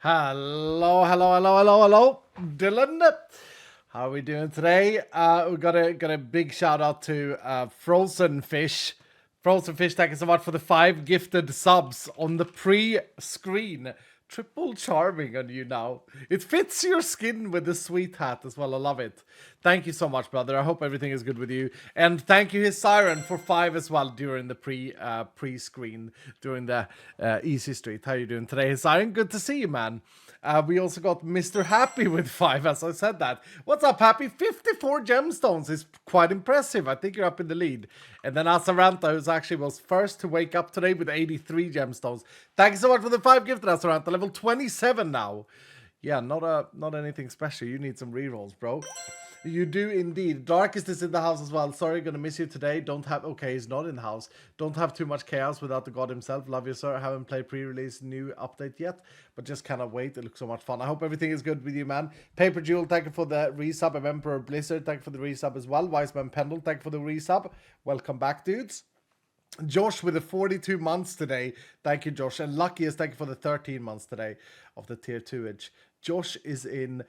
Hello, hello, hello, hello, hello, Dylan. How are we doing today? We got a big shout out to Frozen Fish. Frozen Fish, thank you so much for the 5 gifted subs on the pre-screen. Triple charming on you now. It fits your skin with the sweet hat as well. I love it. Thank you so much, brother. I hope everything is good with you. And thank you, his Siren, for 5 as well during the pre-screen during the Easy Street. How you doing today, his Siren? Good to see you, man. We also got Mr. Happy with 5, as I said that. What's up, Happy? 54 gemstones is quite impressive. I think you're up in the lead. And then Asaranta, who's actually was first to wake up today with 83 gemstones. Thank you so much for the 5 gifted, Asaranta. Level 27 now. Yeah, not anything special. You need some rerolls, bro. You do indeed. Darkest is in the house as well. Sorry, gonna miss you today. Don't have... Okay, he's not in the house. Don't have too much chaos without the god himself. Love you, sir. Haven't played pre-release new update yet, but just cannot wait. It looks so much fun. I hope everything is good with you, man. Paper Jewel, thank you for the resub. Emperor Blizzard, thank you for the resub as well. Wiseman Pendle, thank you for the resub. Welcome back, dudes. Josh with the 42 months today. Thank you, Josh. And Luckiest, thank you for the 13 months today of the tier 2-age. Josh is in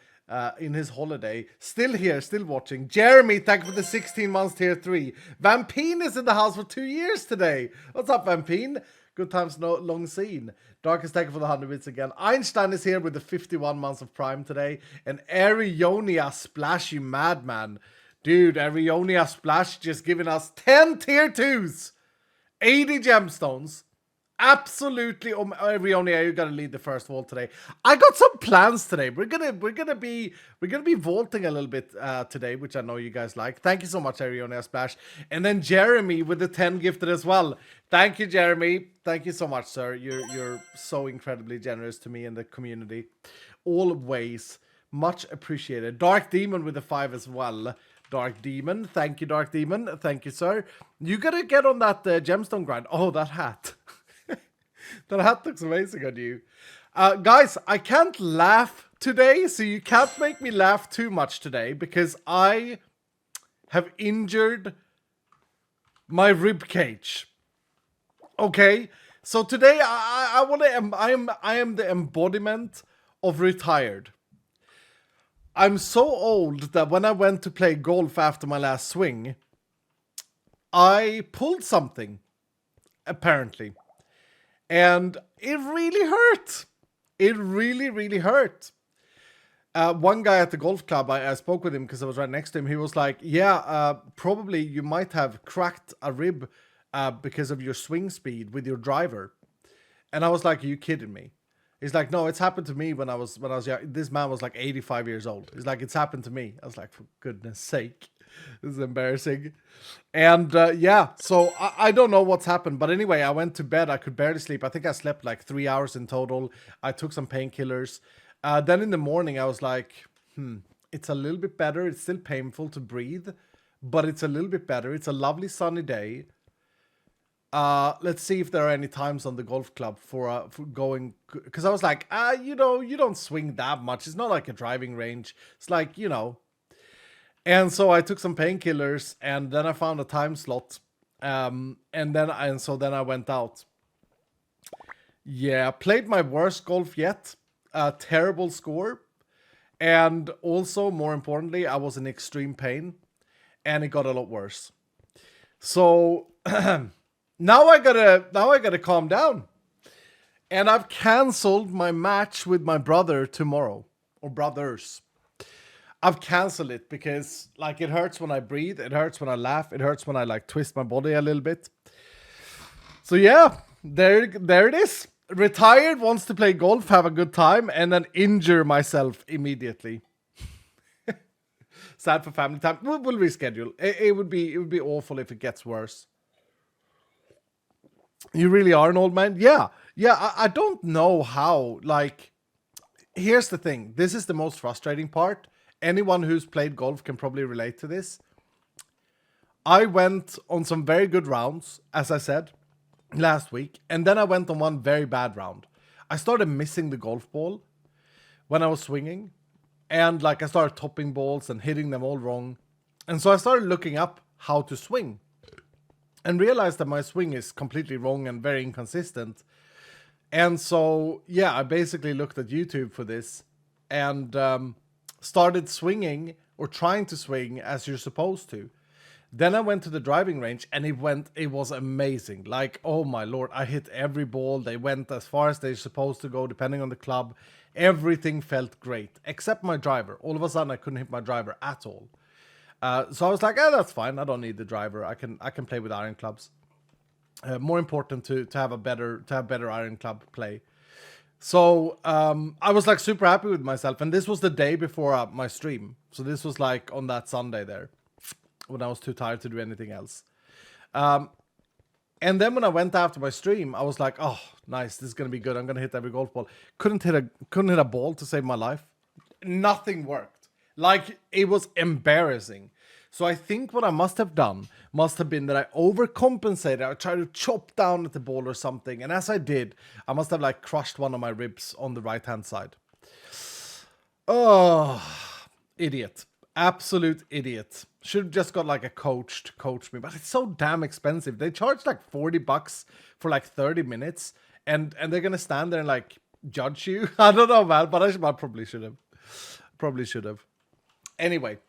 his holiday. Still here, still watching. Jeremy, thank you for the 16 months tier 3. Vampine is in the house for 2 years today. What's up, Vampine? Good times no long seen. Darkest, thank you for the 100 bits again. Einstein is here with the 51 months of Prime today. And Arionia Splash, you madman. Dude, Arionia Splash just giving us 10 tier 2s. 80 gemstones. Absolutely, Rionia, you gotta lead the first vault today. I got some plans today. We're gonna be vaulting a little bit today, which I know you guys like. Thank you so much, Rionia Splash. And then Jeremy with the 10 gifted as well. Thank you, Jeremy. Thank you so much, sir. You're so incredibly generous to me and the community. Always much appreciated. Dark Demon with the 5 as well. Dark Demon, thank you, Dark Demon. Thank you, sir. You gotta get on that gemstone grind. Oh, that hat. That hat looks amazing on you. Guys, I can't laugh today, so you can't make me laugh too much today because I have injured my rib cage. Okay, so today I am the embodiment of retired. I'm so old that when I went to play golf after my last swing, I pulled something, apparently. And it really hurt. It really, really hurt. One guy at the golf club, I spoke with him because I was right next to him. He was like, yeah, probably you might have cracked a rib because of your swing speed with your driver. And I was like, are you kidding me? He's like, no, it's happened to me when I was young. This man was like 85 years old. He's like, it's happened to me. I was like, for goodness sake. This is embarrassing. And yeah, so I don't know what's happened. But anyway, I went to bed. I could barely sleep. I think I slept like 3 hours in total. I took some painkillers. Then in the morning, I was like, it's a little bit better. It's still painful to breathe, but it's a little bit better. It's a lovely sunny day. Let's see if there are any times on the golf club for going, because I was like, you know, you don't swing that much. It's not like a driving range. It's like, you know. And so I took some painkillers, and then I found a time slot, and so then I went out. Yeah, played my worst golf yet. Terrible score, and also more importantly, I was in extreme pain, and it got a lot worse. So now I gotta calm down, and I've canceled my match with my brother tomorrow, or brothers. I've canceled it because like it hurts when I breathe, it hurts when I laugh, it hurts when I like twist my body a little bit. So yeah, there it is. Retired, wants to play golf, have a good time, and then injure myself immediately. Sad for family time. We'll reschedule. It would be awful if it gets worse. You really are an old man? Yeah. I don't know how. Like, here's the thing. This is the most frustrating part. Anyone who's played golf can probably relate to this. I went on some very good rounds, as I said, last week. And then I went on one very bad round. I started missing the golf ball when I was swinging. And like I started topping balls and hitting them all wrong. And so I started looking up how to swing. And realized that my swing is completely wrong and very inconsistent. And so, yeah, I basically looked at YouTube for this and started swinging or trying to swing as you're supposed to. Then I went to the driving range and it was amazing. Like, oh my lord, I hit every ball. They went as far as they're supposed to go, depending on the club. Everything felt great, except my driver. All of a sudden, I couldn't hit my driver at all. So I was like, that's fine. I don't need the driver. I can play with iron clubs. More important to have better iron club play. So I was like super happy with myself, and this was the day before my stream. So this was like on that Sunday there, when I was too tired to do anything else. And then when I went after my stream, I was like, oh, nice, this is gonna be good. I'm gonna hit every golf ball. Couldn't hit a ball to save my life. Nothing worked. Like, it was embarrassing. So I think what I must have done must have been that I overcompensated. I tried to chop down at the ball or something. And as I did, I must have like crushed one of my ribs on the right hand side. Oh, idiot. Absolute idiot. Should have just got like a coach to coach me, but it's so damn expensive. They charge like $40 for like 30 minutes, and they're gonna stand there and like judge you. I don't know, man, but I probably should have. Probably should have. Anyway,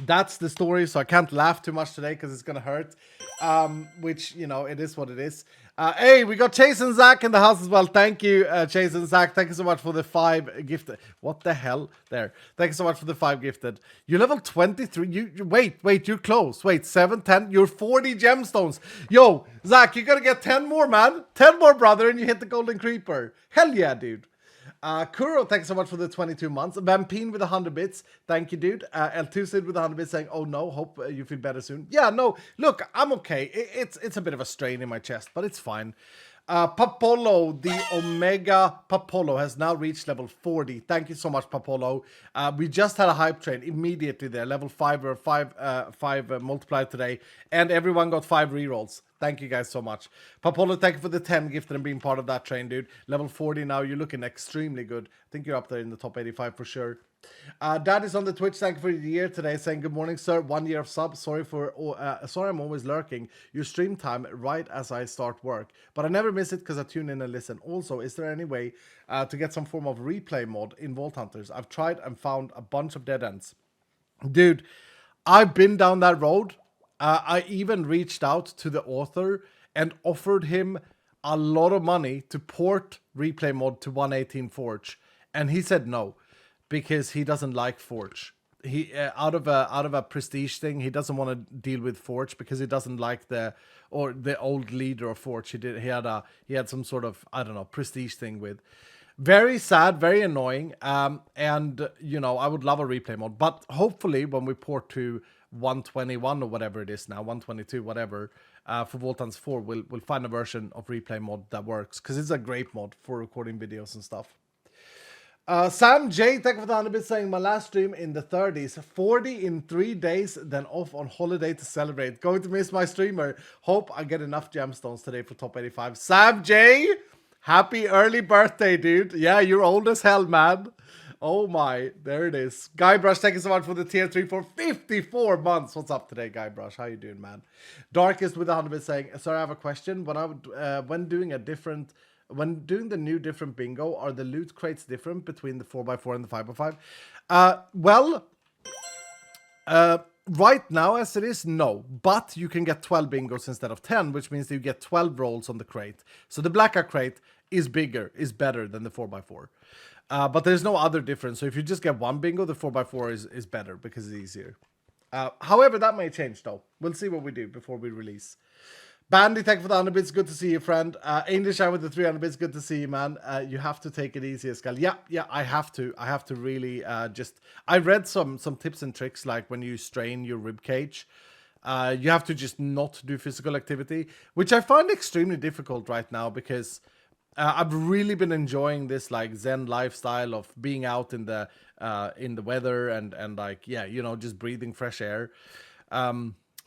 that's the story, so I can't laugh too much today because it's gonna hurt. Which, you know, it is what it is. Hey, we got Chase and Zach in the house as well. Thank you, Chase and Zach. Thank you so much for the 5 gifted. What the hell? There. Thank you so much for the 5 gifted. You're level 23. You wait, you're close. Wait, 7, 10. You're 40 gemstones. Yo, Zach, you gotta get 10 more, man. 10 more, brother, and you hit the golden creeper. Hell yeah, dude. Kuro, thanks so much for the 22 months. Vampine with 100 bits. Thank you, dude. L2Sid with 100 bits saying, oh no, hope you feel better soon. Yeah, no, look, I'm okay. It's a bit of a strain in my chest, but it's fine. Papolo, the Omega Papolo has now reached level 40. Thank you so much, Papolo. We just had a hype train immediately there. Level 5 or 5 multiplied today. And everyone got 5 rerolls. Thank you guys so much. Papolo, thank you for the 10 gifted and being part of that train, dude. Level 40 now. You're looking extremely good. I think you're up there in the top 85 for sure. Dad is on the Twitch. Thank you for the year today, saying good morning, sir. 1 year of sub. Sorry I'm always lurking. Your stream time right as I start work, but I never miss it because I tune in and listen. Also, is there any way to get some form of replay mod in Vault Hunters? I've tried and found a bunch of dead ends. Dude, I've been down that road. I even reached out to the author and offered him a lot of money to port replay mod to 118 Forge, and he said no, because he doesn't like Forge. He out of a prestige thing, he doesn't want to deal with Forge because he doesn't like the old leader of Forge. He had some sort of, I don't know, prestige thing with. Very sad, very annoying. And you know, I would love a replay mod, but hopefully when we port to 121 or whatever it is now, 122, whatever, for Vault Hunters 4, we'll find a version of replay mod that works, because it's a great mod for recording videos and stuff. Sam J, thank you for the 100 bits, saying my last stream in the 30s, 40 in 3 days, then off on holiday to celebrate. Going to miss my streamer. Hope I get enough gemstones today for top 85. Sam J, happy early birthday, dude. Yeah, you're old as hell, man. Oh my, there it is. Guybrush, thank you so much for the tier 3 for 54 months. What's up today, Guybrush? How you doing, man? Darkest with 100 bits saying, sorry, I have a question. When doing the new different bingo, are the loot crates different between the 4x4 and the 5x5? Right now as it is, no. But you can get 12 bingos instead of 10, which means that you get 12 rolls on the crate. So the blacker crate is better than the 4x4. But there's no other difference. So if you just get one bingo, the 4x4 is better because it's easier. However, that may change though. We'll see what we do before we release. Bandy, thank you for the 100 bits. Good to see you, friend. English with the 300 bits. Good to see you, man. You have to take it easy, Escal. Yeah, I have to. I have to really I read some tips and tricks, like when you strain your rib cage, you have to just not do physical activity, which I find extremely difficult right now because I've really been enjoying this like Zen lifestyle of being out in the weather and like, yeah, you know, just breathing fresh air.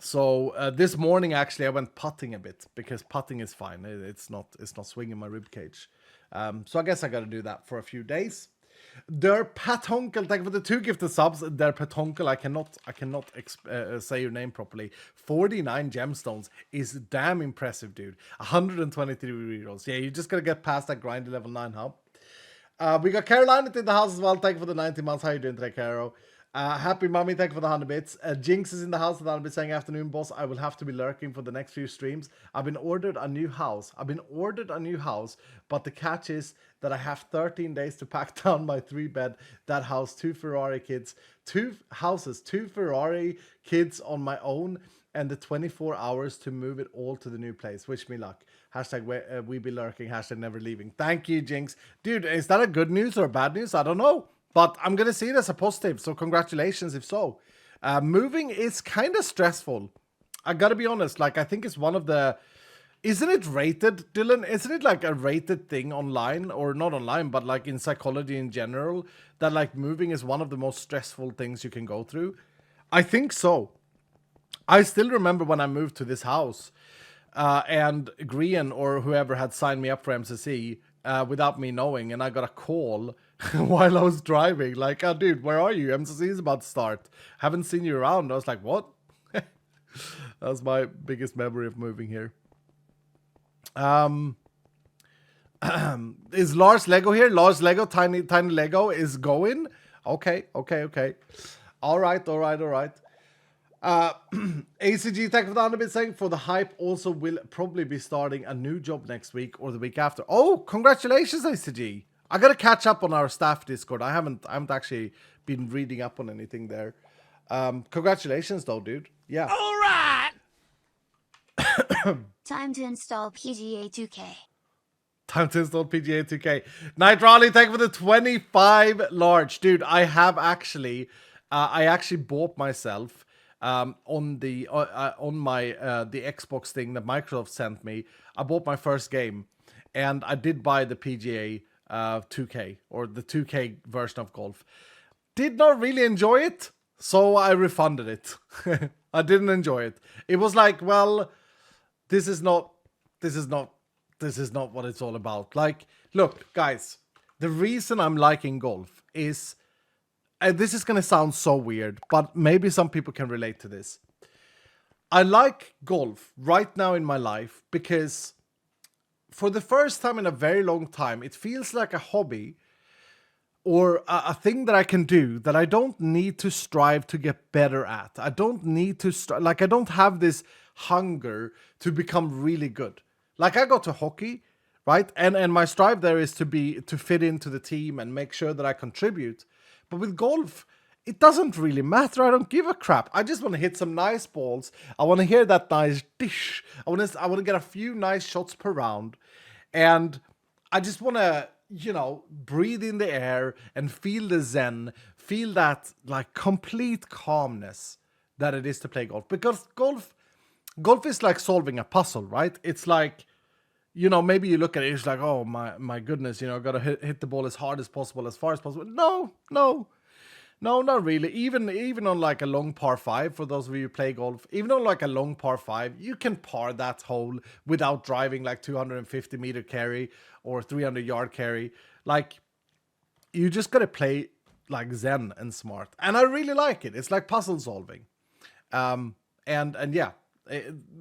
So this morning, actually, I went putting a bit because putting is fine. It's not swinging my rib cage. So I guess I got to do that for a few days. Der Patonkel, thank you for the 2 gifted subs. Der Patonkel, I cannot say your name properly. 49 gemstones is damn impressive, dude. 123 rerolls. Yeah, you just gotta get past that grindy level 9, huh? We got Caroline in the house as well. Thank you for the 90 months. How you doing today, Caro? Happy Mommy, thank you for the 100 bits. Jinx is in the house with 100 bits saying, afternoon, boss. I will have to be lurking for the next few streams. I've been ordered a new house. But the catch is that I have 13 days to pack down my 3-bed, that house, 2 Ferrari kids, 2 houses, 2 Ferrari kids on my own, and the 24 hours to move it all to the new place. Wish me luck. Hashtag we be lurking, hashtag never leaving. Thank you, Jinx. Dude, is that a good news or bad news? I don't know. But I'm going to see it as a positive, so congratulations if so. Moving is kind of stressful. I got to be honest, like, I think it's one of the... Isn't it rated, Dylan? Isn't it like a rated thing online? Or not online, but like in psychology in general, that like moving is one of the most stressful things you can go through? I think so. I still remember when I moved to this house, and Grian or whoever had signed me up for MCC without me knowing, and I got a call while I was driving, like, oh, dude, where are you? MCC is about to start. Haven't seen you around. I was like, what? That's my biggest memory of moving here. Is Lars Lego here? Lars Lego, tiny Lego is going. Okay. All right. ACG, thank you for the 100 bit saying, for the hype, also will probably be starting a new job next week or the week after. Oh, congratulations, ACG. I gotta catch up on our staff Discord. I haven't actually been reading up on anything there. Congratulations though, dude. Yeah. All right. Time to install PGA 2K. Time to install PGA 2K. Night Raleigh, thank you for the 25 large. Dude, I have actually, I actually bought myself on my the Xbox thing that Microsoft sent me. I bought my first game, and I did buy the PGA 2K, or the 2K version of golf. Did not really enjoy it, so I refunded it. I didn't enjoy it. It was like, well, this is not what it's all about. Like, look, guys, the reason I'm liking golf is, and this is gonna sound so weird, but maybe some people can relate to this. I like golf right now in my life because for the first time in a very long time, it feels like a hobby or a thing that I can do that I don't need to strive to get better at. I don't need to I don't have this hunger to become really good. Like, I go to hockey, right? And my strive there is to fit into the team and make sure that I contribute. But with golf, it doesn't really matter. I don't give a crap. I just want to hit some nice balls. I want to hear that nice dish. I want to get a few nice shots per round. And I just want to, breathe in the air and feel the zen, feel that like complete calmness that it is to play golf. Because golf is like solving a puzzle, right? It's like, maybe you look at it, it's like, oh my goodness, got to hit the ball as hard as possible, as far as possible. No, not really. Even on like a long par 5, for those of you who play golf, even on like a long par 5, you can par that hole without driving like 250 meter carry or 300 yard carry. Like, you just got to play like zen and smart. And I really like it. It's like puzzle solving. And yeah,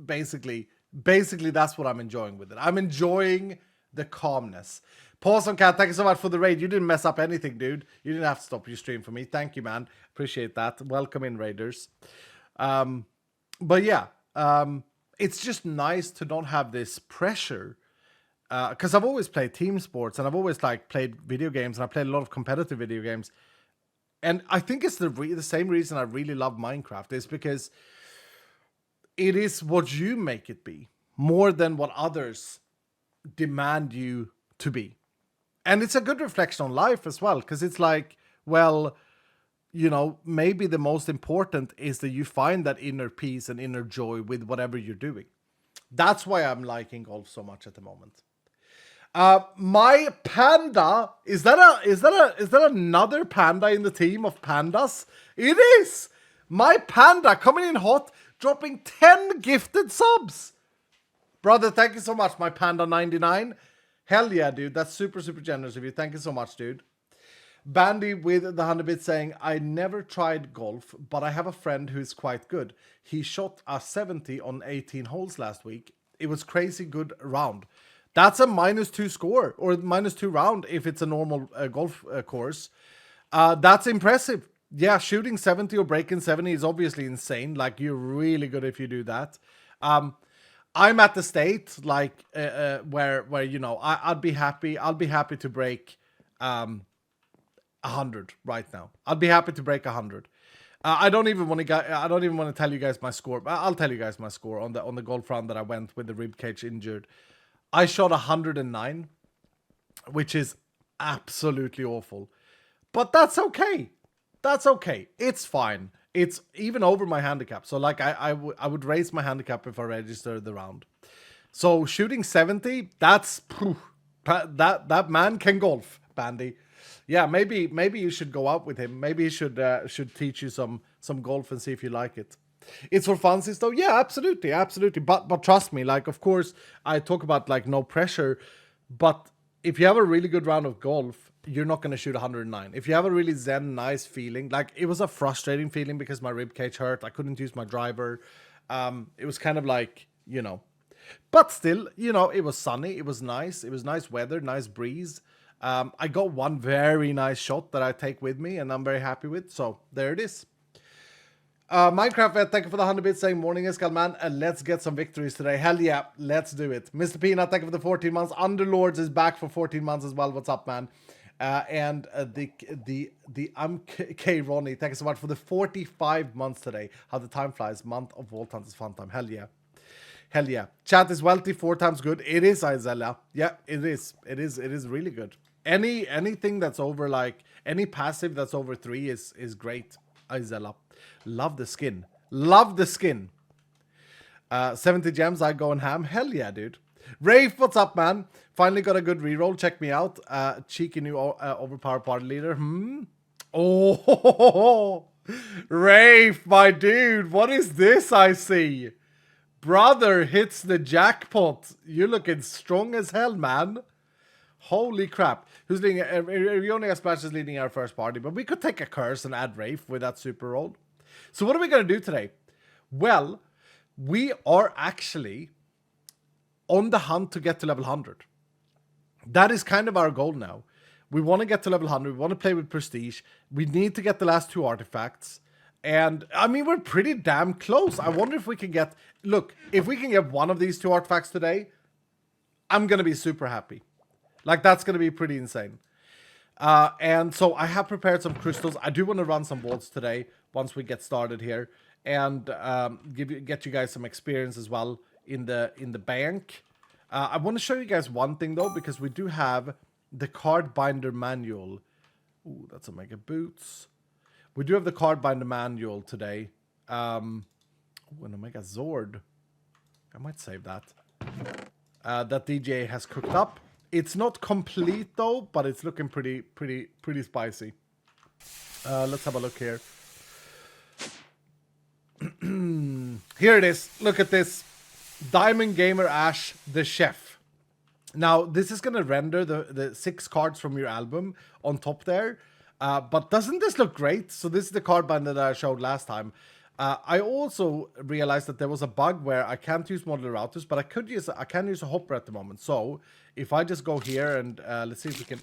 basically that's what I'm enjoying with it. I'm enjoying the calmness. Pause on Cat, thank you so much for the raid. You didn't mess up anything, dude. You didn't have to stop your stream for me. Thank you, man. Appreciate that. Welcome in, raiders. But yeah, it's just nice to not have this pressure. Because I've always played team sports, and I've always like played video games, and I played a lot of competitive video games. And I think it's the same reason I really love Minecraft is because it is what you make it be more than what others demand you to be. And it's a good reflection on life as well, because it's like, well, maybe the most important is that you find that inner peace and inner joy with whatever you're doing. That's why I'm liking golf so much at the moment. My panda, is that another panda in the team of pandas? It is! My panda coming in hot, dropping 10 gifted subs. Brother, thank you so much, my panda 99. Hell yeah, dude. That's super, super generous of you. Thank you so much, dude. Bandy with the 100 bits saying, I never tried golf, but I have a friend who is quite good. He shot a 70 on 18 holes last week. It was crazy good round. That's a -2 score or -2 round if it's a normal golf course. That's impressive. Yeah, shooting 70 or breaking 70 is obviously insane. Like, you're really good if you do that. I'm at the state like where you know I'd be happy. I'll be happy to break 100 right now. I'd be happy to break 100. I don't even want to tell you guys my score. I'll tell you guys my score on the golf round that I went with the rib cage injured. I shot 109, which is absolutely awful. But that's okay. That's okay. It's fine. It's even over my handicap. So like I would raise my handicap if I registered the round. So shooting 70, that's that man can golf, Bandy. Yeah, maybe you should go out with him. Maybe he should teach you some golf and see if you like it. It's for funsies though. Yeah, absolutely. But trust me, like of course I talk about like no pressure, but if you have a really good round of golf, you're not going to shoot 109. If you have a really zen, nice feeling, like it was a frustrating feeling because my rib cage hurt. I couldn't use my driver. It was kind of like, you know, but still, you know, it was sunny. It was nice. It was nice weather, nice breeze. I got one very nice shot that I take with me and I'm very happy with. So there it is. Minecraft Vet, thank you for the 100 bits saying morning Escal man, and let's get some victories today. Hell yeah, let's do it. Mr. Peanut, thank you for the 14 months. Underlords is back for 14 months as well. What's up, man? And the K Ronnie, thank you so much for the 45 months today. How the time flies. Month of Vault Hunt is fun time. Hell yeah. Hell yeah. Chat is wealthy, 4 times good. It is, Isella. Yeah, it is. It is really good. Anything that's over like any passive that's over 3 is great. Isella. Love the skin. Love the skin. 70 gems, I going ham. Hell yeah, dude. Rafe, what's up, man? Finally got a good reroll. Check me out. Cheeky new overpowered party leader. Oh, Rafe, my dude. What is this I see? Brother hits the jackpot. You're looking strong as hell, man. Holy crap. Who's leading? We only have Splash leading our first party, but we could take a curse and add Rafe with that super roll. So what are we going to do today? Well, we are actually on the hunt to get to level 100. That is kind of our goal now. We want to get to level 100. We want to play with prestige. We need to get the last 2 artifacts. And, I mean, we're pretty damn close. I wonder if we can get... Look, if we can get one of these 2 artifacts today, I'm going to be super happy. Like, that's going to be pretty insane. And so I have prepared some crystals. I do want to run some vaults today once we get started here. And get you guys some experience as well in the bank. I want to show you guys one thing, though, because we do have the card binder manual. Ooh, that's Omega Boots. We do have the card binder manual today. Ooh, an Omega Zord. I might save that. That DJ has cooked up. It's not complete though, but it's looking pretty spicy. Let's have a look here. Here it is. Look at this. Diamond Gamer Ash, the chef. Now, this is going to render the 6 cards from your album on top there. But doesn't this look great? So this is the card binder that I showed last time. I also realized that there was a bug where I can't use modular routers, but I can use a hopper at the moment. So if I just go here and let's see if we can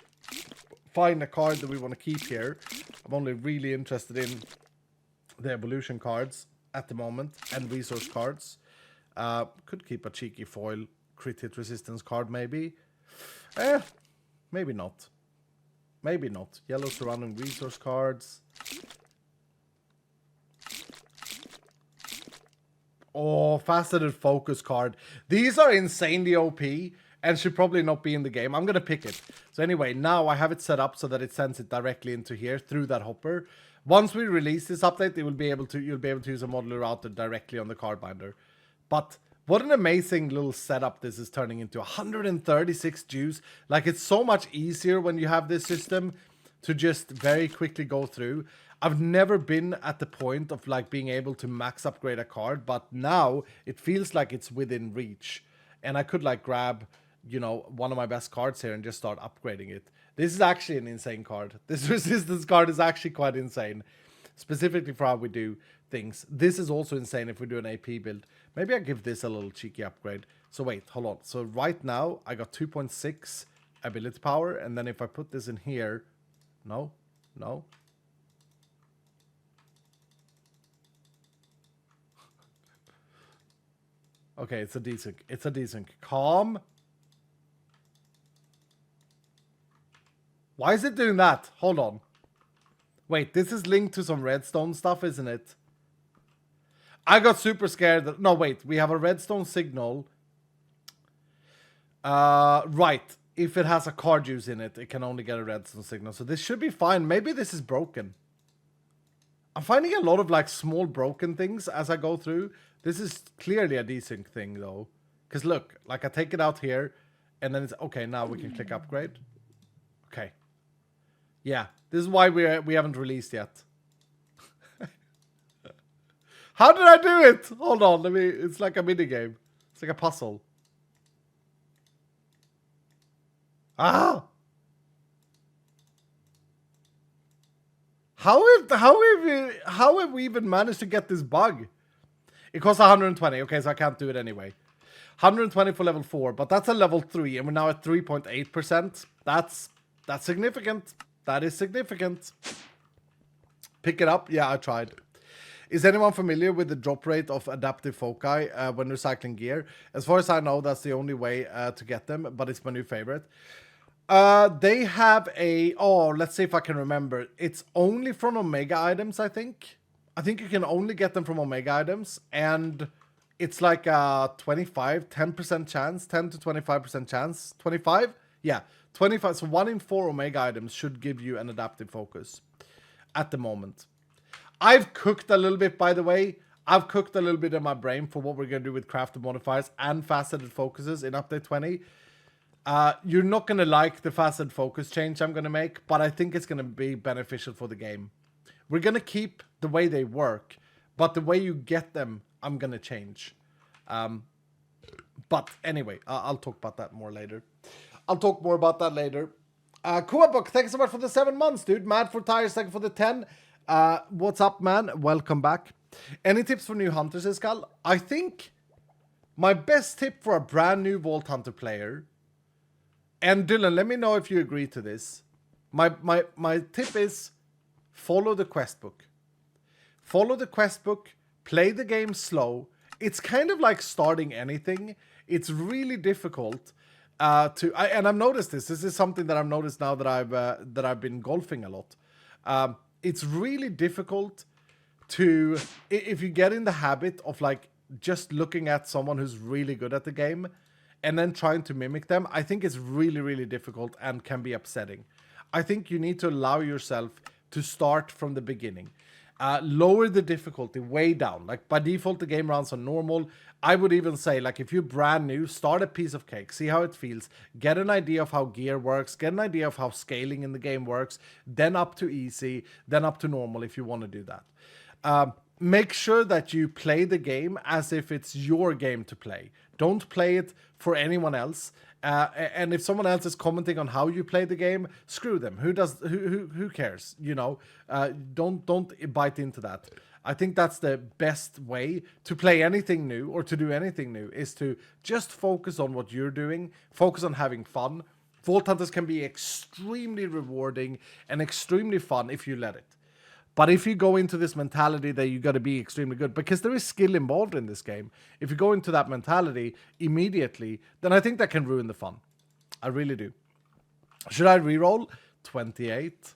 find a card that we want to keep here. I'm only really interested in the evolution cards at the moment and resource cards. Could keep a cheeky foil crit hit resistance card maybe. Maybe not. Maybe not. Yellow surrounding resource cards. Oh, faceted focus card. These are insanely OP and should probably not be in the game. I'm going to pick it. So anyway, now I have it set up so that it sends it directly into here through that hopper. Once we release this update, you'll be able to use a modular router directly on the card binder. But what an amazing little setup this is turning into. 136 juice. Like, it's so much easier when you have this system to just very quickly go through. I've never been at the point of like being able to max upgrade a card, but now it feels like it's within reach. And I could like grab you know, one of my best cards here and just start upgrading it. This is actually an insane card. This resistance card is actually quite insane, specifically for how we do things. This is also insane if we do an AP build. Maybe I give this a little cheeky upgrade. So wait, hold on. So right now I got 2.6 ability power, and then if I put this in here, no. Okay, it's a decent. Calm. Why is it doing that? Hold on. Wait, this is linked to some redstone stuff, isn't it? I got super scared. No, wait. We have a redstone signal. Right. If it has a card use in it, it can only get a redstone signal. So this should be fine. Maybe this is broken. I'm finding a lot of like small broken things as I go through. This is clearly a decent thing though. Because look, like I take it out here and then it's okay. Now we can click upgrade. Okay. Yeah, this is why we haven't released yet. How did I do it? Hold on, it's like a mini game. It's like a puzzle. Ah! How have we even managed to get this bug? It costs 120. Okay, so I can't do it anyway. 120 for level 4, but that's a level 3, and we're now at 3.8%. That's significant. That is significant. Pick it up. Yeah, I tried. Is anyone familiar with the drop rate of adaptive foci when recycling gear? As far as I know, that's the only way to get them, but it's my new favorite. They have a... Oh, let's see if I can remember. It's only from Omega items, I think. I think you can only get them from Omega items, and it's like a 10% chance, 10 to 25% chance. 25? Yeah, 25. So 1 in 4 Omega items should give you an adaptive focus at the moment. I've cooked a little bit, by the way. I've cooked a little bit in my brain for what we're going to do with crafted modifiers and faceted focuses in update 20. You're not going to like the faceted focus change I'm going to make, but I think it's going to be beneficial for the game. We're going to keep the way they work, but the way you get them, I'm going to change. But anyway, I'll talk about that more later. Kuabuk, thanks so much for the 7 months, dude. Mad for Tires, thank you for the 10. What's up, man? Welcome back. Any tips for new hunters, Iskal? I think my best tip for a brand new Vault Hunter player, and Dylan, let me know if you agree to this. My tip is follow the quest book. Follow the quest book, play the game slow. It's kind of like starting anything. It's really difficult and I've noticed this. This is something that I've noticed now that I've been golfing a lot. It's really difficult to, if you get in the habit of like just looking at someone who's really good at the game and then trying to mimic them, I think it's really, really difficult and can be upsetting. I think you need to allow yourself to start from the beginning. Lower the difficulty way down. Like by default, the game runs on normal. I would even say, like, if you're brand new, start a piece of cake, see how it feels, get an idea of how gear works, get an idea of how scaling in the game works, then up to easy, then up to normal if you want to do that. Make sure that you play the game as if it's your game to play. Don't play it for anyone else. And if someone else is commenting on how you play the game, screw them. Who cares? You know, don't bite into that. I think that's the best way to play anything new or to do anything new, is to just focus on what you're doing, focus on having fun. Vault Hunters can be extremely rewarding and extremely fun if you let it. But if you go into this mentality that you got to be extremely good, because there is skill involved in this game, if you go into that mentality immediately, then I think that can ruin the fun. I really do. Should I reroll? 28.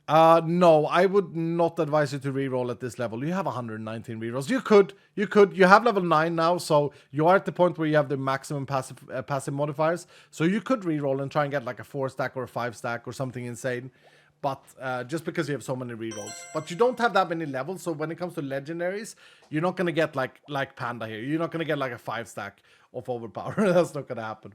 No, I would not advise you to reroll at this level. You have 119 rerolls. You could. You have level 9 now, so you are at the point where you have the maximum passive modifiers. So you could reroll and try and get like a 4 stack or a 5 stack or something insane. But just because you have so many rerolls. But you don't have that many levels, so when it comes to legendaries, you're not going to get like Panda here. You're not going to get like a 5 stack of overpower. That's not going to happen.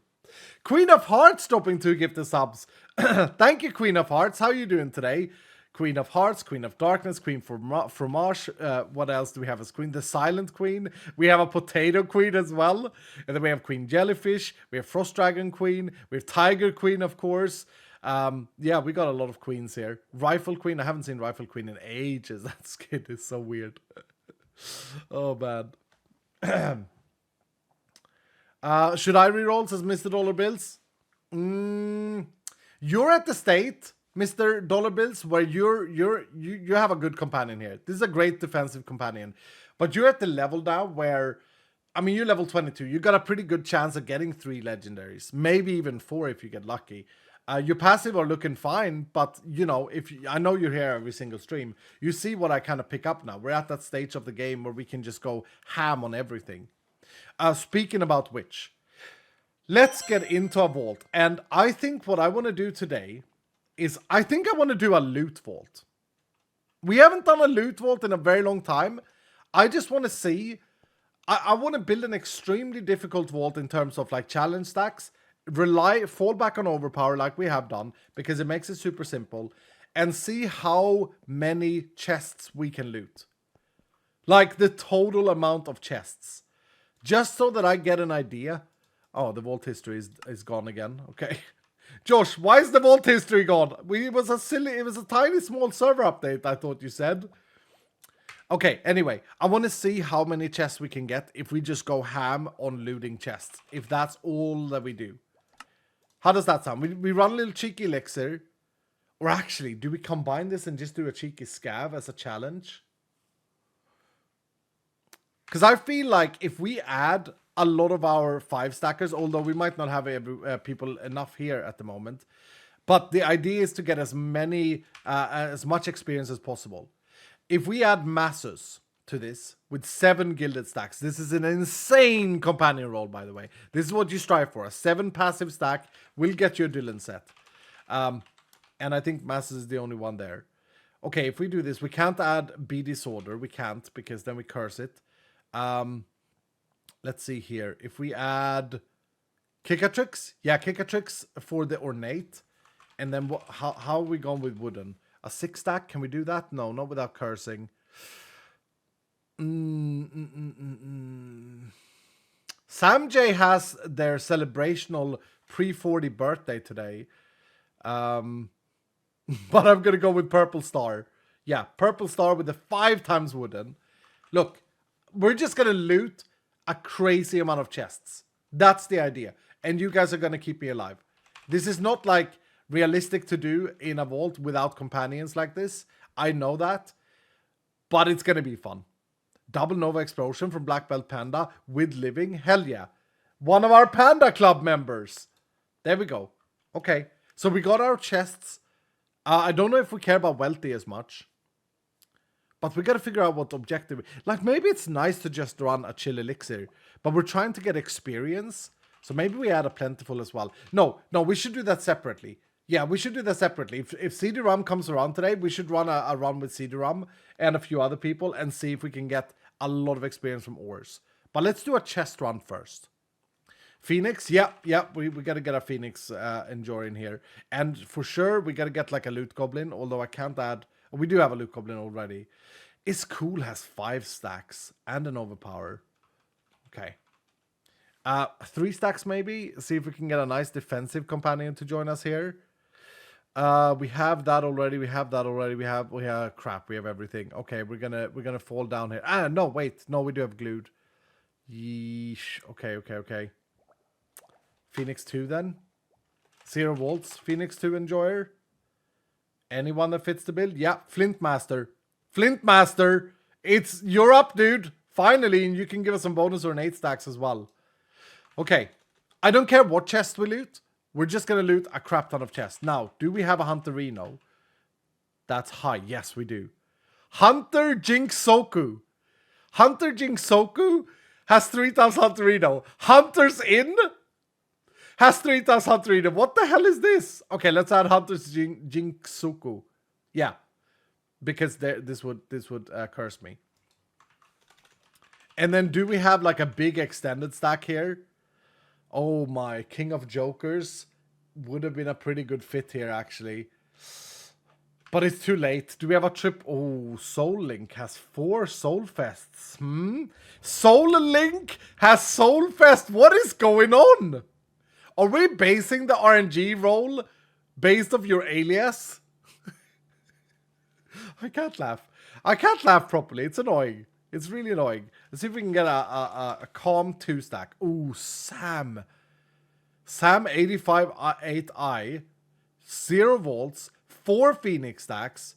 Queen of Hearts dropping 2 gifted subs. Thank you, Queen of Hearts. How are you doing today? Queen of Hearts, Queen of Darkness, Queen Fromage. What else do we have as queen? The Silent Queen. We have a Potato Queen as well. And then we have Queen Jellyfish. We have Frost Dragon Queen. We have Tiger Queen, of course. Yeah, we got a lot of queens here. Rifle Queen. I haven't seen Rifle Queen in ages. That skin is so weird. Oh, man. Should I reroll, says Mr. Dollar Bills? You're at the state, Mr. Dollar Bills, where you have a good companion here. This is a great defensive companion. But you're at the level now where, I mean, you're level 22. You got a pretty good chance of getting 3 legendaries. Maybe even 4 if you get lucky. Your passive are looking fine, but, you know, I know you're here every single stream. You see what I kind of pick up now. We're at that stage of the game where we can just go ham on everything. Speaking about which, let's get into a vault. And I think what I want to do today is I think I want to do a loot vault. We haven't done a loot vault in a very long time. I just want to see. I want to build an extremely difficult vault in terms of like challenge stacks. Fall back on overpower like we have done because it makes it super simple. And see how many chests we can loot. Like the total amount of chests. Just so that I get an idea. Oh, the vault history is gone again. Okay. Josh, why is the vault history gone? It was a tiny small server update, I thought you said. Okay, anyway, I want to see how many chests we can get if we just go ham on looting chests. If that's all that we do. How does that sound? We run a little cheeky elixir. Or actually, do we combine this and just do a cheeky scav as a challenge? Because I feel like if we add a lot of our 5-stackers, although we might not have people enough here at the moment, but the idea is to get as much experience as possible. If we add Masses to this with 7 gilded stacks, this is an insane companion role, by the way. This is what you strive for. A 7 passive stack will get you a Dylan set. And I think Masses is the only one there. Okay, if we do this, we can't add Be Disorder. We can't, because then we curse it. Let's see here. If we add Kickatrix, yeah, Kickatrix for the Ornate. And then how are we going with Wooden? A 6-stack? Can we do that? No, not without cursing. Sam J has their celebrational pre-40 birthday today. But I'm going to go with Purple Star. Yeah, Purple Star with the 5 times Wooden. Look, we're just going to loot a crazy amount of chests. That's the idea. And you guys are going to keep me alive. This is not like realistic to do in a vault without companions like this. I know that. But it's going to be fun. Double Nova Explosion from Black Belt Panda with living. Hell yeah. One of our Panda Club members. There we go. Okay. So we got our chests. I don't know if we care about wealthy as much. But we got to figure out what objective. Like, maybe it's nice to just run a chill elixir. But we're trying to get experience. So maybe we add a plentiful as well. No, we should do that separately. Yeah, we should do that separately. If CD-ROM comes around today, we should run a run with CD-ROM and a few other people and see if we can get a lot of experience from ores. But let's do a chest run first. Phoenix, yeah, we got to get a Phoenix Enduring here. And for sure, we got to get like a Loot Goblin, although I can't add... We do have a Loot Goblin already. It's cool, has 5 stacks and an overpower. Okay. 3 stacks maybe. See if we can get a nice defensive companion to join us here. We have that already. We have crap. We have everything. Okay, we're gonna fall down here. No, wait. No, we do have glued. Yeesh. Okay. Phoenix 2 then. 0 volts. Phoenix 2 Enjoyer. Anyone that fits the build? Yeah, Flintmaster. You're up, dude. Finally, and you can give us some bonus or an 8 stacks as well. Okay. I don't care what chest we loot. We're just going to loot a crap ton of chests. Now, do we have a Hunter Reno? That's high. Yes, we do. Hunter Jinxoku. Hunter Jinxoku has 3,000 Hunter Reno. Hunter's Inn has 3,000 Hunter Reno. What the hell is this? Okay, let's add Hunter's Jinxoku. Yeah. Because this would curse me. And then do we have like a big extended stack here? Oh my, King of Jokers would have been a pretty good fit here, actually. But it's too late. Do we have a trip? Oh, Soul Link has 4 Soul Fests. Soul Link has Soul Fest. What is going on? Are we basing the RNG roll based off your alias? I can't laugh. I can't laugh properly. It's annoying. It's really annoying. Let's see if we can get a calm 2-stack. Ooh, Sam. Sam 85 8i. 0 volts. 4 Phoenix stacks.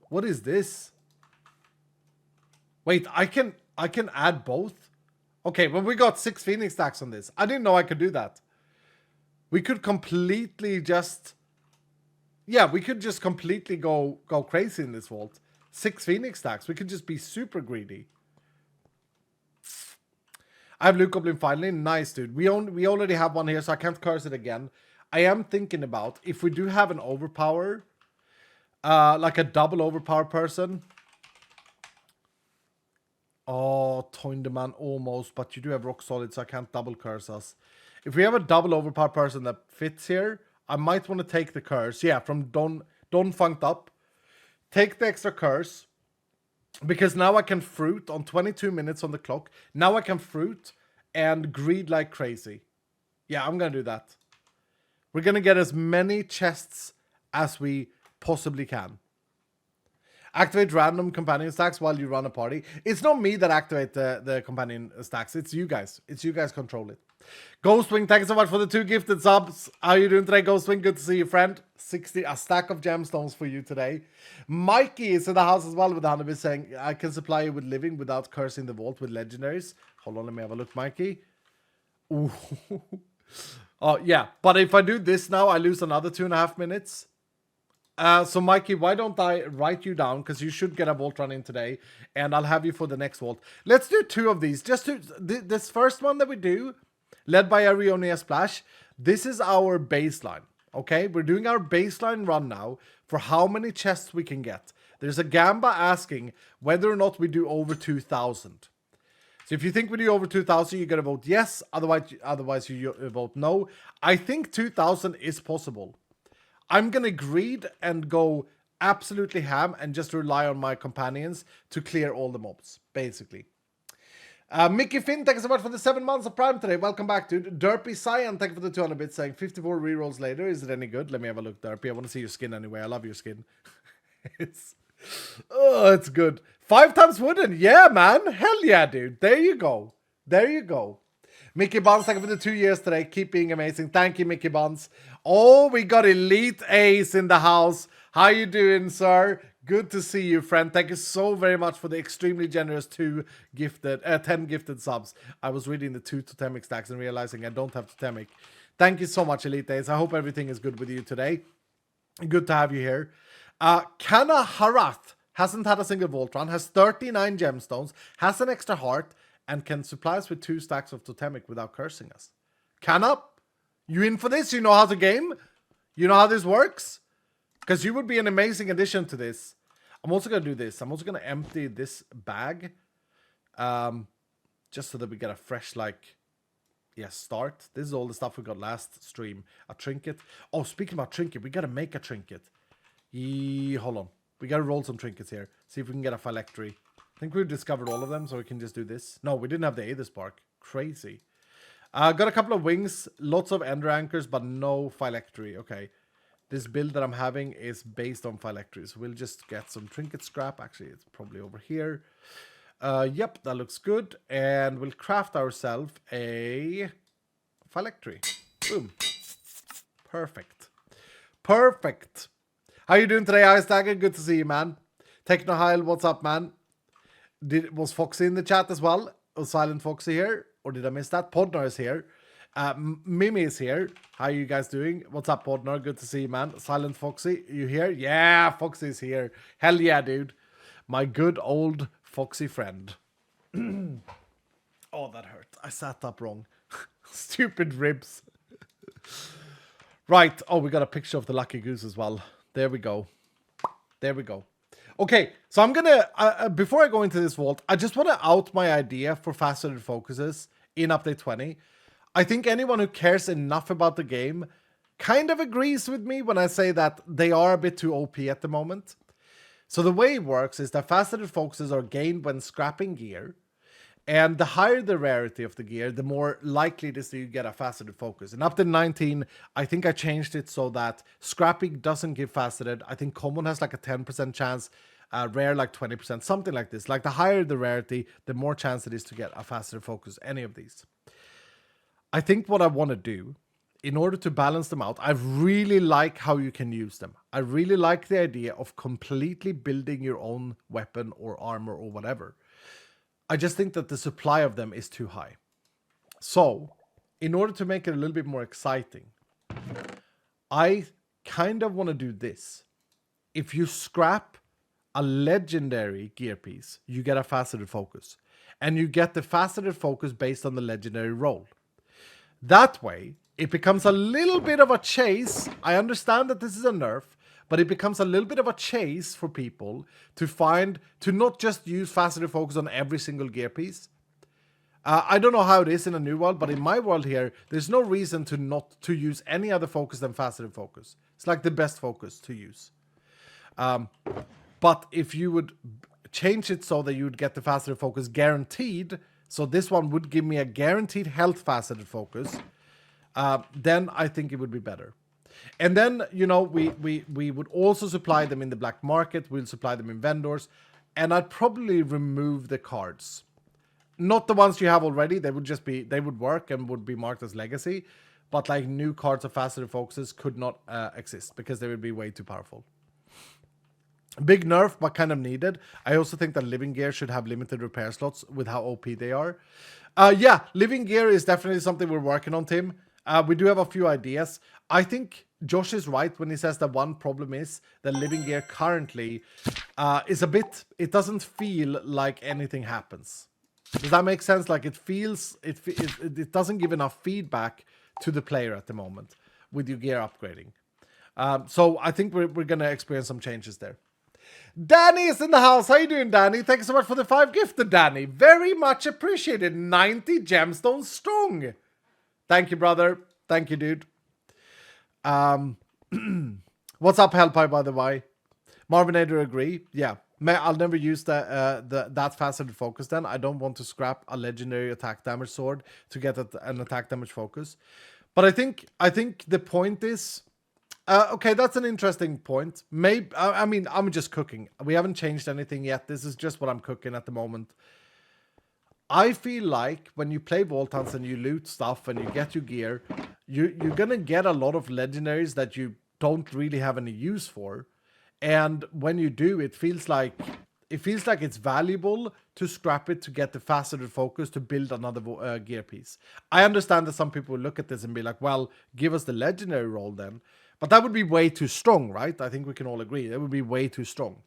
What is this? Wait, I can add both? Okay, well we got 6 Phoenix stacks on this. I didn't know I could do that. We could completely just... Yeah, we could just completely go crazy in this vault. 6 Phoenix stacks. We could just be super greedy. I have Luke Goblin finally. Nice, dude. We already have one here, so I can't curse it again. I am thinking about if we do have an overpower, like a double overpower person. Oh, Toindeman almost, but you do have rock solid, so I can't double curse us. If we have a double overpower person that fits here, I might want to take the curse. Yeah, from Don Funked Up. Take the extra curse. Because now I can fruit on 22 minutes on the clock. Now I can fruit and greed like crazy. Yeah, I'm going to do that. We're going to get as many chests as we possibly can. Activate random companion stacks while you run a party. It's not me that activate the companion stacks. It's you guys. It's you guys control it. Ghostwing, thank you so much for the 2 gifted subs. How are you doing today, Ghostwing? Good to see you, friend. 60, a stack of gemstones for you today. Mikey is in the house as well with 100 bits saying, I can supply you with living without cursing the vault with legendaries. Hold on, let me have a look, Mikey. Ooh. Oh, yeah. But if I do this now, I lose another 2.5 minutes. So Mikey, why don't I write you down, because you should get a vault run in today, and I'll have you for the next vault. Let's do 2 of these. Just to this first one that we do, led by Arionia Splash. This is our baseline. Okay, we're doing our baseline run now for how many chests we can get. There's a Gamba asking whether or not we do over 2,000. So if you think we do over 2,000, you're gonna vote yes. Otherwise you vote no. I think 2,000 is possible. I'm gonna greed and go absolutely ham and just rely on my companions to clear all the mobs, basically. Mickey Finn, thank you so much for the 7 months of Prime today. Welcome back, dude. Derpy Cyan, thank you for the 200 bits saying 54 rerolls later. Is it any good? Let me have a look, Derpy. I want to see your skin anyway. I love your skin. it's good. 5 times wooden. Yeah, man. Hell yeah, dude. There you go. There you go. Mickey Bonds, thank you for the 2 years today. Keep being amazing. Thank you, Mickey Bonds. Oh, we got Elite Ace in the house. How you doing, sir? Good to see you, friend. Thank you so very much for the extremely generous 10 gifted subs. I was reading the 2 totemic stacks and realizing I don't have totemic. Thank you so much, Elite Ace. I hope everything is good with you today. Good to have you here. Kana Harath hasn't had a single vault run, has 39 gemstones, has an extra heart, and can supply us with 2 stacks of totemic without cursing us. Kana, you in for this? You know how to game? You know how this works? Because you would be an amazing addition to this. I'm also going to do this. I'm also going to empty this bag. Just so that we get a fresh, start. This is all the stuff we got last stream. A trinket. Oh, speaking about trinket, we got to make a trinket. Hold on. We got to roll some trinkets here. See if we can get a phylactery. I think we've discovered all of them, so we can just do this. No, we didn't have the Aether Spark. Crazy. Got a couple of wings. Lots of ender anchors, but no phylactery. Okay. This build that I'm having is based on phylacteries. We'll just get some trinket scrap. Actually, it's probably over here. Yep, that looks good. And we'll craft ourselves a phylactery. Boom. Perfect. Perfect. How you doing today, Ice Dagger? Good to see you, man. Technohile, what's up, man? Was Foxy in the chat as well? Was Silent Foxy here? Or did I miss that? Podnar is here. Mimi is here. How are you guys doing? What's up, Podnar? Good to see you, man. Silent Foxy, you here? Yeah, Foxy's here. Hell yeah, dude. My good old Foxy friend. Oh, that hurt. I sat up wrong. Stupid ribs. Right. Oh, we got a picture of the lucky goose as well. There we go. There we go. Okay, so I'm gonna, before I go into this vault, I just want to out my idea for faceted focuses in update 20. I think anyone who cares enough about the game kind of agrees with me when I say that they are a bit too OP at the moment. So the way it works is that faceted focuses are gained when scrapping gear. And the higher the rarity of the gear, the more likely it is that you get a faceted focus. And up to 19, I think I changed it so that scrapping doesn't give faceted. I think common has like a 10% chance, rare like 20%, something like this. Like the higher the rarity, the more chance it is to get a faceted focus, any of these. I think what I want to do, in order to balance them out, I really like how you can use them. I really like the idea of completely building your own weapon or armor or whatever. I just think that the supply of them is too high. So, in order to make it a little bit more exciting, I kind of want to do this. If you scrap a legendary gear piece, you get a faceted focus. And you get the faceted focus based on the legendary roll. That way, it becomes a little bit of a chase. I understand that this is a nerf, but it becomes a little bit of a chase for people to not just use faceted focus on every single gear piece. I don't know how it is in a new world, but in my world here, there's no reason to use any other focus than faceted focus. It's like the best focus to use. But if you would change it so that you would get the faceted focus guaranteed, so this one would give me a guaranteed health faceted focus, then I think it would be better. And then, you know, we would also supply them in the black market. We'll supply them in vendors. And I'd probably remove the cards. Not the ones you have already. They would work and would be marked as legacy. But like new cards of faceted focuses could not exist because they would be way too powerful. Big nerf, but kind of needed. I also think that living gear should have limited repair slots with how OP they are. Yeah, living gear is definitely something we're working on, Tim. We do have a few ideas. I think Josh is right when he says that one problem is that living gear currently is a bit, it doesn't feel like anything happens. Does that make sense? Like it doesn't give enough feedback to the player at the moment with your gear upgrading. So I think we're going to experience some changes there. Danny is in the house. How you doing, Danny? Thank you so much for the 5 gifted, Danny. Very much appreciated. 90 gemstones strong. Thank you, brother. Thank you, dude. What's up, Hellpie, by the way? Marvinator agree. Yeah. I'll never use that faceted focus then. I don't want to scrap a legendary attack damage sword to get an attack damage focus. But I think the point is... okay, that's an interesting point. Maybe I mean, I'm just cooking. We haven't changed anything yet. This is just what I'm cooking at the moment. I feel like when you play Vault Hunts and you loot stuff and you get your gear, you're gonna get a lot of legendaries that you don't really have any use for. And when you do, it feels like it's valuable to scrap it to get the faceted focus to build another gear piece. I understand that some people will look at this and be like, well, give us the legendary roll then. But that would be way too strong, right? I think we can all agree. That would be way too strong.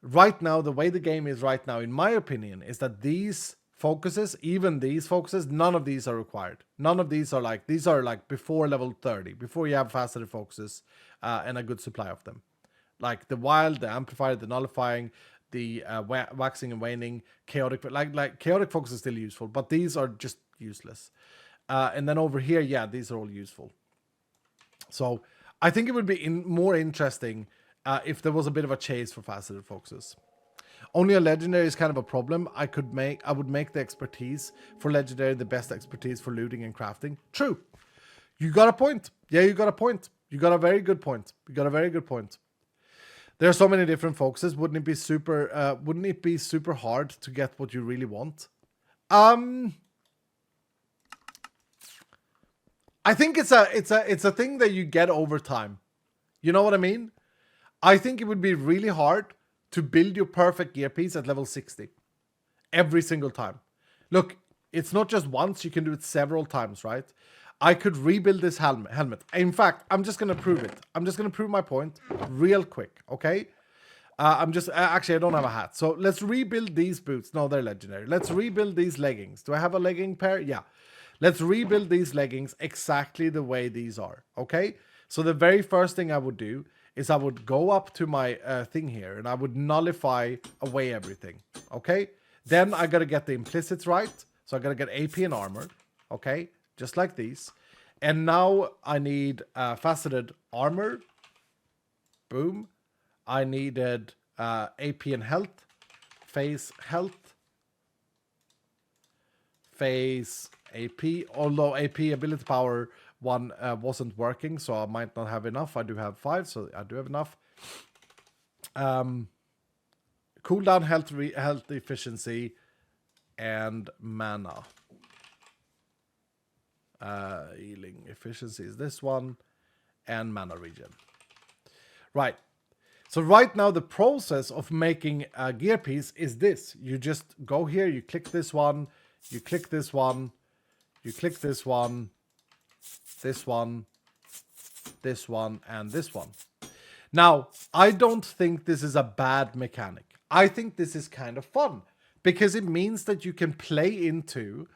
Right now, the way the game is right now, in my opinion, is that these focuses, even these focuses, none of these are required. None of these are like before level 30, before you have faceted focuses and a good supply of them. Like the wild, the amplifier, the nullifying, the waxing and waning, chaotic, like chaotic focus is still useful, but these are just useless. And then over here, yeah, these are all useful. So I think it would be more interesting if there was a bit of a chase for faceted focuses. Only a legendary is kind of a problem. I would make the expertise for legendary the best expertise for looting and crafting. True. You got a point. Yeah, you got a point. You got a very good point. You got a very good point. There are so many different focuses. Wouldn't it be super hard to get what you really want? I think it's a thing that you get over time. You know what I mean? I think it would be really hard to build your perfect gear piece at level 60 every single time. Look, it's not just once, you can do it several times, right? I could rebuild this helmet. In fact, I'm just going to prove it. I'm just going to prove my point real quick, okay? Actually, I don't have a hat. So let's rebuild these boots. No, they're legendary. Let's rebuild these leggings. Do I have a legging pair? Yeah. Let's rebuild these leggings exactly the way these are, okay? So the very first thing I would do is I would go up to my thing here and I would nullify away everything, okay? Then I got to get the implicits right. So I got to get AP and armor, okay? Just like these. And now I need faceted armor. Boom. I needed AP and health. Phase health. Phase AP. Although AP ability power 1 wasn't working, so I might not have enough. I do have 5, so I do have enough. Cooldown, health efficiency, and mana. Healing efficiency is this one, and mana regen. Right. So right now the process of making a gear piece is this. You just go here, you click this one, you click this one, you click this one, this one, this one, and this one. Now, I don't think this is a bad mechanic. I think this is kind of fun because it means that you can play into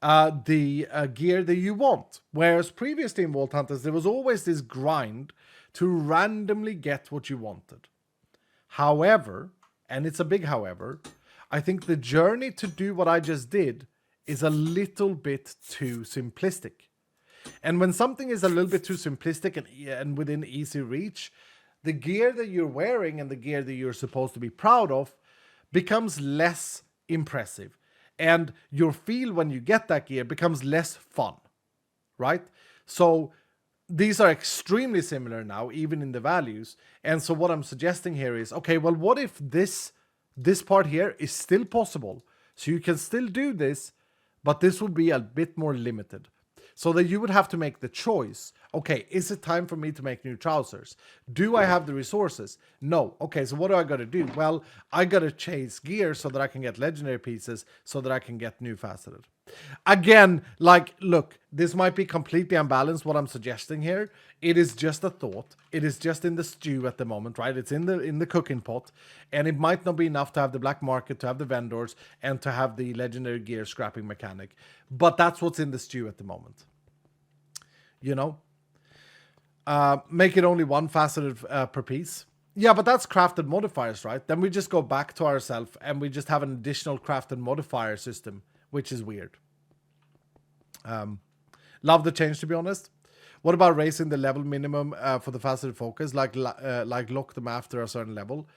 the gear that you want. Whereas previously in Vault Hunters, there was always this grind to randomly get what you wanted. However, and it's a big however, I think the journey to do what I just did is a little bit too simplistic. And when something is a little bit too simplistic and within easy reach, the gear that you're wearing and the gear that you're supposed to be proud of becomes less impressive. And your feel when you get that gear becomes less fun, right? So these are extremely similar now, even in the values. And so what I'm suggesting here is, okay, well, what if this part here is still possible? So you can still do this, but this will be a bit more limited. So that you would have to make the choice. Okay, is it time for me to make new trousers? Do I have the resources? No. Okay, so what do I got to do? Well, I got to chase gear so that I can get legendary pieces so that I can get new faceted. Again, like, look, this might be completely unbalanced what I'm suggesting here. It is just a thought. It is just in the stew at the moment, right? It's in the cooking pot. And it might not be enough to have the black market, to have the vendors, and to have the legendary gear scrapping mechanic. But that's what's in the stew at the moment. You know? Make it only one faceted per piece. Yeah, but that's crafted modifiers, right? Then we just go back to ourselves and we just have an additional crafted modifier system, which is weird. Love the change, to be honest. What about raising the level minimum for the faceted focus, like lock them after a certain level?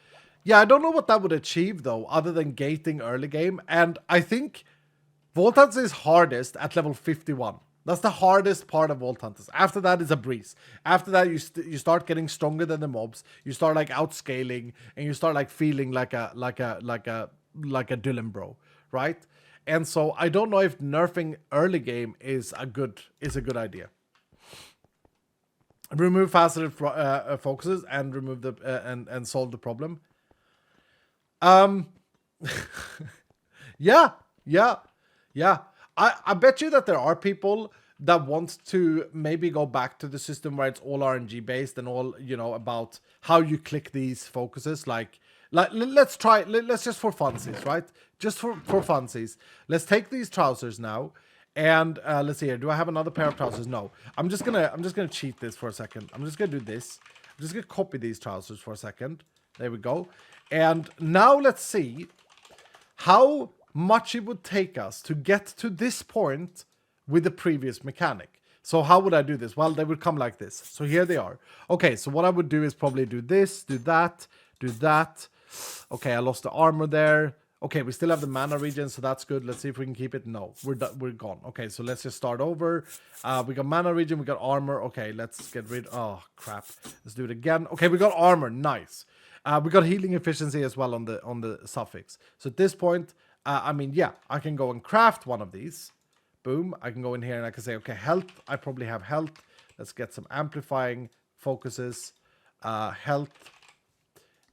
Yeah, I don't know what that would achieve, though, other than gating early game. And I think Vault Hunters is hardest at level 51. That's the hardest part of Vault Hunters. After that is a breeze. After that, you start getting stronger than the mobs. You start like outscaling, and you start like feeling like a Dylan bro, right? And so I don't know if nerfing early game is a good idea. Remove faceted focuses and remove the and solve the problem. Yeah. I bet you that there are people that want to maybe go back to the system where it's all RNG based and all, you know, about how you click these focuses. Like let's just for funsies, right? Just for funsies. Let's take these trousers now. And let's see here. Do I have another pair of trousers? No. I'm just gonna cheat this for a second. I'm just gonna do this. I'm just gonna copy these trousers for a second. There we go. And now let's see how much it would take us to get to this point with the previous mechanic. So how would I do this? Well, they would come like this. So here they are. Okay, so what I would do is probably do this, do that, do that. Okay, I lost the armor there. Okay, we still have the mana regen, so that's good. Let's see if we can keep it. No, we're gone. Okay, so let's just start over. We got mana regen, we got armor. Okay, let's get rid. Oh crap! Let's do it again. Okay, we got armor. Nice. We got healing efficiency as well on the suffix. So at this point, I mean, yeah, I can go and craft one of these. Boom! I can go in here and I can say, okay, health. I probably have health. Let's get some amplifying focuses, health,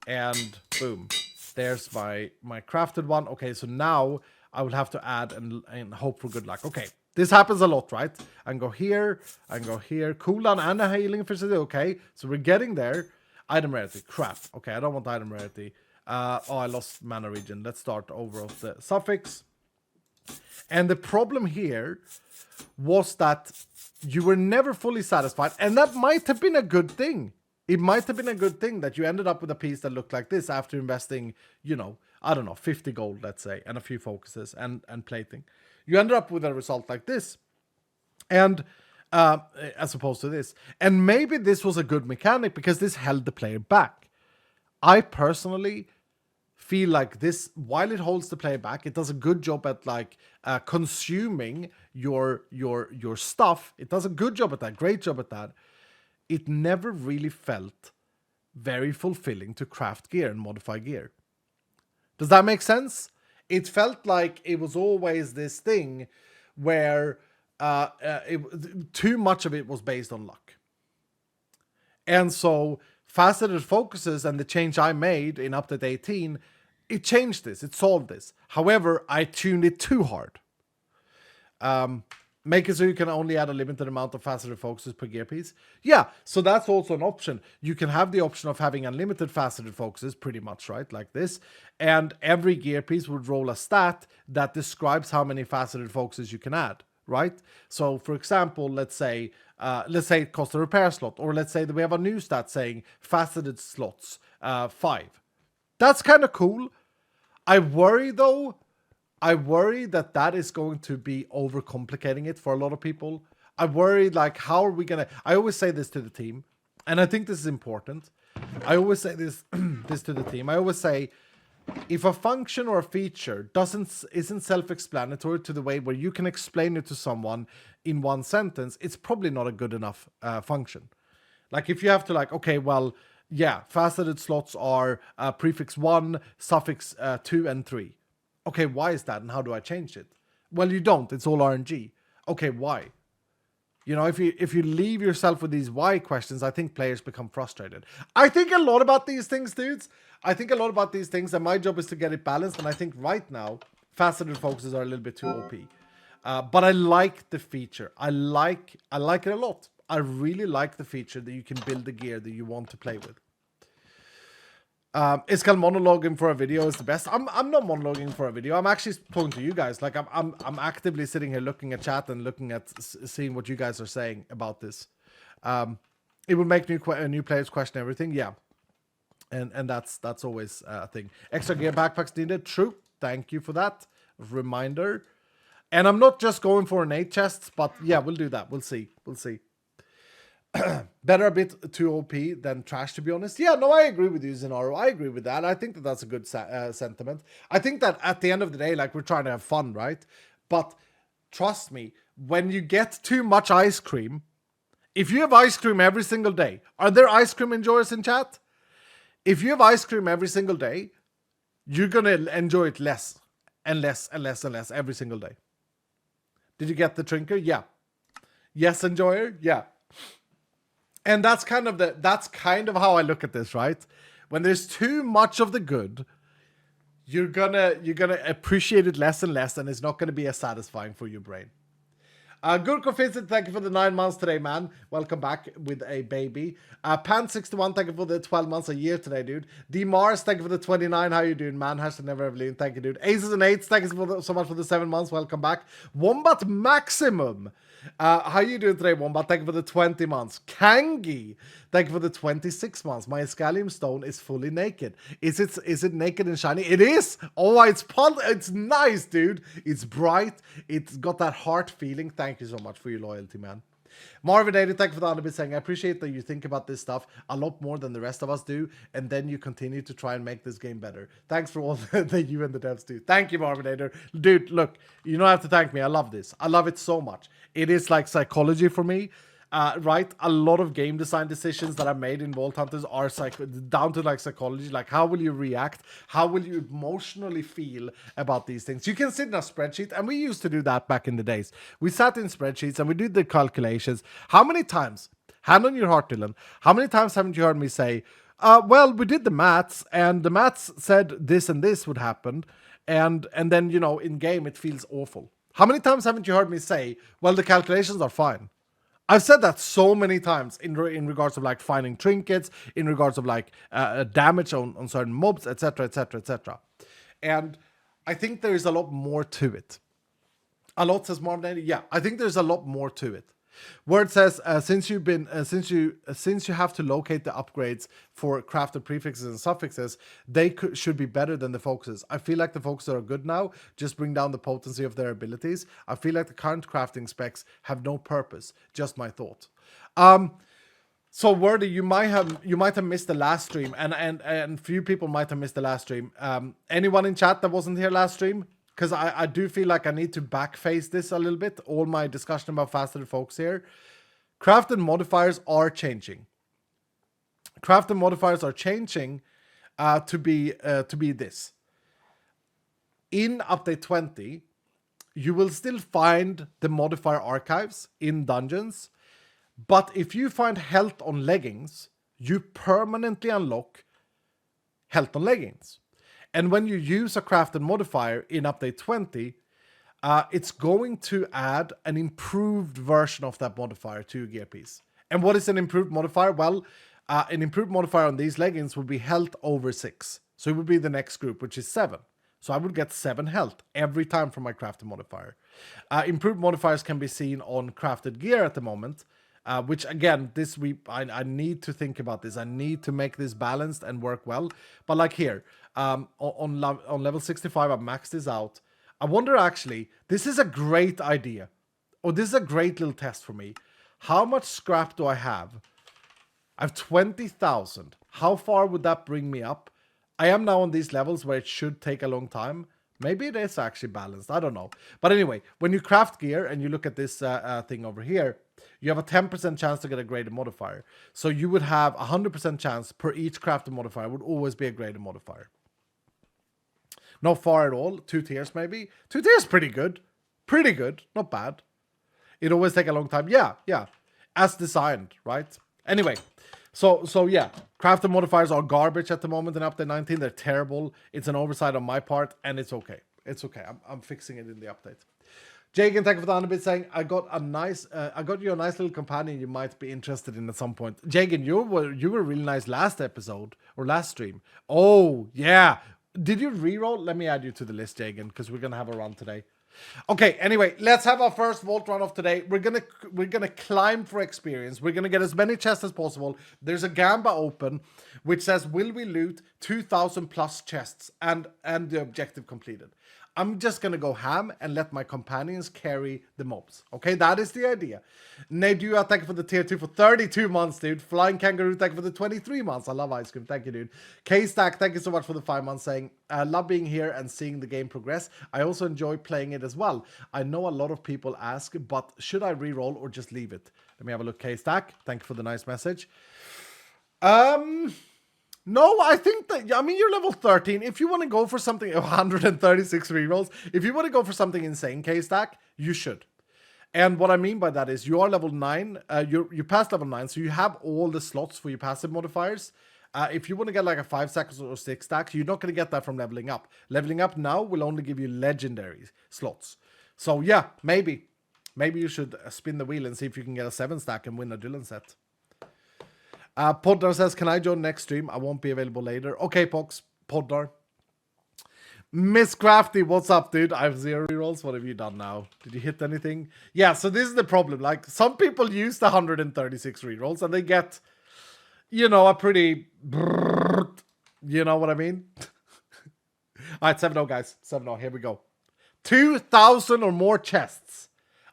and boom. There's my crafted one. Okay, so now I will have to add and hope for good luck. Okay, this happens a lot, right? I can go here, cooldown and a healing efficiency. Okay, so we're getting there. Item rarity, crap. Okay, I don't want item rarity. Oh, I lost mana regen. Let's start over of the suffix. And the problem here was that you were never fully satisfied, and that might have been a good thing. It might have been a good thing that you ended up with a piece that looked like this after investing, you know, I don't know, 50 gold, let's say, and a few focuses and plating. You ended up with a result like this. And as opposed to this. And maybe this was a good mechanic because this held the player back. I personally feel like this, while it holds the player back, it does a good job at like consuming your stuff. It does a good job at that, great job at that. It never really felt very fulfilling to craft gear and modify gear. Does that make sense? It felt like it was always this thing where too much of it was based on luck. And so faceted focuses and the change I made in update 18, it changed this, it solved this. However, I tuned it too hard. Make it so you can only add a limited amount of faceted focuses per gear piece. Yeah, so that's also an option. You can have the option of having unlimited faceted focuses, pretty much, right? Like this. And every gear piece would roll a stat that describes how many faceted focuses you can add, right? So, for example, let's say it costs a repair slot, or let's say that we have a new stat saying faceted slots, 5. That's kind of cool. I worry that is going to be overcomplicating it for a lot of people. I worry, like, how are we gonna... I always say this to the team, and I think this is important. I always say this to the team. I always say, if a function or a feature isn't self-explanatory to the way where you can explain it to someone in one sentence, it's probably not a good enough function. Like, if you have to, like, okay, well, yeah, faceted slots are prefix 1, suffix 2, and 3. Okay, why is that and how do I change it? Well, you don't. It's all RNG. Okay, why? You know, if you leave yourself with these why questions, I think players become frustrated. I think a lot about these things, dudes. I think a lot about these things, and my job is to get it balanced. And I think right now, faceted focuses are a little bit too OP. But I like the feature. I like it a lot. I really like the feature that you can build the gear that you want to play with. Is Cal monologuing for a video is the best? I'm not monologuing for a video. I'm actually talking to you guys. Like I'm actively sitting here looking at chat and looking at seeing what you guys are saying about this. It would make new players question everything. Yeah, and that's always a thing. Extra gear backpacks needed. True. Thank you for that reminder. And I'm not just going for innate chests, but yeah, we'll do that. We'll see. Better a bit too OP than trash, to be honest. Yeah, no, I agree with you, Zenaro. I agree with that. I think that that's a good sentiment. I think that at the end of the day, like, we're trying to have fun, right? But trust me, when you get too much ice cream, if you have ice cream every single day, are there ice cream enjoyers in chat? If you have ice cream every single day, you're going to enjoy it less and less and less and less every single day. Did you get the trinker? Yeah. Yes, enjoyer? Yeah. And that's kind of how I look at this, right? When there's too much of the good, you're gonna appreciate it less and less, and it's not gonna be as satisfying for your brain. Gurko Vincent, thank you for the 9 months today, man. Welcome back with a baby. Pan61, thank you for the 12 months a year today, dude. D Mars, thank you for the 29. How you doing, man? Hashtag never ever leave. Thank you, dude. Aces and Eights, thank you so much for the 7 months. Welcome back. Wombat Maximum. How you doing today, Wombat? Thank you for the 20 months. Kangi, thank you for the 26 months. My Scallium Stone is fully naked. Is it naked and shiny? It is! Oh, it's nice, dude. It's bright. It's got that heart feeling. Thank you so much for your loyalty, man. Marvin 80, thank you for the underbit saying, I appreciate that you think about this stuff a lot more than the rest of us do, and then you continue to try and make this game better. Thanks for all that you and the devs do. Thank you, Marvin 80. Dude, look, you don't have to thank me. I love this. I love it so much. It is like psychology for me. Right? A lot of game design decisions that I made in Vault Hunters are down to like psychology. Like, how will you react? How will you emotionally feel about these things? You can sit in a spreadsheet, and we used to do that back in the days. We sat in spreadsheets and we did the calculations. How many times, hand on your heart, Dylan, how many times haven't you heard me say, well, we did the maths, and the maths said this and this would happen, and then, you know, in game it feels awful. How many times haven't you heard me say, well, the calculations are fine? I've said that so many times in regards of like finding trinkets, in regards of like damage on certain mobs, etc, etc, etc. And I think there is a lot more to it. A lot says Martin. Yeah, I think there's a lot more to it. Word says, since you have to locate the upgrades for crafted prefixes and suffixes, they should be better than the focuses. I feel like the focuses are good now, just bring down the potency of their abilities. I feel like the current crafting specs have no purpose. Just my thought. So Wordy, you might have missed the last stream, and few people might have missed the last stream. Anyone in chat that wasn't here last stream? Because I do feel like I need to backface this a little bit. All my discussion about faceted focus here. Crafted modifiers are changing. Crafted modifiers are changing to be this. In update 20, you will still find the modifier archives in dungeons. But if you find health on leggings, you permanently unlock health on leggings. And when you use a crafted modifier in update 20, it's going to add an improved version of that modifier to your gear piece. And what is an improved modifier? Well, an improved modifier on these leggings would be health over 6. So it would be the next group, which is 7. So I would get 7 health every time from my crafted modifier. Improved modifiers can be seen on crafted gear at the moment. Which again, this week I need to think about this. I need to make this balanced and work well. But like here, on level 65, I maxed this out. I wonder actually, this is a great idea. Or this is a great little test for me. How much scrap do I have? I have 20,000. How far would that bring me up? I am now on these levels where it should take a long time. Maybe it is actually balanced. I don't know. But anyway, when you craft gear and you look at this thing over here, you have a 10% chance to get a graded modifier. So you would have a 100% chance per each crafted modifier would always be a graded modifier. Not far at all. 2 tiers maybe. 2 tiers pretty good. Pretty good. Not bad. It always take a long time. Yeah. As designed, right? Anyway, so yeah. Crafted modifiers are garbage at the moment in update 19. They're terrible. It's an oversight on my part, and it's okay. It's okay. I'm fixing it in the update. Jagan, thank you for the 100 bit saying, I got you a nice little companion you might be interested in at some point. Jagan, you were really nice last episode or last stream. Oh yeah, did you reroll? Let me add you to the list, Jagan, because we're gonna have a run today. Okay, anyway, let's have our first vault run of today. We're gonna climb for experience. We're gonna get as many chests as possible. There's a gamba open which says, will we loot 2,000 plus chests and the objective completed. I'm just going to go ham and let my companions carry the mobs. Okay, that is the idea. Nadua, thank you for the tier 2 for 32 months, dude. Flying Kangaroo, thank you for the 23 months. I love ice cream. Thank you, dude. K-Stack, thank you so much for the 5 months saying, love being here and seeing the game progress. I also enjoy playing it as well. I know a lot of people ask, but should I reroll or just leave it? Let me have a look, K-Stack. Thank you for the nice message. No, I think that, I mean, you're level 13. If you want to go for something, 136 rerolls, if you want to go for something insane, K-Stack, you should. And what I mean by that is you are level 9, you passed level 9, so you have all the slots for your passive modifiers. If you want to get like a 5 stacks or 6 stacks, you're not going to get that from leveling up. Leveling up now will only give you legendary slots. So yeah, maybe you should spin the wheel and see if you can get a 7 stack and win a Dylan set. Poddar says, can I join next stream? I won't be available later. Okay, Pox. Poddar. Miss Crafty, what's up, dude? I have 0 rerolls. What have you done now? Did you hit anything? Yeah, so this is the problem. Like, some people use the 136 rerolls and they get, you know, a pretty... You know what I mean? All right, 7-0, guys. 7-0. Here we go. 2,000 or more chests.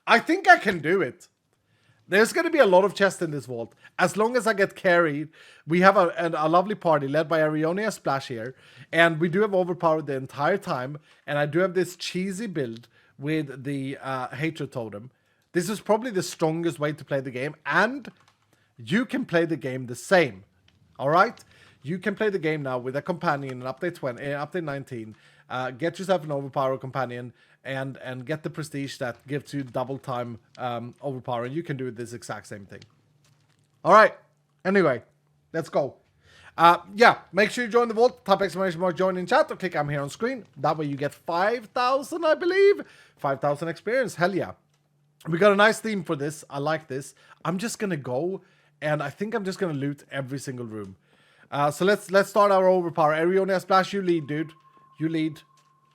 I think I can do it. There's going to be a lot of chests in this vault. As long as I get carried, we have a lovely party led by Arionia Splash here. And we do have overpowered the entire time. And I do have this cheesy build with the Hatred Totem. This is probably the strongest way to play the game. And you can play the game the same. Alright? You can play the game now with a companion in update 20, update 19. Get yourself an overpowered companion. And get the prestige that gives you double time overpower. And you can do this exact same thing. All right. Anyway, let's go. Yeah, make sure you join the vault. Type exclamation mark join in chat or click I'm here on screen. That way you get 5,000, I believe. 5,000 experience. Hell yeah. We got a nice theme for this. I like this. I'm just going to go. And I think I'm just going to loot every single room. So let's start our overpower. Arionia Splash, you lead, dude. You lead.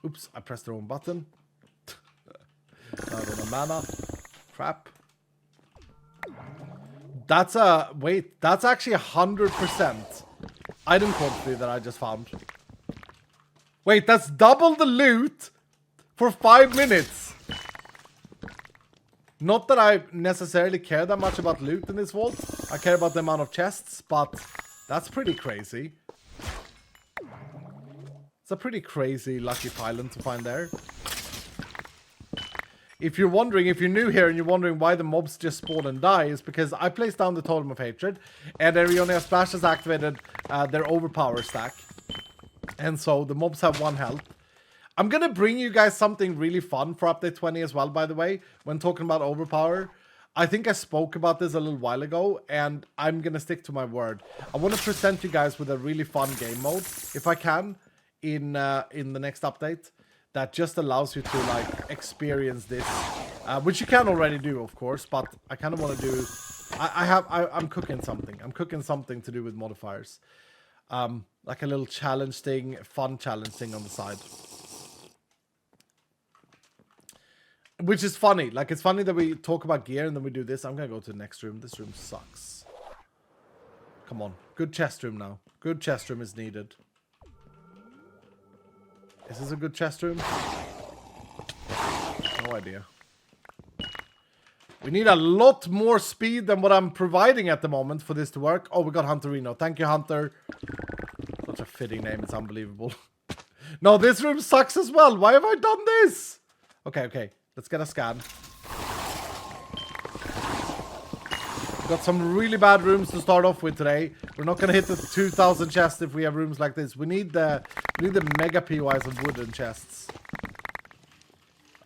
Oops, I pressed the wrong button. Not on a mana. Crap. That's wait, that's actually 100% item quantity that I just found. Wait, that's double the loot for 5 minutes. Not that I necessarily care that much about loot in this vault. I care about the amount of chests, but that's pretty crazy. It's a pretty crazy lucky pylon to find there. If you're wondering, if you're new here and you're wondering why the mobs just spawn and die, is because I placed down the Totem of Hatred, and Arionia Splash has activated their overpower stack. And so the mobs have 1 health. I'm going to bring you guys something really fun for update 20 as well, by the way, when talking about overpower. I think I spoke about this a little while ago, and I'm going to stick to my word. I want to present you guys with a really fun game mode, if I can, in the next update. That just allows you to like experience this, which you can already do, of course. But I kind of want to do. I'm cooking something. I'm cooking something to do with modifiers, like a little challenge thing, fun challenge thing on the side, which is funny. Like it's funny that we talk about gear and then we do this. I'm gonna go to the next room. This room sucks. Come on, good chest room now. Good chest room is needed. Is this a good chest room? No idea. We need a lot more speed than what I'm providing at the moment for this to work. Oh, we got Hunterino. Thank you, Hunter. Such a fitting name. It's unbelievable. No, this room sucks as well. Why have I done this? Okay, okay. Let's get a scan. Got some really bad rooms to start off with today. We're not gonna hit the 2,000 chests if we have rooms like this. We need the mega POIs of wooden chests.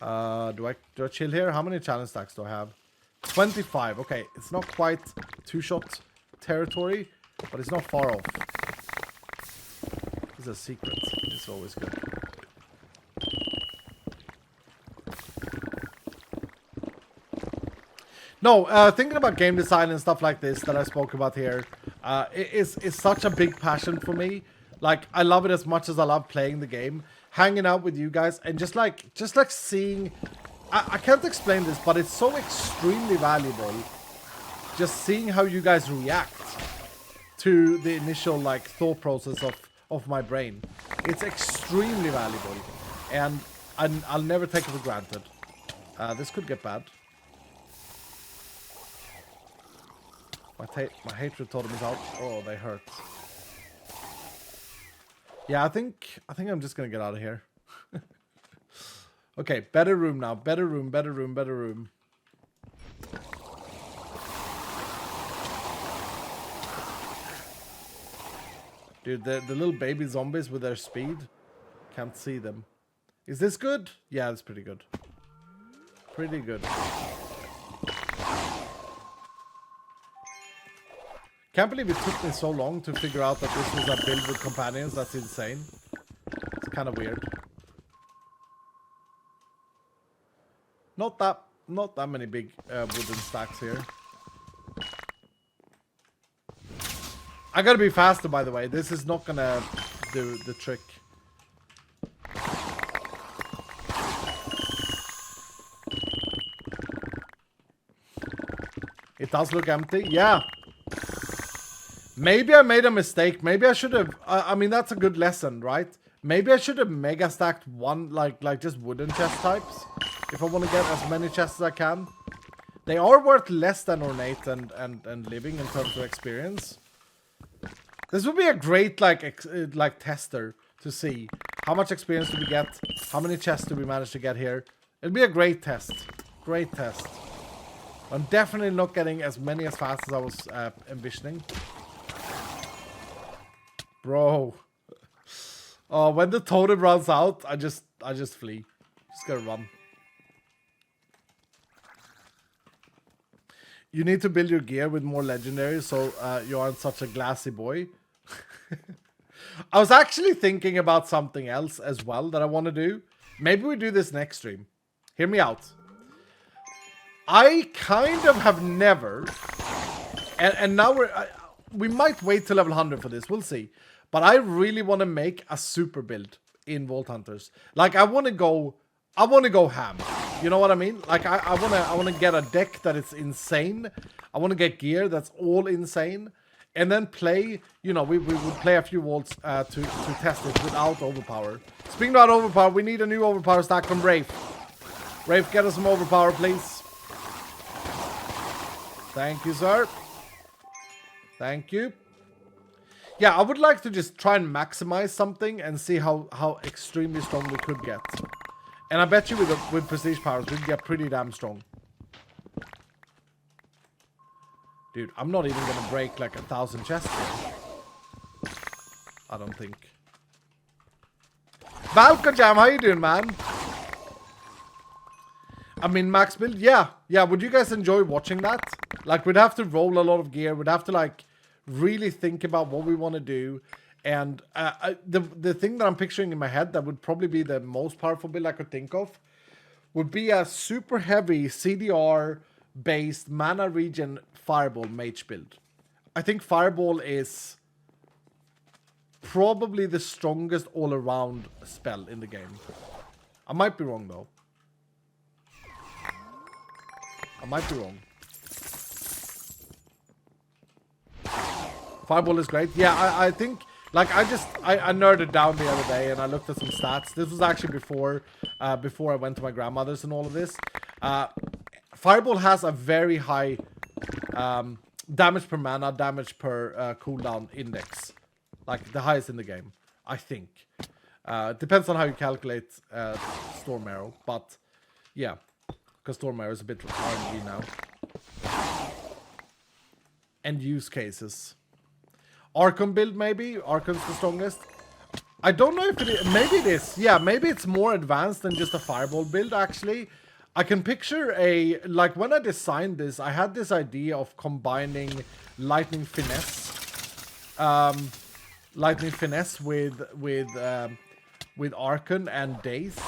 Do I chill here? How many challenge stacks do I have? 25. Okay, it's not quite 2-shot territory, but it's not far off. This is a secret. It's always good. No, thinking about game design and stuff like this that I spoke about here, is such a big passion for me. Like, I love it as much as I love playing the game, hanging out with you guys, and just like seeing. I can't explain this, but it's so extremely valuable. Just seeing how you guys react to the initial like thought process of my brain. It's extremely valuable, and I'll never take it for granted. This could get bad. My hatred totem is out. Oh, they hurt. Yeah, I think I'm just gonna get out of here. Okay, better room now. Better room, better room, better room. Dude, the little baby zombies with their speed. Can't see them. Is this good? Yeah, it's pretty good. Pretty good. Can't believe it took me so long to figure out that this was a build with companions. That's insane. It's kind of weird. Not that many big wooden stacks here. I gotta be faster, by the way. This is not gonna do the trick. It does look empty. Yeah. Maybe I made a mistake. Maybe I should have. I mean, that's a good lesson, right? Maybe I should have mega stacked one, like just wooden chest types, if I want to get as many chests as I can. They are worth less than ornate and living in terms of experience. This would be a great like tester to see how much experience do we get, how many chests do we manage to get here. It'd be a great test. Great test. I'm definitely not getting as many as fast as I was envisioning. Bro. Oh, when the totem runs out, I just flee. Just gotta run. You need to build your gear with more legendaries so you aren't such a glassy boy. I was actually thinking about something else as well that I want to do. Maybe we do this next stream. Hear me out. I kind of have never, and now we might wait till level 100 for this. We'll see. But I really want to make a super build in Vault Hunters. Like I want to go ham. You know what I mean? Like I wanna get a deck that is insane. I wanna get gear that's all insane, and then play. You know, we would play a few vaults to test it without overpower. Speaking about overpower, we need a new overpower stack from Rafe. Rafe, get us some overpower, please. Thank you, sir. Thank you. Yeah, I would like to just try and maximize something and see how extremely strong we could get. And I bet you with prestige powers, we can get pretty damn strong. Dude, I'm not even gonna break like 1,000 chests here. I don't think. Valkojam, how you doing, man? I mean, max build, yeah. Would you guys enjoy watching that? Like, we'd have to roll a lot of gear. We'd have to like really think about what we want to do. And the thing that I'm picturing in my head that would probably be the most powerful build I could think of would be a super heavy CDR based mana regen fireball mage build. I think fireball is probably the strongest all around spell in the game. I might be wrong though. I might be wrong. Fireball is great. Yeah, I think, like, I nerded down the other day and I looked at some stats. This was actually before I went to my grandmother's and all of this. Fireball has a very high damage per mana, damage per cooldown index. Like, the highest in the game, I think. Depends on how you calculate Storm Arrow, but yeah. Because Storm Arrow is a bit RNG now. And use cases. Archon build, maybe? Archon's the strongest. I don't know if it is. Maybe it is. Yeah, maybe it's more advanced than just a fireball build, actually. I can picture a... Like, when I designed this, I had this idea of combining Lightning Finesse. Lightning Finesse with Archon and Daze.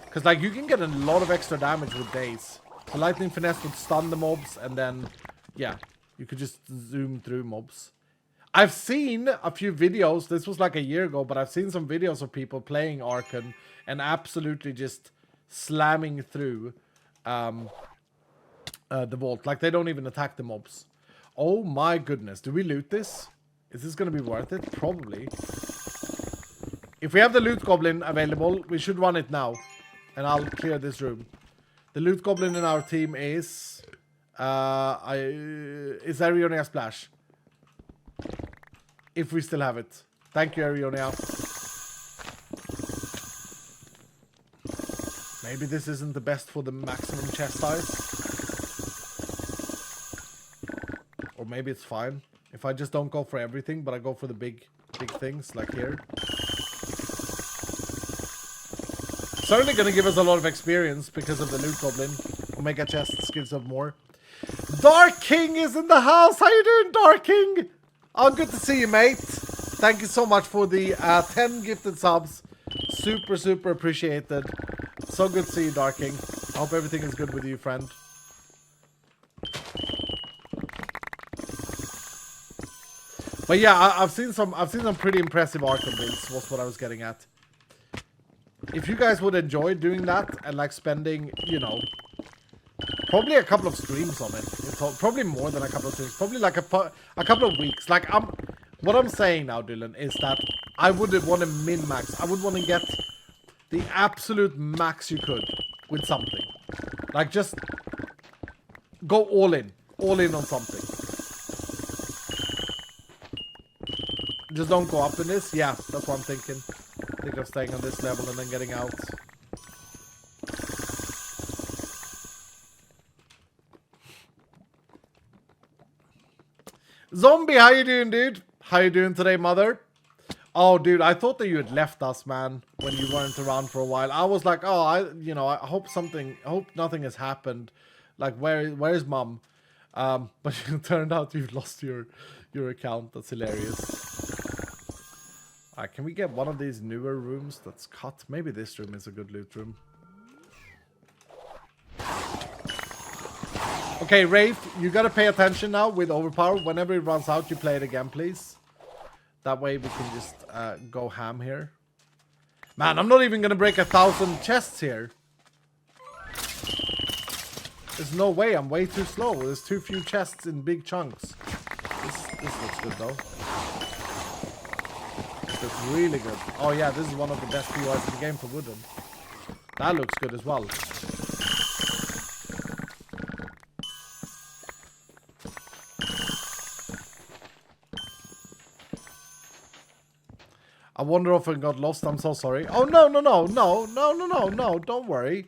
Because, like, you can get a lot of extra damage with Daze. So Lightning Finesse would stun the mobs, and then, yeah, you could just zoom through mobs. I've seen a few videos, this was like a year ago, but I've seen some videos of people playing Archon and absolutely just slamming through the vault. Like, they don't even attack the mobs. Oh my goodness, do we loot this? Is this going to be worth it? Probably. If we have the loot goblin available, we should run it now. And I'll clear this room. The loot goblin in our team is... is Arionia Splash. If we still have it. Thank you, Arionia. Maybe this isn't the best for the maximum chest size. Or maybe it's fine. If I just don't go for everything, but I go for the big things, like here. Certainly going to give us a lot of experience because of the loot goblin. Omega chests gives up more. Dark King is in the house. How you doing, Dark King? Oh, good to see you, mate. Thank you so much for the 10 gifted subs. Super, super appreciated. So good to see you, Dark King. I hope everything is good with you, friend. But yeah, I've seen some pretty impressive Archon builds. Was what I was getting at. If you guys would enjoy doing that and like spending, you know, probably a couple of streams on it. It's probably more than a couple of streams. Probably like a couple of weeks. Like, what I'm saying now, Dylan, is that I would want to min-max. I would want to get the absolute max you could with something. Like, just go all in. All in on something. Just don't go up in this. Yeah, that's what I'm thinking. Think of staying on this level and then getting out. Zombie, how you doing, dude? How you doing today, mother? Oh, dude, I thought that you had left us, man, when you weren't around for a while. I was like, oh, I hope nothing has happened. Like, where's mom? But it turned out you've lost your account. That's hilarious. Alright, can we get one of these newer rooms that's cut? Maybe this room is a good loot room. Okay, Rafe, you gotta pay attention now with overpower. Whenever it runs out, you play it again, please. That way we can just go ham here. Man, I'm not even gonna break 1,000 chests here. There's no way. I'm way too slow. There's too few chests in big chunks. This looks good though. This looks really good. Oh yeah, this is one of the best POIs in the game for wooden. That looks good as well. I wonder if I got lost. I'm so sorry. Oh, no. Don't worry.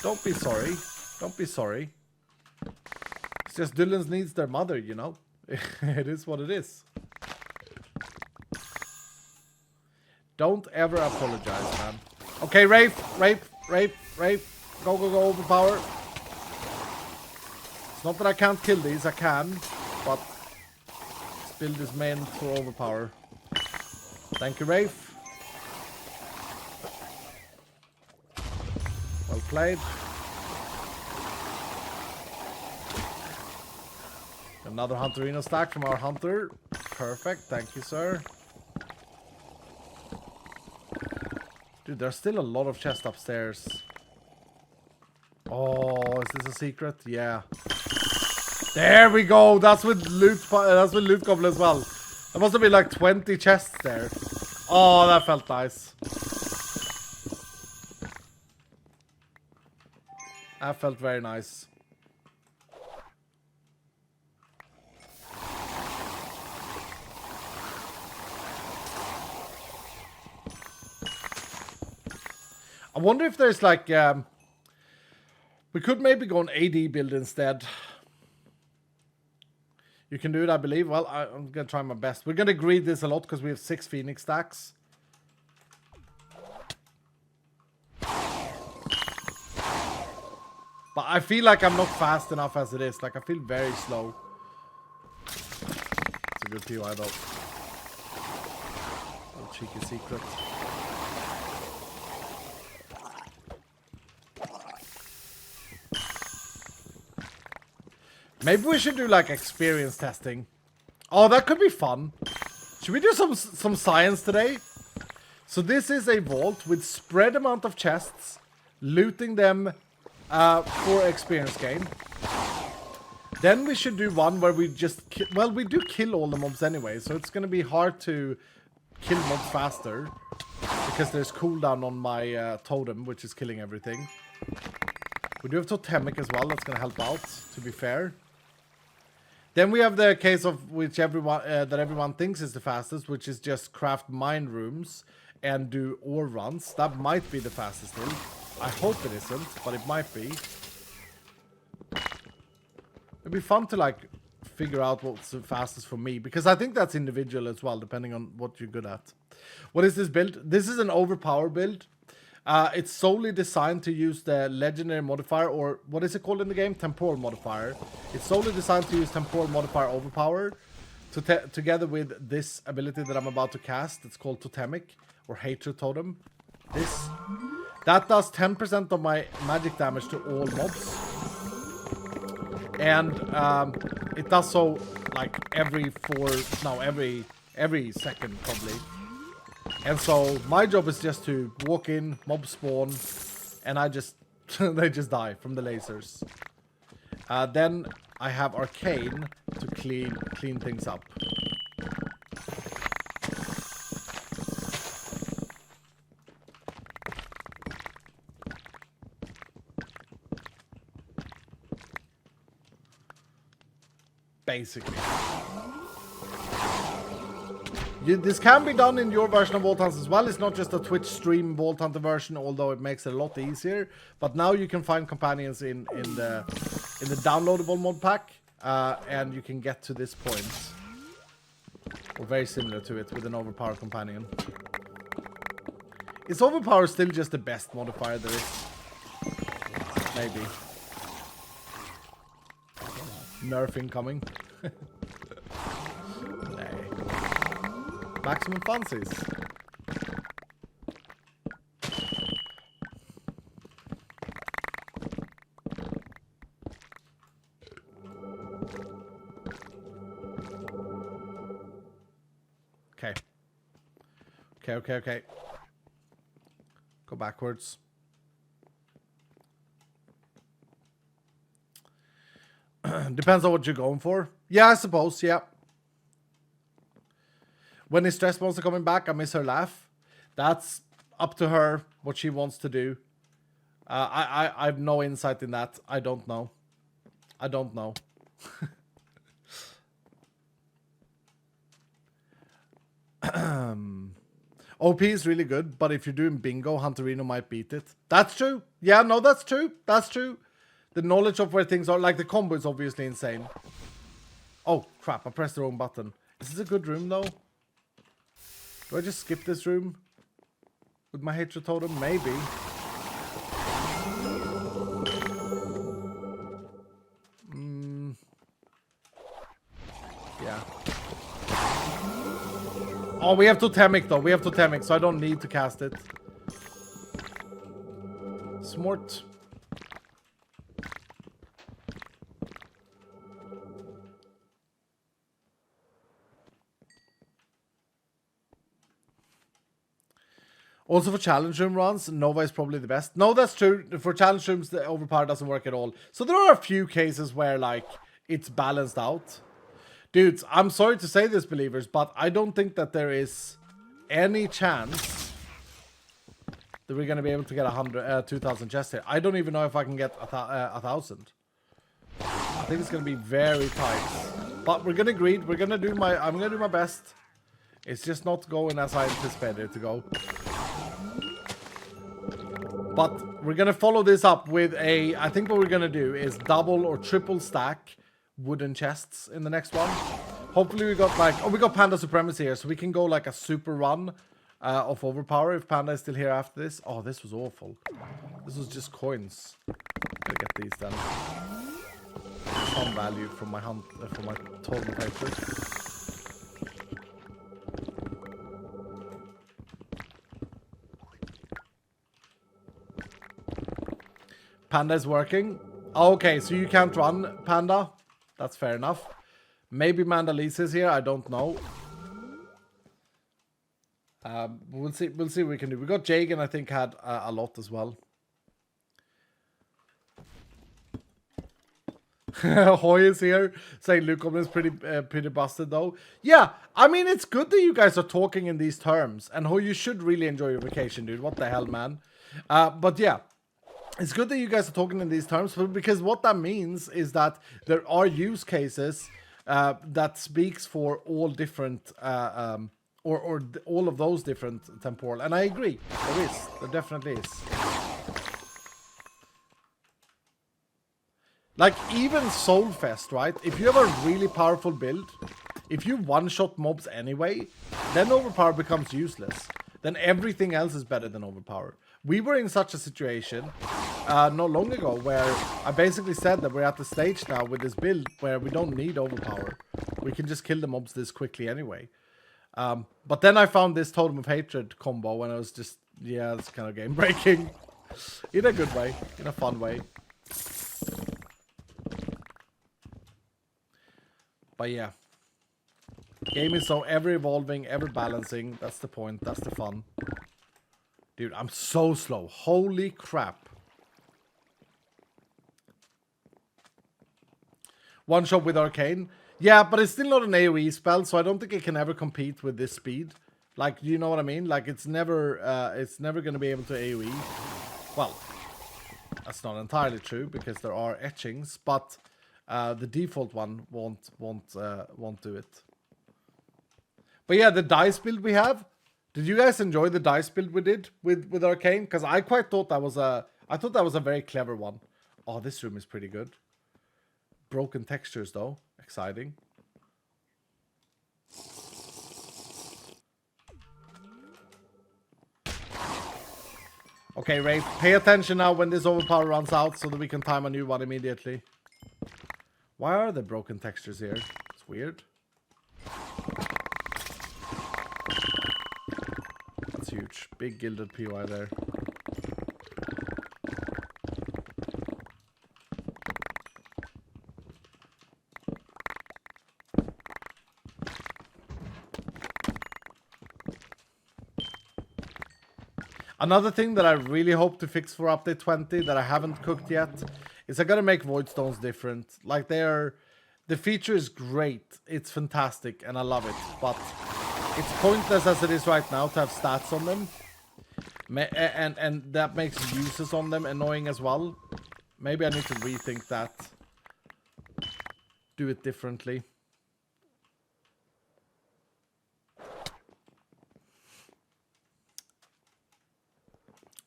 Don't be sorry. Don't be sorry. It's just Dylan's needs their mother, you know. It is what it is. Don't ever apologize, man. Okay, Rafe. Go, overpower. It's not that I can't kill these. I can. But this build is meant for overpower. Thank you, Rafe. Well played. Another Hunterino stack from our hunter. Perfect. Thank you, sir. Dude, there's still a lot of chests upstairs. Oh, is this a secret? Yeah. There we go. That's with loot goblin as well. There must have been like 20 chests there. Oh, that felt nice. That felt very nice. I wonder if there's like... we could maybe go an AD build instead. You can do it, I believe. Well, I'm going to try my best. We're going to greed this a lot because we have 6 Phoenix stacks. But I feel like I'm not fast enough as it is. Like, I feel very slow. It's a good POI, though. Little cheeky secret. Maybe we should do like experience testing. Oh, that could be fun. Should we do some science today? So this is a vault with spread amount of chests, looting them for experience gain. Then we should do one where we just well, we do kill all the mobs anyway, so it's gonna be hard to kill mobs faster because there's cooldown on my totem, which is killing everything. We do have totemic as well. That's gonna help out, to be fair. Then we have the case of which everyone that everyone thinks is the fastest, which is just craft mine rooms and do ore runs. That might be the fastest thing. I hope it isn't, but it might be. It'd be fun to like figure out what's the fastest for me, because I think that's individual as well, depending on what you're good at. What is this build? This is an overpower build. It's solely designed to use the legendary modifier, or what is it called in the game? Temporal modifier. It's solely designed to use temporal modifier overpower together with this ability that I'm about to cast. It's called Totemic, or Hatred Totem. That does 10% of my magic damage to all mobs. And it does so like every second probably. And so my job is just to walk in, mob spawn, and I just they just die from the lasers. Then I have Arcane to clean things up. Basically. This can be done in your version of Vault Hunters as well. It's not just a Twitch stream Vault Hunter version, although it makes it a lot easier. But now you can find companions in the downloadable mod pack, and you can get to this point, or very similar to it, with an overpowered companion. Is overpower still just the best modifier there is? Maybe. Nerf incoming. Maximum fancies. Okay. Go backwards. Depends on what you're going for. Yeah, I suppose, yeah. When is Stress Monster coming back? I miss her laugh. That's up to her, what she wants to do. I have no insight in that. I don't know. I don't know. OP is really good, but if you're doing bingo, Hunterino might beat it. That's true. Yeah, no, that's true. That's true. The knowledge of where things are, like the combo is obviously insane. Oh, crap, I pressed the wrong button. Is this a good room, though? Do I just skip this room? With my hatred totem? Maybe. Yeah. Oh, we have Totemic, though. We have Totemic, so I don't need to cast it. Smart. Also for challenge room runs, Nova is probably the best. No, that's true. For challenge rooms, the overpower doesn't work at all. So there are a few cases where, like, it's balanced out. Dudes, I'm sorry to say this, believers, but I don't think that there is any chance that we're going to be able to get 2,000 chests here. I don't even know if I can get 1,000. I think it's going to be very tight. But we're going to greed. I'm going to do my best. It's just not going as I anticipated it to go. But we're going to follow this up with I think what we're going to do is double or triple stack wooden chests in the next one. Hopefully we got we got Panda Supremacy here, so we can go like a super run of overpower if Panda is still here after this. Oh, this was awful. This was just coins. Gotta get these then. Some value from my hunt, from my total hatred. Panda is working. Okay, so you can't run, Panda. That's fair enough. Maybe Mandalise is here. I don't know. We'll see. We'll see what we can do. We got Jagan, I think, had a lot as well. Hoy is here saying Luke is pretty busted though. Yeah, I mean it's good that you guys are talking in these terms, and Hoy, you should really enjoy your vacation, dude. What the hell, man? But yeah. It's good that you guys are talking in these terms, because what that means is that there are use cases that speaks for all different, or all of those different temporal. And I agree, there is. There definitely is. Like, even Soulfest, right? If you have a really powerful build, if you one-shot mobs anyway, then Overpower becomes useless. Then everything else is better than Overpower. We were in such a situation not long ago where I basically said that we're at the stage now with this build where we don't need Overpower. We can just kill the mobs this quickly anyway. But then I found this Totem of Hatred combo and I was just, yeah, it's kind of game breaking. In a good way, in a fun way. But yeah. The game is so ever evolving, ever balancing. That's the point, that's the fun. Dude, I'm so slow. Holy crap. One shot with Arcane. Yeah, but it's still not an AoE spell, so I don't think it can ever compete with this speed. Like, you know what I mean? Like, it's never going to be able to AoE. Well, that's not entirely true, because there are etchings, but the default one won't do it. But yeah, the dice build we have. Did you guys enjoy the dice build we did with Arcane? Because I quite thought that was a very clever one. Oh, this room is pretty good. Broken textures though, exciting. Okay, Ray, pay attention now when this overpower runs out so that we can time a new one immediately. Why are there broken textures here? It's weird. That's huge. Big gilded POI there. Another thing that I really hope to fix for update 20 that I haven't cooked yet is I gotta make void stones different. Like the feature is great. It's fantastic and I love it. But it's pointless as it is right now to have stats on them. And that makes uses on them annoying as well. Maybe I need to rethink that. Do it differently.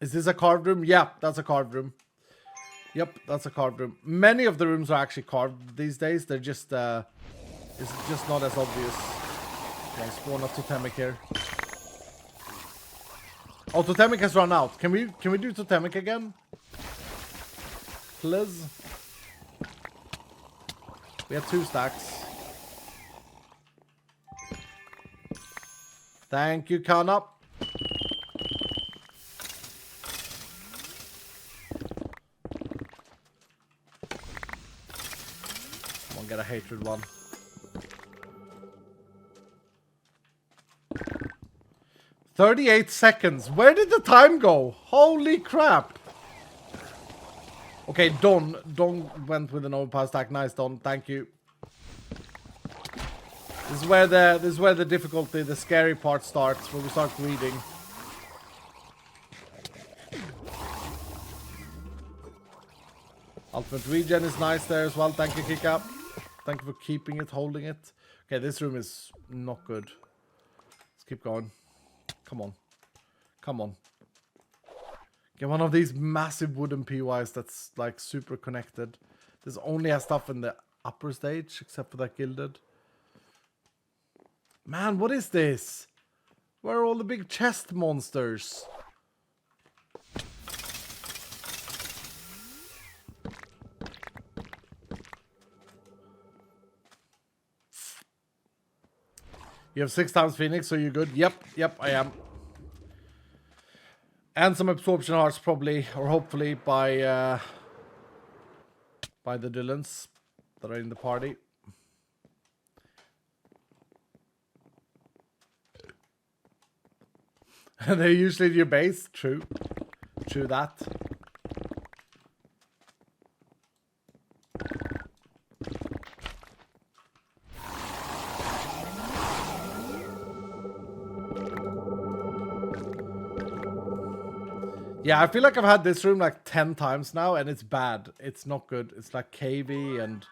Is this a carved room? Yeah, that's a carved room. Yep, that's a carved room. Many of the rooms are actually carved these days. They're just, it's just not as obvious. Okay, spawn a totemic here. Oh, totemic has run out. Can we do totemic again? Please. We have 2 stacks. Thank you, Kana. Come on, get a hatred one. "38 seconds. Where did the time go? Holy crap. Okay, Don went with an overpower stack. Nice, Don. Thank you. This is where the difficulty, the scary part starts, where we start reading. Ultimate regen is nice there as well. Thank you, Kika. Thank you for keeping it, holding it. Okay, this room is not good. Let's keep going. Come on. Come on. Get one of these massive wooden PYs that's like super connected. This only has stuff in the upper stage, except for that gilded. Man, what is this? Where are all the big chest monsters? You have 6 times Phoenix, so you're good. Yep, I am. And some absorption hearts probably, or hopefully, by the Dylans that are in the party. And they're usually your base. True that. Yeah, I feel like I've had this room like 10 times now, and it's bad. It's not good. It's like cavey and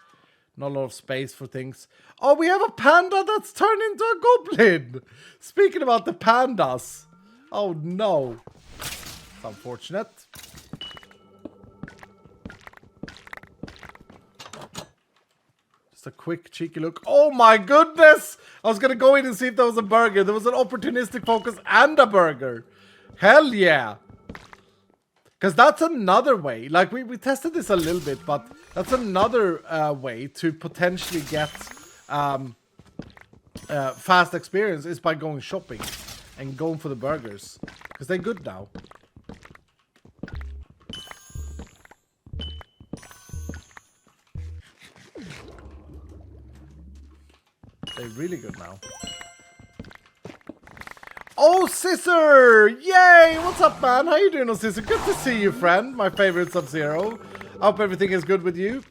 not a lot of space for things. Oh, we have a panda that's turned into a goblin! Speaking about the pandas. Oh, no. It's unfortunate. Just a quick, cheeky look. Oh, my goodness! I was going to go in and see if there was a burger. There was an opportunistic focus and a burger. Hell yeah! Because that's another way, like we tested this a little bit, but that's another way to potentially get fast experience is by going shopping and going for the burgers. Because they're good now. They're really good now. Oh, Scissor! Yay! What's up, man? How you doing, Scissor? Good to see you, friend. My favorite Sub-Zero. I hope everything is good with you.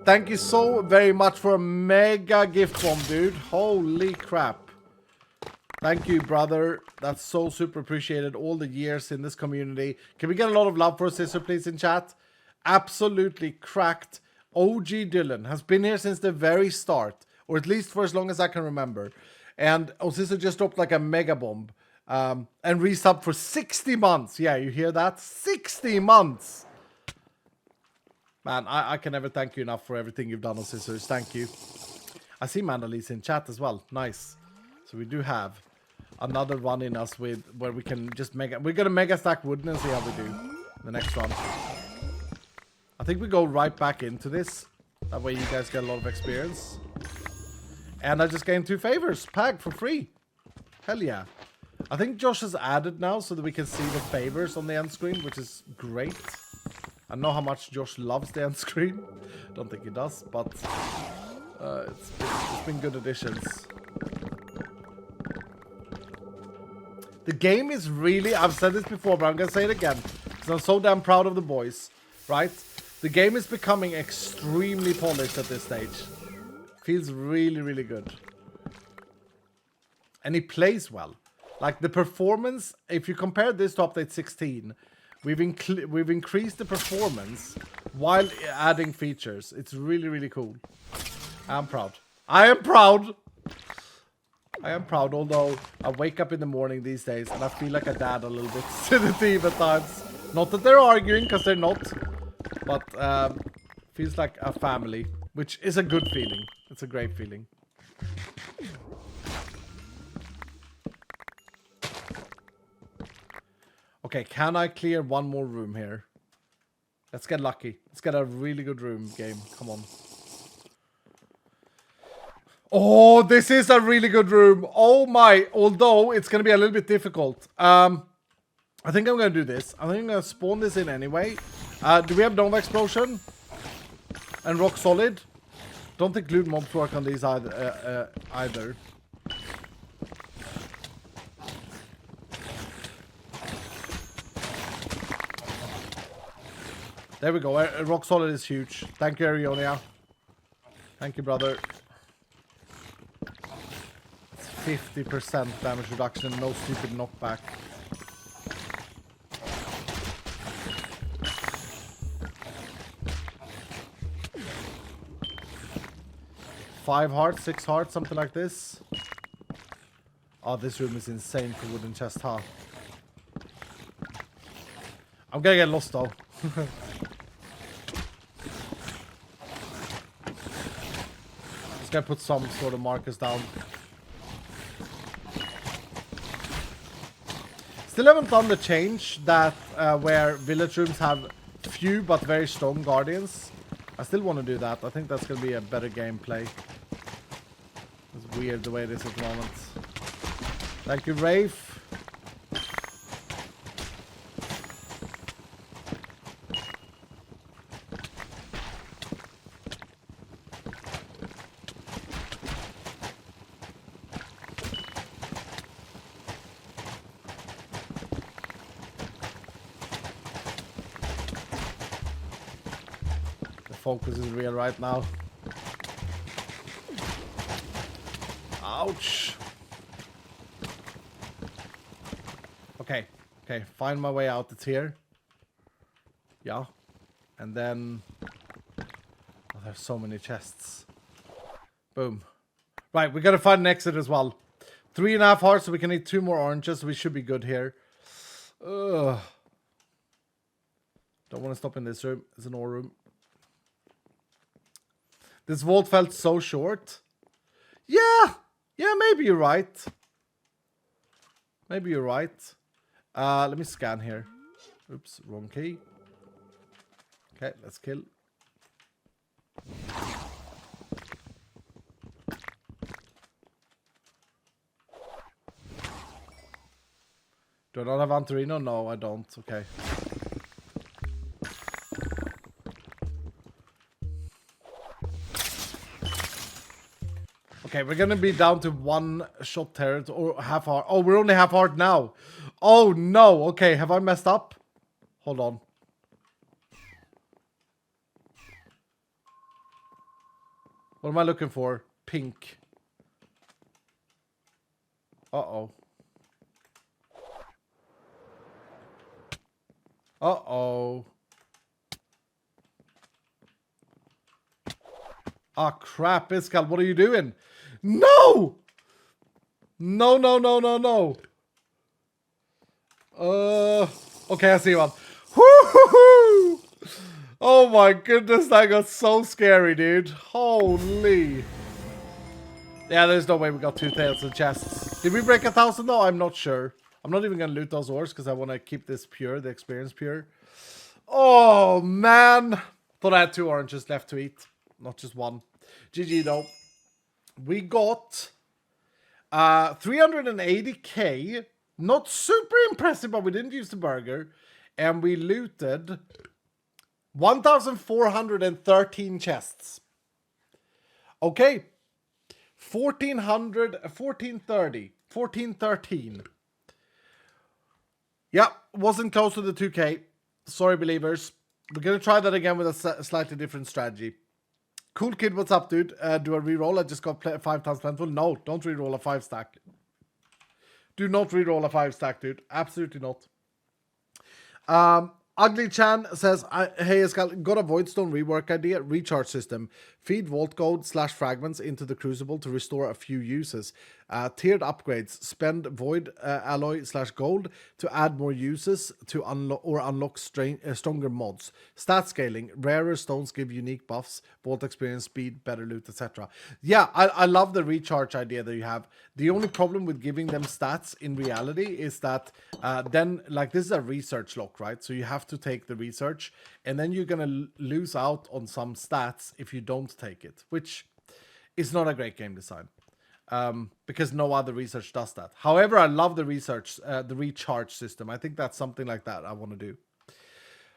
Thank you so very much for a mega gift bomb, dude. Holy crap. Thank you, brother. That's so super appreciated. All the years in this community. Can we get a lot of love for Scissor, please, in chat? Absolutely cracked. OG Dylan has been here since the very start. Or at least for as long as I can remember. And Scissor just dropped like a mega bomb. And resubbed for 60 months. Yeah, you hear that? 60 months! Man, I can never thank you enough for everything you've done on Scissors. Thank you. I see Mandalise in chat as well. Nice. So we do have another one in us with where we can just mega... We're gonna mega stack wooden and see how we do the next one. I think we go right back into this. That way you guys get a lot of experience. And I just gained 2 favors. Pag for free. Hell yeah. I think Josh has added now so that we can see the favors on the end screen, which is great. I know how much Josh loves the end screen. Don't think he does, but it's been good additions. The game is really, I've said this before, but I'm going to say it again, because I'm so damn proud of the boys, right? The game is becoming extremely polished at this stage. Feels really, really good. And it plays well. Like the performance, if you compare this to update 16, we've increased the performance while adding features. It's really, really cool. I'm proud. I am proud! I am proud, although I wake up in the morning these days and I feel like a dad a little bit to the team at times. Not that they're arguing, because they're not. But feels like a family, which is a good feeling. It's a great feeling. Okay, can I clear one more room here? Let's get lucky. Let's get a really good room game. Come on. Oh, this is a really good room. Oh my. Although it's going to be a little bit difficult. I think I'm going to do this. I think I'm going to spawn this in anyway. Do we have Nova Explosion? And Rock Solid? Don't think glued mobs work on these either. There we go. Rock Solid is huge. Thank you, Arionia. Thank you, brother. 50% damage reduction and no stupid knockback. Five hearts, 6 hearts, something like this. Oh, this room is insane for wooden chest, huh? I'm gonna get lost though. Just gonna put some sort of markers down. Still haven't done the change that where village rooms have few but very strong guardians. I still want to do that. I think that's gonna be a better gameplay. It's weird the way it is at the moment. Thank you, Rafe. Focus is real right now. Ouch. Okay. Okay. Find my way out. It's here. Yeah. And then... Oh, there's so many chests. Boom. Right. We gotta find an exit as well. 3.5 hearts, so we can eat 2 more oranges. We should be good here. Ugh. Don't want to stop in this room. It's an ore room. This vault felt so short. Yeah, maybe you're right. Maybe you're right. Let me scan here. Oops, wrong key. Okay, let's kill. Do I not have Antorino? No, I don't. Okay. Okay, we're gonna be down to 1 shot territory or half heart. Oh, we're only half heart now. Oh no. Okay, have I messed up? Hold on. What am I looking for? Pink. Uh-oh. Uh-oh. Ah, crap, Iskal, what are you doing? No! No, no, no, no, no. Okay, I see one. Woo-hoo-hoo! Oh my goodness, that got so scary, dude. Holy. Yeah, there's no way we got 2 tails and chests. Did we break 1,000 though? I'm not sure. I'm not even gonna loot those ores because I want to keep this pure, the experience pure. Oh, man. Thought I had 2 oranges left to eat. Not just 1. GG though. We got 380k. Not super impressive, but we didn't use the burger. And we looted 1,413 chests. Okay. 1413. Yeah, wasn't close to the 2k. Sorry, believers. We're going to try that again with a slightly different strategy. Cool Kid, what's up, dude? Do I reroll? I just got 5 times plentiful. No, don't reroll a 5 stack. Do not reroll a 5 stack, dude. Absolutely not. Ugly Chan says, hey, Escal, got a Voidstone rework idea. Recharge system. Feed Vault Gold / fragments into the Crucible to restore a few uses. Tiered upgrades. Spend Void Alloy / gold to add more uses to unlock stronger mods. Stat scaling. Rarer stones give unique buffs. Vault experience, speed, better loot, etc. Yeah, I love the recharge idea that you have. The only problem with giving them stats in reality is that then, like, this is a research lock, right? So you have to take the research, and then you're gonna lose out on some stats if you don't take it, which is not a great game design. Because no other research does that. However, I love the research, the recharge system. I think that's something like that I want to do.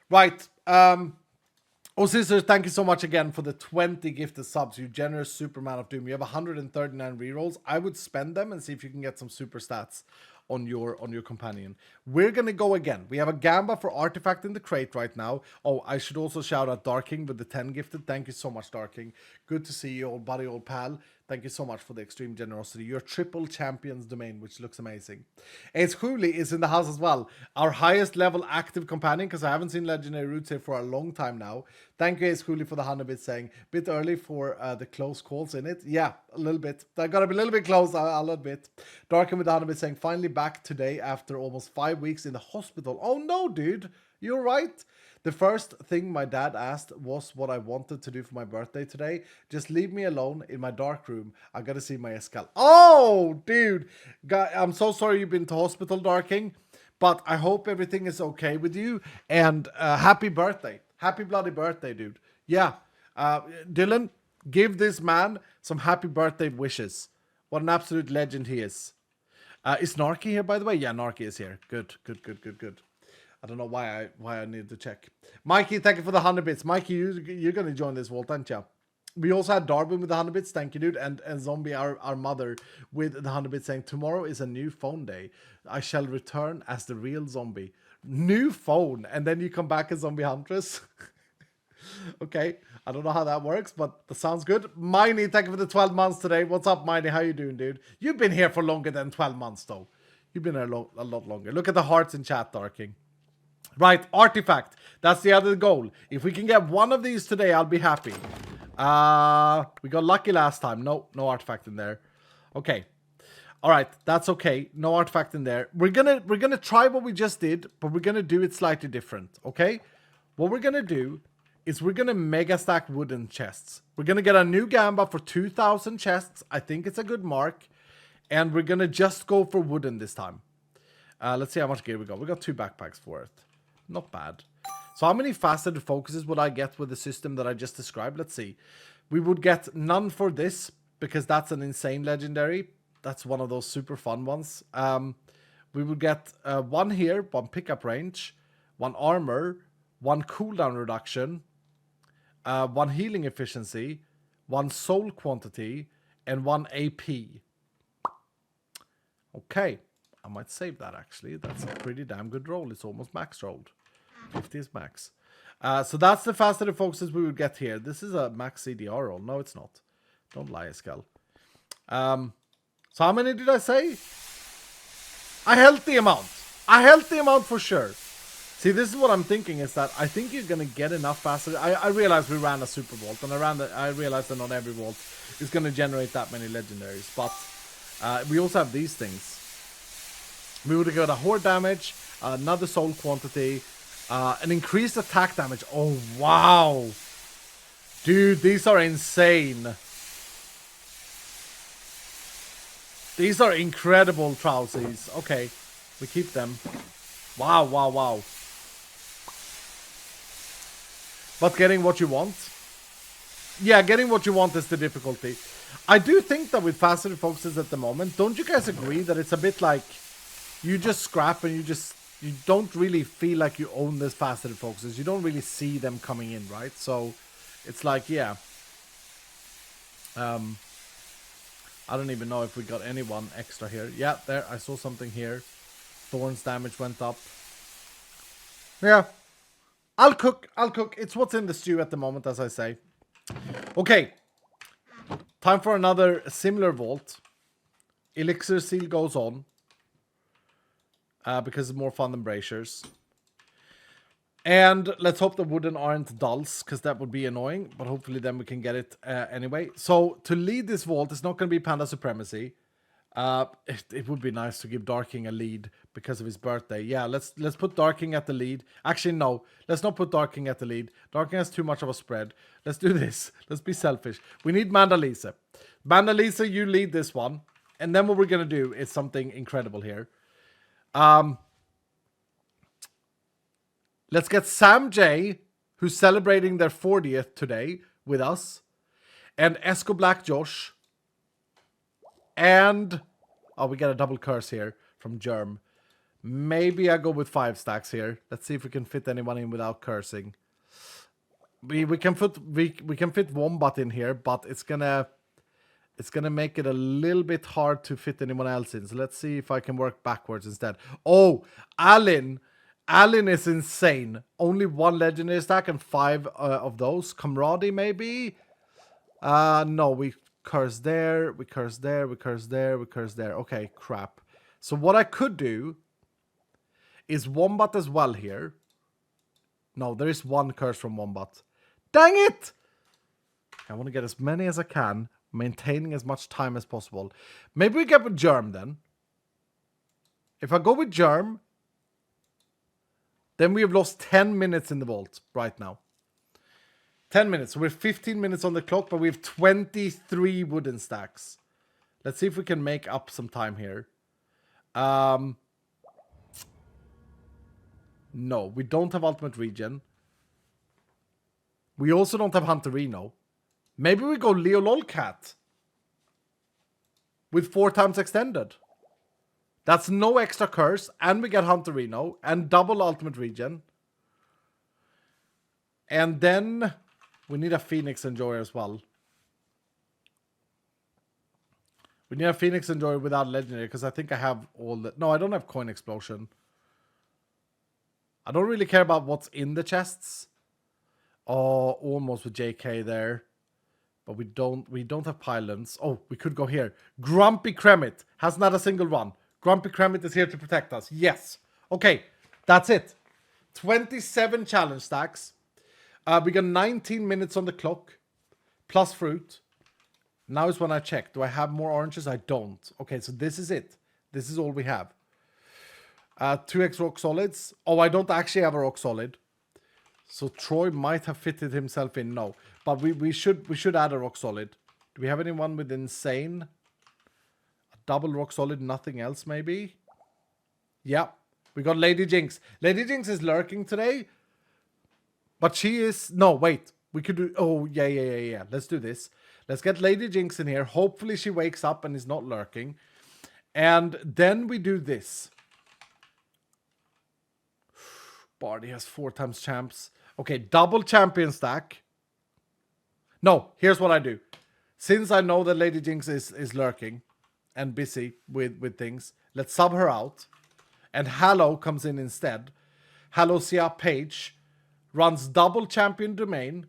Right. Oh, Scissors, thank you so much again for the 20 gifted subs. You generous Superman of Doom. You have 139 rerolls. I would spend them and see if you can get some super stats on your companion. We're gonna go again. We have a Gamba for Artifact in the crate right now. Oh, I should also shout out Darking with the 10 gifted. Thank you so much, Darking. Good to see you, old buddy, old pal. Thank you so much for the extreme generosity. Your triple champions domain, which looks amazing. Ace Cooley is in the house as well. Our highest level active companion, because I haven't seen Legendary Roots here for a long time now. Thank you, Ace Cooley, for the 100 bits saying, bit early for the close calls in it. Yeah, a little bit. I gotta be a little bit close, I'll admit. Darken with the 100 bits saying, finally back today after almost 5 weeks in the hospital. Oh no, dude. You're right. The first thing my dad asked was what I wanted to do for my birthday today. Just leave me alone in my dark room. I gotta see my Escal. Oh, dude. I'm so sorry you've been to hospital, Darking. But I hope everything is okay with you. And happy birthday. Happy bloody birthday, dude. Yeah. Dylan, give this man some happy birthday wishes. What an absolute legend he is. Is Narky here, by the way? Yeah, Narky is here. Good. I don't know why I needed to check. Mikey, thank you for the 100 bits. Mikey, you're going to join this vault, aren't you? We also had Darwin with the 100 bits. Thank you, dude. And Zombie, our mother, with the 100 bits saying, tomorrow is a new phone day. I shall return as the real zombie. New phone. And then you come back as Zombie Huntress. Okay. I don't know how that works, but that sounds good. Miney, thank you for the 12 months today. What's up, Miney? How you doing, dude? You've been here for longer than 12 months, though. You've been here a lot longer. Look at the hearts in chat, Darking. Right, Artifact. That's the other goal. If we can get one of these today, I'll be happy. We got lucky last time. No Artifact in there. Okay. All right, that's okay. No Artifact in there. We're gonna try what we just did, but we're gonna do it slightly different. Okay. What we're gonna do is we're gonna mega stack wooden chests. We're gonna get a new Gamba for 2,000 chests. I think it's a good mark, and we're gonna just go for wooden this time. Let's see how much gear we got. We got 2 backpacks for it. Not bad. So how many faceted focuses would I get with the system that I just described? Let's see. We would get none for this because that's an insane legendary. That's one of those super fun ones. We would get 1 here, 1 pickup range, 1 armor, 1 cooldown reduction, 1 healing efficiency, 1 soul quantity, and 1 AP. Okay. I might save that, actually. That's a pretty damn good roll. It's almost max rolled. 50 is max. So that's the faceted focuses we would get here. This is a max CDR roll. No, it's not. Don't lie, Escal. So how many did I say? A healthy amount. A healthy amount for sure. See, this is what I'm thinking is that I think you're going to get enough faceted. I realized we ran a super vault, and I realized that not every vault is going to generate that many legendaries. But we also have these things. We would have got a horde damage, another soul quantity, an increased attack damage. Oh, wow. Dude, these are insane. These are incredible trousies. Okay, we keep them. Wow. But getting what you want? Yeah, getting what you want is the difficulty. I do think that with faceted focuses at the moment, don't you guys agree that it's a bit like you just scrap and you don't really feel like you own this faceted focuses. You don't really see them coming in, right? So it's like, yeah. I don't even know if we got anyone extra here. Yeah, there, I saw something here. Thorns damage went up. Yeah. I'll cook. It's what's in the stew at the moment, as I say. Okay. Time for another similar vault. Elixir seal goes on. Because it's more fun than braziers. And let's hope the wooden aren't dulls, because that would be annoying. But hopefully then we can get it anyway. So to lead this vault, it's not going to be Panda Supremacy. It would be nice to give Darking a lead because of his birthday. Yeah, let's put Darking at the lead. Actually, no. Let's not put Darking at the lead. Darking has too much of a spread. Let's do this. Let's be selfish. We need Mandalisa. Mandalisa, you lead this one. And then what we're going to do is something incredible here. Let's get Sam J, who's celebrating their 40th today with us. And Esco Black Josh. And... oh, we get a double curse here from Germ. Maybe I go with 5 stacks here. Let's see if we can fit anyone in without cursing. We can fit Wombat in here, but it's gonna make it a little bit hard to fit anyone else in. So let's see if I can work backwards instead. Oh, Alin is insane. Only 1 legendary stack and 5 of those. Camaraderie maybe. No, we curse there, we curse there, we curse there, we curse there. Okay, crap. So what I could do is Wombat as well here. No, there is 1 curse from Wombat. Dang it! I want to get as many as I can, maintaining as much time as possible. Maybe we get with Germ then. If I go with Germ, then we have lost 10 minutes in the vault right now. 10 minutes. So we're 15 minutes on the clock, but we have 23 wooden stacks. Let's see if we can make up some time here. No, we don't have Ultimate Regen. We also don't have Hunterino. Maybe we go Leo Lolcat with 4 times extended. That's no extra curse, and we get Hunterino, and double Ultimate Regen. And then we need a Phoenix Enjoyer as well. We need a Phoenix Enjoyer without Legendary, because I think I have all the... no, I don't have Coin Explosion. I don't really care about what's in the chests. Oh, almost with JK there. But we don't have Pylons. Oh, we could go here. Grumpy Kremit has not a single run. Grumpy Kremit is here to protect us. Yes. Okay, that's it. 27 challenge stacks. We got 19 minutes on the clock. Plus fruit. Now is when I check. Do I have more oranges? I don't. Okay, so this is it. This is all we have. 2x rock solids. Oh, I don't actually have a rock solid. So Troy might have fitted himself in. No. But we should add a rock solid. Do we have anyone with insane? A double rock solid, nothing else maybe? Yeah. We got Lady Jinx. Lady Jinx is lurking today. But she is... no, wait. We could do... oh, yeah. Let's do this. Let's get Lady Jinx in here. Hopefully she wakes up and is not lurking. And then we do this. Bardi has 4 times champs. Okay, double champion stack. No, here's what I do. Since I know that Lady Jinx is lurking and busy with things, let's sub her out. And Hallow comes in instead. Hallosia Page runs double champion domain.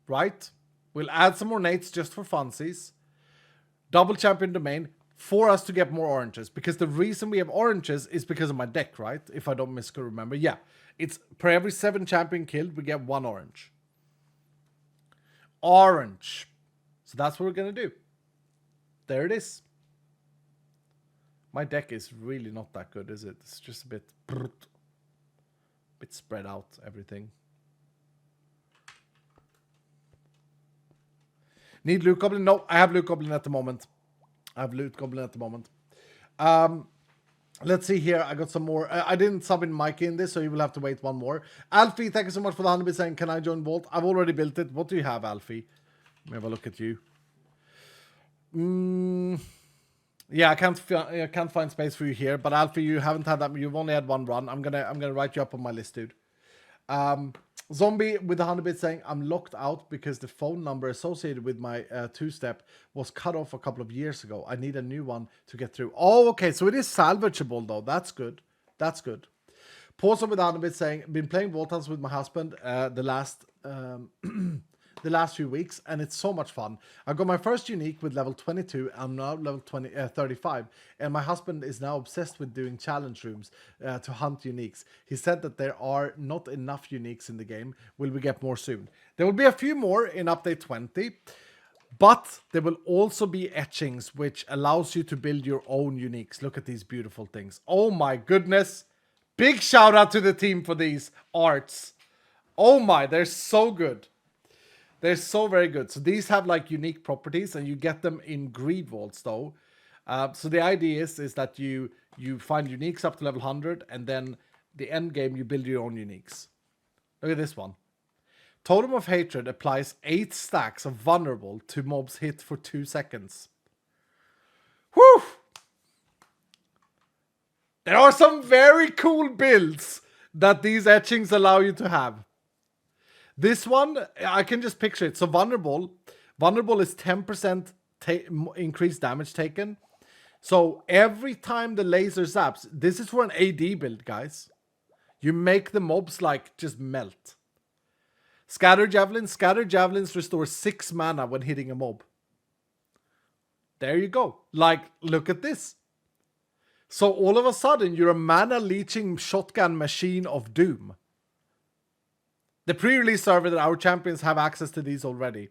Right? We'll add some more nates just for funsies. Double champion domain for us to get more oranges. Because the reason we have oranges is because of my deck, right? If I don't remember. Yeah. It's per every 7 champion killed, we get 1 orange. Orange. So that's what we're going to do. There it is. My deck is really not that good, is it? It's just a bit spread out, everything. Need Loot Goblin? No, I have Loot Goblin at the moment. Let's see here. I got some more. I didn't sub in Mike in this, so you will have to wait 1 more. Alfie, thank you so much for the 100 bits saying, can I join Vault? I've already built it. What do you have, Alfie? Let me have a look at you. Yeah, I can't find space for you here, but Alfie, you haven't had that. You've only had 1 run. I'm gonna write you up on my list, dude. Zombie with 100 bits saying, I'm locked out because the phone number associated with my 2-step was cut off a couple of years ago. I need a new one to get through. Oh, okay. So it is salvageable, though. That's good. That's good. Pause on without a bit saying, been playing Voltans with my husband the last the last few weeks, and it's so much fun. I got my first unique with level 22. I'm now level 35, and my husband is now obsessed with doing challenge rooms to hunt uniques. He said that there are not enough uniques in the game. Will we get more soon? There will be a few more in update 20, but there will also be etchings, which allows you to build your own uniques. Look at these beautiful things. Oh my goodness. Big shout out to the team for these arts. Oh my, they're so good. They're so very good. So these have like unique properties, and you get them in greed vaults though. So the idea is that you find uniques up to level 100, and then the end game you build your own uniques. Look at this one. Totem of Hatred applies 8 stacks of vulnerable to mobs hit for 2 seconds. Whew! There are some very cool builds that these etchings allow you to have. This one, I can just picture it. So vulnerable is 10% increased damage taken. So every time the laser zaps, this is for an AD build, guys. You make the mobs like just melt. Scatter javelins restore 6 mana when hitting a mob. There you go. Like, look at this. So all of a sudden, you're a mana leeching shotgun machine of doom. The pre-release server that our champions have access to these already.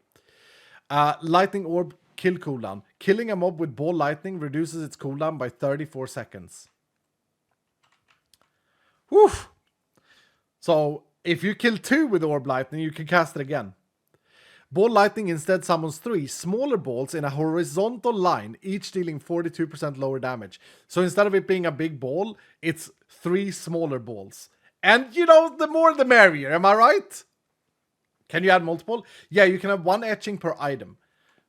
Lightning orb kill cooldown. Killing a mob with ball lightning reduces its cooldown by 34 seconds. Whew. So if you kill 2 with orb lightning, you can cast it again. Ball lightning instead summons 3 smaller balls in a horizontal line, each dealing 42% lower damage. So instead of it being a big ball, it's 3 smaller balls. And, you know, the more the merrier, am I right? Can you add multiple? Yeah, you can have 1 etching per item.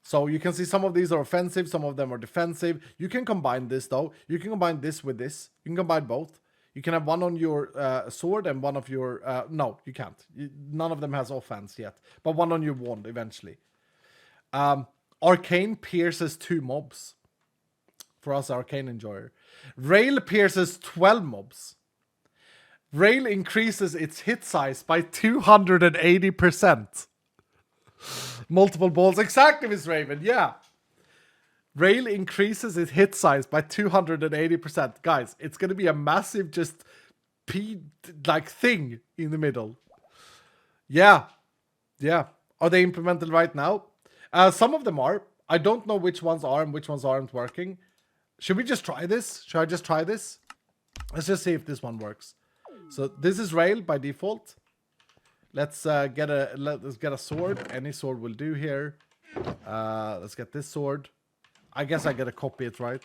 So you can see some of these are offensive, some of them are defensive. You can combine this, though. You can combine this with this. You can combine both. You can have one on your sword and one of your... no, you can't. None of them has offense yet. But one on your wand, eventually. Arcane pierces 2 mobs. For us, Arcane enjoyer. Rail pierces 12 mobs. Rail increases its hit size by 280%. Multiple balls. Exactly, Miss Raven. Yeah. Rail increases its hit size by 280%. Guys, it's going to be a massive just thing in the middle. Yeah. Yeah. Are they implemented right now? Some of them are. I don't know which ones are and which ones aren't working. Should we just try this? Should I just try this? Let's just see if this one works. So this is rail by default. Let's get a sword. Any sword will do here. Let's get this sword. I guess I gotta copy it, right?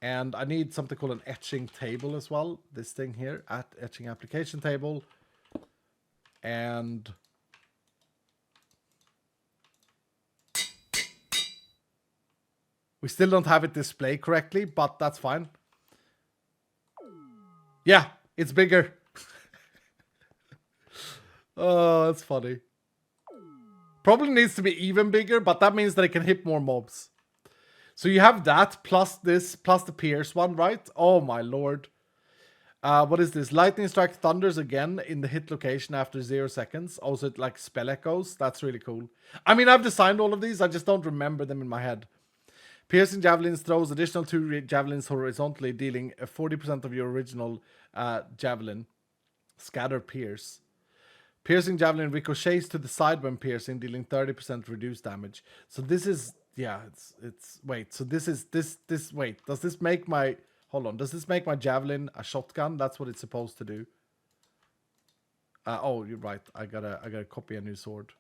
And I need something called an etching table as well. This thing here, at etching application table. And we still don't have it display correctly, but that's fine. Yeah, it's bigger. Oh, that's funny. Probably needs to be even bigger, but that means that it can hit more mobs. So you have that, plus this, plus the pierce one, right? Oh my lord. What is this? Lightning strike thunders again in the hit location after 0 seconds. Also, it like spell echoes. That's really cool. I mean, I've designed all of these. I just don't remember them in my head. Piercing javelins throws additional 2 javelins horizontally, dealing 40% of your original javelin. Scatter pierce. Piercing javelin ricochets to the side when piercing, dealing 30% reduced damage. So this is, yeah, it's wait. So this is wait. Does this make my Does this make my javelin a shotgun? That's what it's supposed to do. Oh, you're right. I gotta copy a new sword.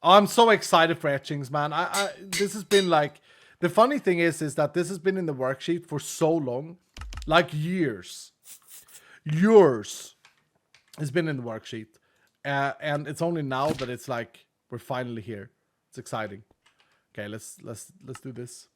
Oh, I'm so excited for etchings, man. This has been like. The funny thing is that this has been in the worksheet for so long. Like years. Years. It's been in the worksheet. And it's only now that it's like, we're finally here. It's exciting. Okay, let's do this.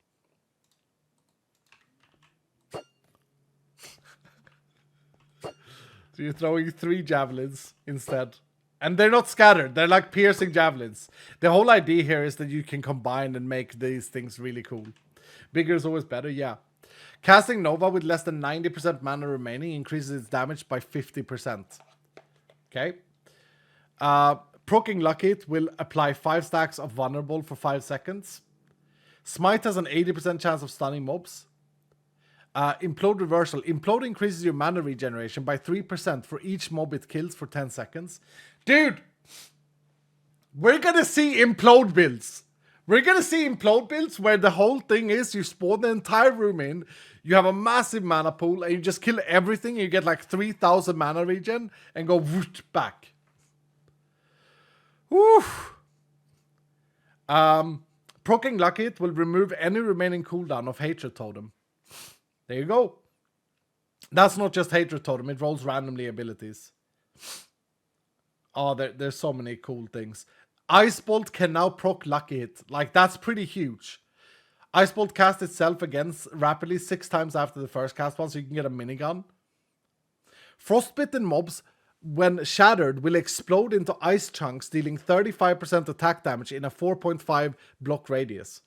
So you're throwing 3 javelins instead. And they're not scattered. They're like piercing javelins. The whole idea here is that you can combine and make these things really cool. Bigger is always better, yeah. Casting Nova with less than 90% mana remaining increases its damage by 50%. Okay. Proccing Lucky Hit will apply 5 stacks of Vulnerable for 5 seconds. Smite has an 80% chance of stunning mobs. Implode Reversal. Implode increases your mana regeneration by 3% for each mob it kills for 10 seconds. Dude! We're gonna see Implode builds. We're gonna see Implode builds where the whole thing is you spawn the entire room in, you have a massive mana pool, and you just kill everything, you get like 3,000 mana regen, and go whoot back. Woo! Proccing Lucky Hit will remove any remaining cooldown of Hatred Totem. There you go. That's not just Hatred Totem, it rolls randomly abilities. Oh, there's so many cool things. Ice Bolt can now proc Lucky Hit. Like, that's pretty huge. Ice Bolt casts itself against rapidly 6 times after the first cast one, so you can get a minigun. Frostbitten mobs, when shattered, will explode into ice chunks, dealing 35% attack damage in a 4.5 block radius.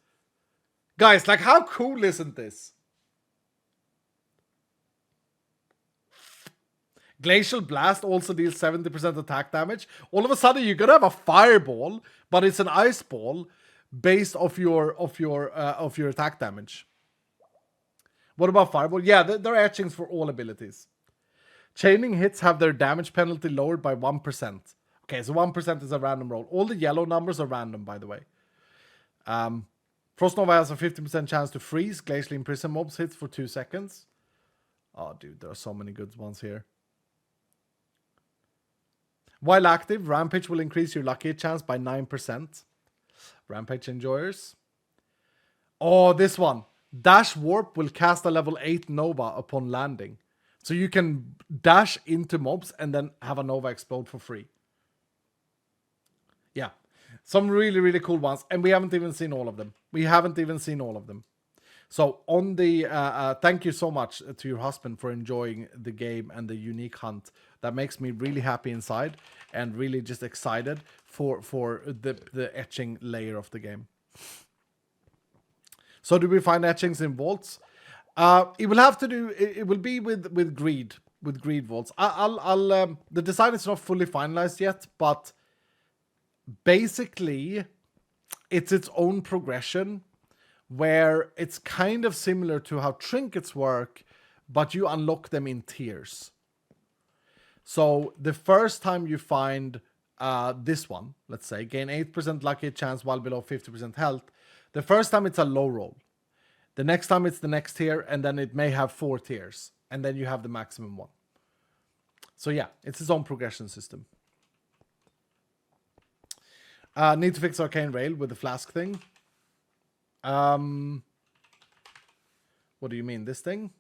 Guys, like, how cool isn't this? Glacial Blast also deals 70% attack damage. All of a sudden, you're gonna have a fireball, but it's an ice ball based off your attack damage. What about fireball? Yeah, there are etchings for all abilities. Chaining hits have their damage penalty lowered by 1%. Okay, so 1% is a random roll. All the yellow numbers are random, by the way. Frost Nova has a 50% chance to freeze. Glacially Imprison mobs hits for 2 seconds. Oh, dude, there are so many good ones here. While active, Rampage will increase your lucky hit chance by 9%. Rampage enjoyers. Oh, this one. Dash Warp will cast a level 8 Nova upon landing. So you can dash into mobs and then have a Nova explode for free. Yeah. Some really, really cool ones. And we haven't even seen all of them. So on the thank you so much to your husband for enjoying the game and the unique hunt. That makes me really happy inside and really just excited for the etching layer of the game. So do we find etchings in vaults? It will be with greed vaults. The design is not fully finalized yet, but basically it's its own progression, where it's kind of similar to how trinkets work, but you unlock them in tiers. So the first time you find this one, let's say, gain 8% lucky chance while below 50% health. The first time it's a low roll. The next time it's the next tier, and then it may have 4 tiers. And then you have the maximum one. So yeah, it's its own progression system. Need to fix Arcane Rail with the flask thing. What do you mean? This thing?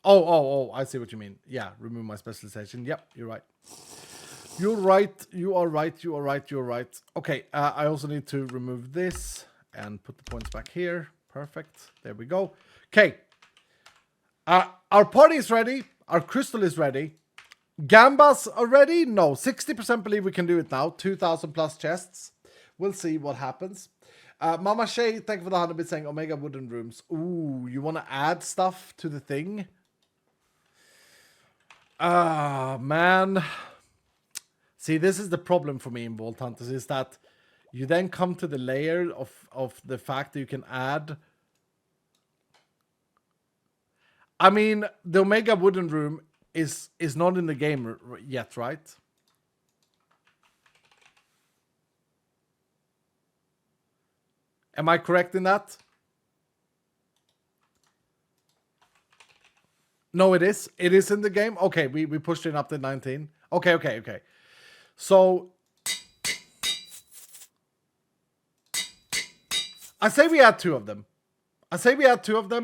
Oh, I see what you mean. Yeah, remove my specialization. Yep, you're right. You are right. Okay, I also need to remove this and put the points back here. Perfect. There we go. Okay. Our party is ready. Our crystal is ready. Gambas are ready? No, 60% believe we can do it now. 2,000 plus chests. We'll see what happens. Mama Shay, thank you for the 100 bits saying Omega Wooden Rooms. Ooh, you want to add stuff to the thing? Man. See, this is the problem for me in Vault Hunters, is that you then come to the layer of the fact that you can add. I mean, the Omega Wooden Room is not in the game yet, right? Am I correct in that? No, it is. It is in the game. Okay, we pushed it up to 19. Okay. So I say we add 2 of them.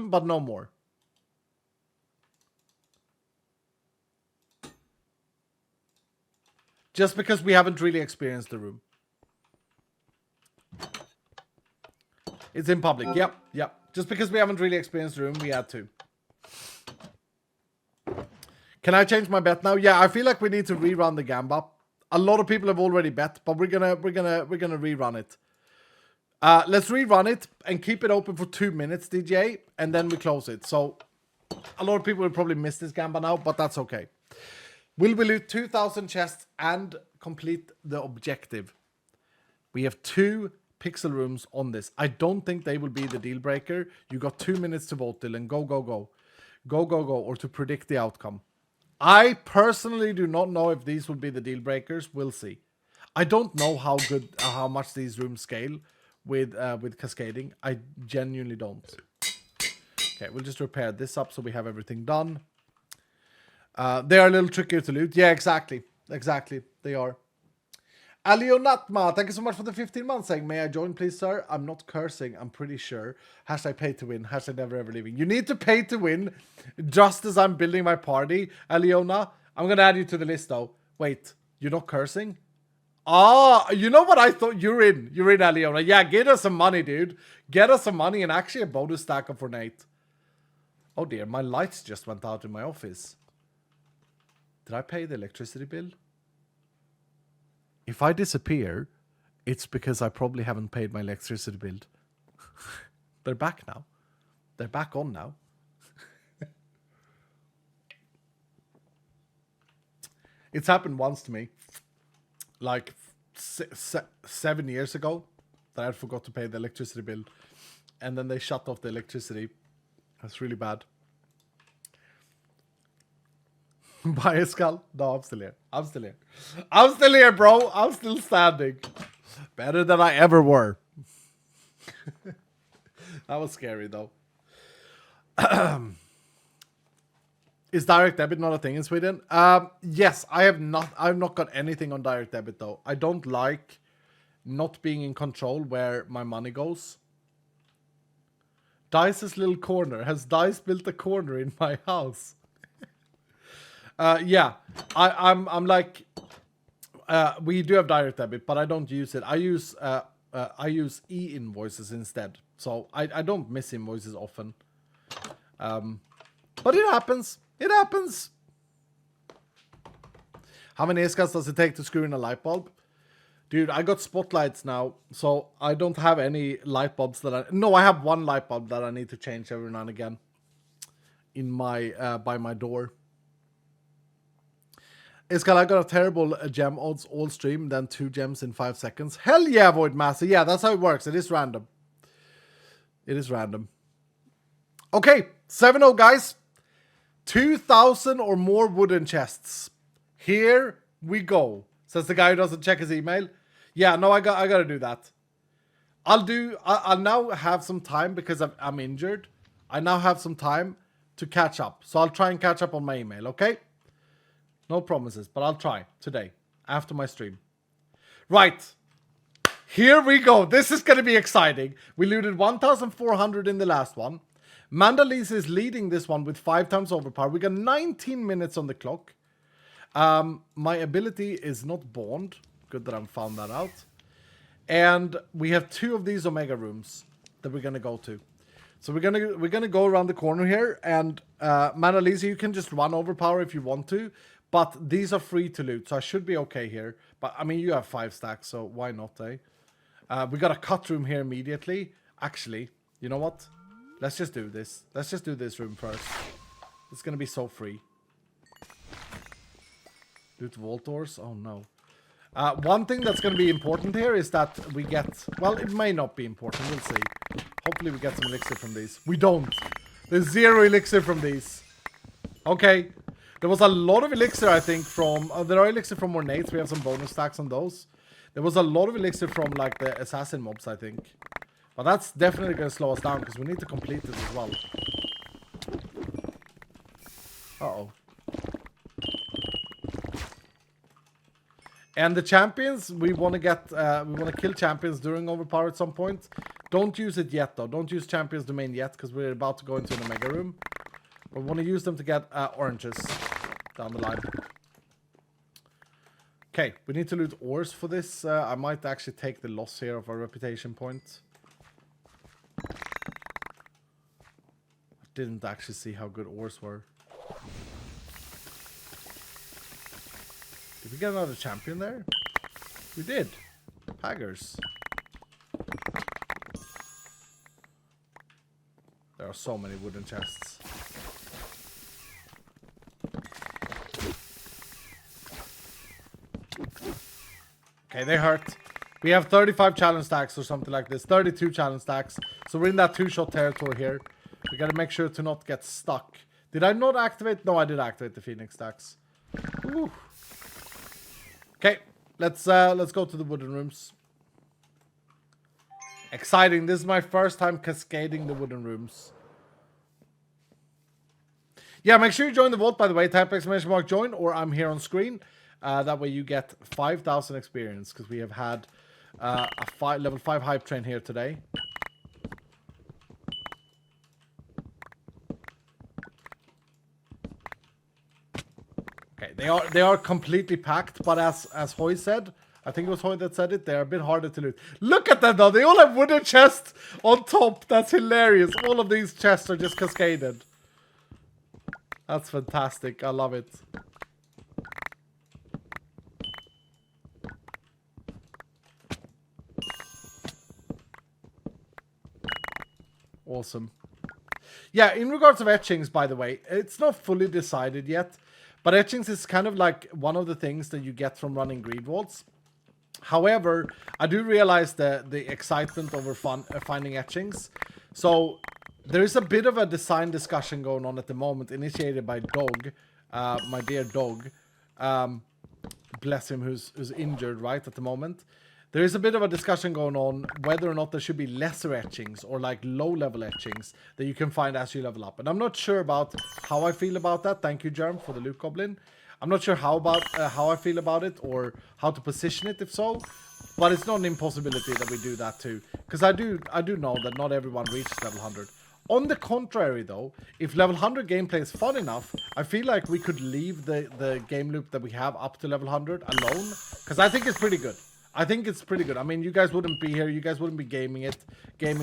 But no more. Just because we haven't really experienced the room. It's in public. Yep. Just because we haven't really experienced the room, we add 2. Can I change my bet now? Yeah, I feel like we need to rerun the Gamba. A lot of people have already bet, but we're gonna rerun it. Let's rerun it and keep it open for 2 minutes, DJ, and then we close it. So a lot of people will probably miss this game by now, but that's okay. Will we loot 2,000 chests and complete the objective? We have 2 pixel rooms on this. I don't think they will be the deal breaker. You got 2 minutes to vote, Dylan. Go, go, go. Go, go, go, or to predict the outcome. I personally do not know if these will be the deal breakers. We'll see. I don't know how much these rooms scale with cascading. I genuinely don't. Okay, we'll just repair this up so we have everything done. They are a little trickier to loot. Yeah, exactly. Exactly. They are. Alionatma, thank you so much for the 15 months saying, may I join please, sir? I'm not cursing, I'm pretty sure. Hashtag pay to win. Hashtag never ever leaving. You need to pay to win just as I'm building my party, Aliona. I'm going to add you to the list though. Wait, you're not cursing? Ah, you know what I thought? You're in, Aliona. Yeah, get us some money, dude. Get us some money and actually a bonus stack up for Nate. Oh dear, my lights just went out in my office. Did I pay the electricity bill? If I disappear, it's because I probably haven't paid my electricity bill. They're back now. They're back on now. It's happened once to me. Like 7 years ago that I forgot to pay the electricity bill. And then they shut off the electricity. That's really bad. Buy a skull? No, I'm still here. I'm still here, bro. I'm still standing. Better than I ever were. That was scary, though. Is direct debit not a thing in Sweden? Yes, I've not got anything on direct debit, though. I don't like not being in control where my money goes. Dice's little corner. Has Dice built a corner in my house? Yeah, I'm like, we do have direct debit, but I don't use it. I use e-invoices instead. So I don't miss invoices often. But it happens. It happens. How many escas does it take to screw in a light bulb? Dude, I got spotlights now, so I don't have any light bulbs that I have one light bulb that I need to change every now and again in my by my door. Iskal, I got a terrible gem odds all stream, then 2 gems in 5 seconds. Hell yeah, Void Master. Yeah, that's how it works. It is random. It is random. Okay, 7-0, guys. 2,000 or more wooden chests. Here we go. Says the guy who doesn't check his email. Yeah, no, I got to do that. I'll now have some time because I'm injured. I now have some time to catch up. So I'll try and catch up on my email, okay? No promises, but I'll try today after my stream. Right. Here we go. This is going to be exciting. We looted 1,400 in the last one. Mandalise is leading this one with 5 times overpower. We got 19 minutes on the clock. My ability is not bond. Good that I found that out. And we have 2 of these Omega rooms that we're going to go to. So we're gonna go around the corner here, and Mandalise, you can just run overpower if you want to. But these are free to loot, so I should be okay here. But, I mean, you have 5 stacks, so why not, eh? We got a cut room here immediately. Actually, you know what? Let's just do this. Let's just do this room first. It's going to be so free. Loot vault doors? Oh, no. One thing that's going to be important here is that we get... Well, it may not be important. We'll see. Hopefully we get some elixir from these. We don't. There's 0 elixir from these. Okay. There was a lot of elixir, I think, from... there are elixir from Ornates. We have some bonus stacks on those. There was a lot of elixir from, like, the assassin mobs, I think. But that's definitely going to slow us down, because we need to complete this as well. Uh-oh. And the champions, we want to get... we want to kill champions during overpower at some point. Don't use it yet, though. Don't use champions domain yet, because we're about to go into an Omega room. But we want to use them to get oranges down the line. Okay, we need to loot ores for this. I might actually take the loss here of our reputation point. I didn't actually see how good ores were. Did we get another champion there? We did. Haggers. there are so many wooden chests. Okay, they hurt. We have 35 challenge stacks or something like this. 32 challenge stacks. So we're in that 2-shot territory here. We gotta make sure to not get stuck. Did I not activate? No, I did activate the Phoenix stacks. Ooh. Okay, let's go to the wooden rooms. Exciting. This is my first time cascading the wooden rooms. Yeah, make sure you join the vault, by the way. Type !_ join, or I'm here on screen. That way you get 5,000 experience, because we have had a level 5 hype train here today. Okay, they are completely packed, but as Hoy said, I think it was Hoy that said it, they're a bit harder to loot. Look at them though, they all have wooden chests on top. That's hilarious. All of these chests are just cascaded. That's fantastic. I love it. Awesome. Yeah, in regards of etchings, by the way, it's not fully decided yet, but etchings is kind of like one of the things that you get from running greed vaults. However, I do realize the excitement over finding etchings. So there is a bit of a design discussion going on at the moment, initiated by Dog, my dear Dog. Bless him, who's injured right at the moment. There is a bit of a discussion going on whether or not there should be lesser etchings or like low-level etchings that you can find as you level up. And I'm not sure about how I feel about that. Thank you, Germ, for the loot goblin. I'm not sure how I feel about it or how to position it, if so. But it's not an impossibility that we do that too. Because I do know that not everyone reaches level 100. On the contrary, though, if level 100 gameplay is fun enough, I feel like we could leave the game loop that we have up to level 100 alone. Because I think it's pretty good. I think it's pretty good. I mean, you guys wouldn't be here. You guys wouldn't be gaming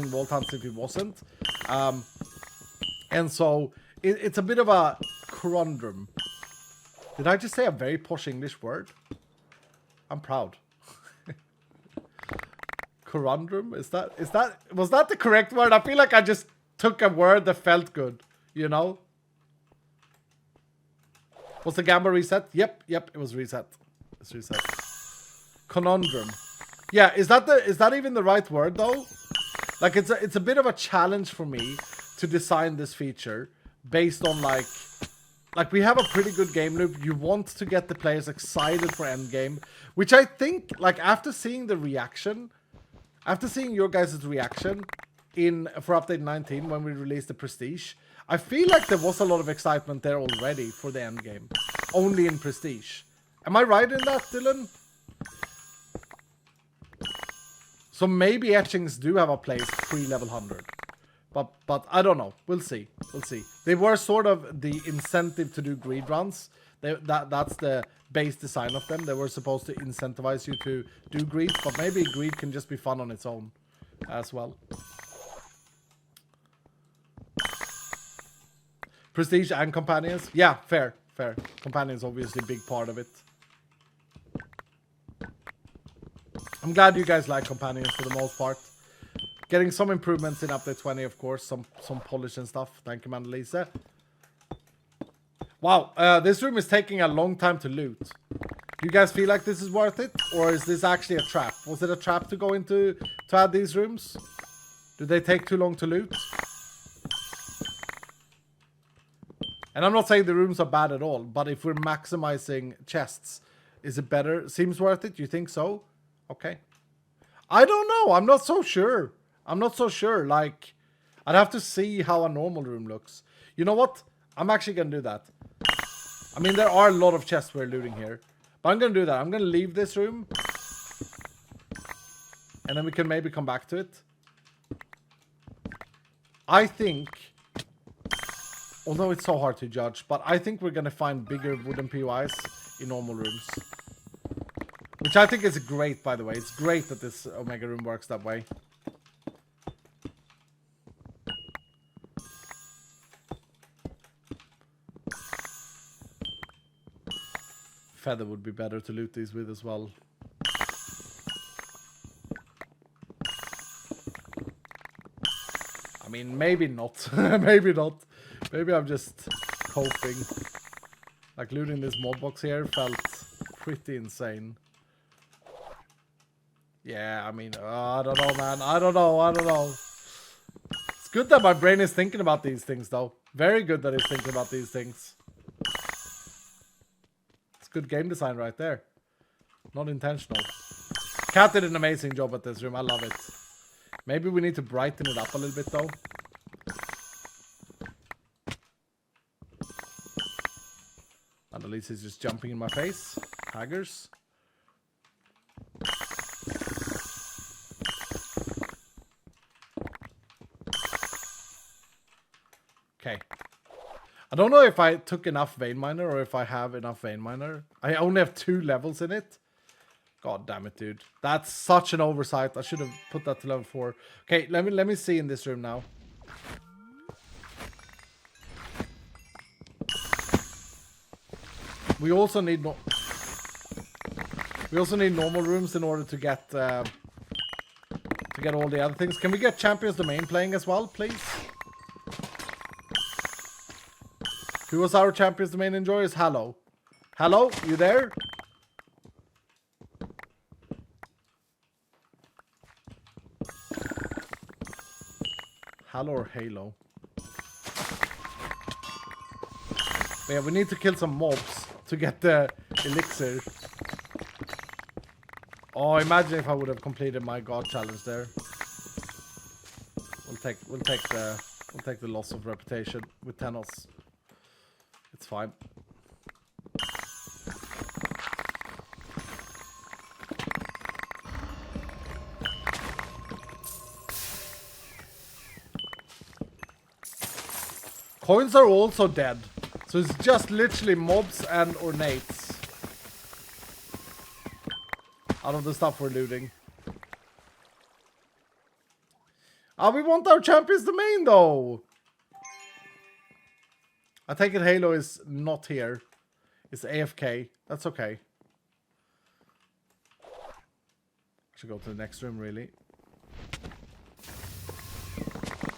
Vault Hunts if it wasn't. And so, it's a bit of a conundrum. Did I just say a very posh English word? I'm proud. Conundrum? Was that the correct word? I feel like I just took a word that felt good, you know? Was the gamma reset? Yep, it was reset. It's reset. Conundrum. Yeah, is that even the right word though? Like it's a bit of a challenge for me to design this feature based on like we have a pretty good game loop. You want to get the players excited for endgame, which I think like after seeing your guys' reaction for update 19 when we released the Prestige, I feel like there was a lot of excitement there already for the endgame. Only in Prestige. Am I right in that, Dylan? So maybe etchings do have a place pre-level 100. But I don't know. We'll see. We'll see. They were sort of the incentive to do greed runs. That's the base design of them. They were supposed to incentivize you to do greed, but maybe greed can just be fun on its own as well. Prestige and companions? Yeah, fair. Companions obviously a big part of it. I'm glad you guys like companions for the most part. Getting some improvements in update 20, of course. Some polish and stuff. Thank you, Mandalisa. Wow, this room is taking a long time to loot. Do you guys feel like this is worth it? Or is this actually a trap? Was it a trap to go into to add these rooms? Do they take too long to loot? And I'm not saying the rooms are bad at all, but if we're maximizing chests, is it better? Seems worth it? You think so? Okay. I don't know. I'm not so sure. Like, I'd have to see how a normal room looks. You know what? I'm actually going to do that. I mean, there are a lot of chests we're looting here. But I'm going to do that. I'm going to leave this room. And then we can maybe come back to it. I think... Although it's so hard to judge, but I think we're going to find bigger wooden POIs in normal rooms. Which I think is great, by the way. It's great that this Omega room works that way. Feather would be better to loot these with as well. I mean, maybe not. Maybe not. Maybe I'm just coping. Like, looting this mod box here felt pretty insane. Yeah, I mean, I don't know, man. I don't know. It's good that my brain is thinking about these things, though. Very good that it's thinking about these things. It's good game design right there. Not intentional. Cat did an amazing job at this room. I love it. Maybe we need to brighten it up a little bit, though. And at least he's just jumping in my face. Haggers. Okay. I don't know if I took enough vein miner or if I have enough vein miner. I only have 2 levels in it. God damn it, dude. That's such an oversight. I should have put that to level 4. Okay, let me see in this room now. We also need normal rooms in order to get all the other things. Can we get Champions Domain playing as well, please? Who was our Champions Domain enjoyers? Hello. Hello? You there? Hello or Halo? But yeah, we need to kill some mobs to get the elixir. Oh, imagine if I would have completed my god challenge there. We'll take the loss of reputation with Tenos. It's fine. Coins are also dead. So it's just literally mobs and ornates. Out of the stuff we're looting. We want our Champions Domain though. I take it Halo is not here. It's AFK. That's okay. Should go to the next room, really.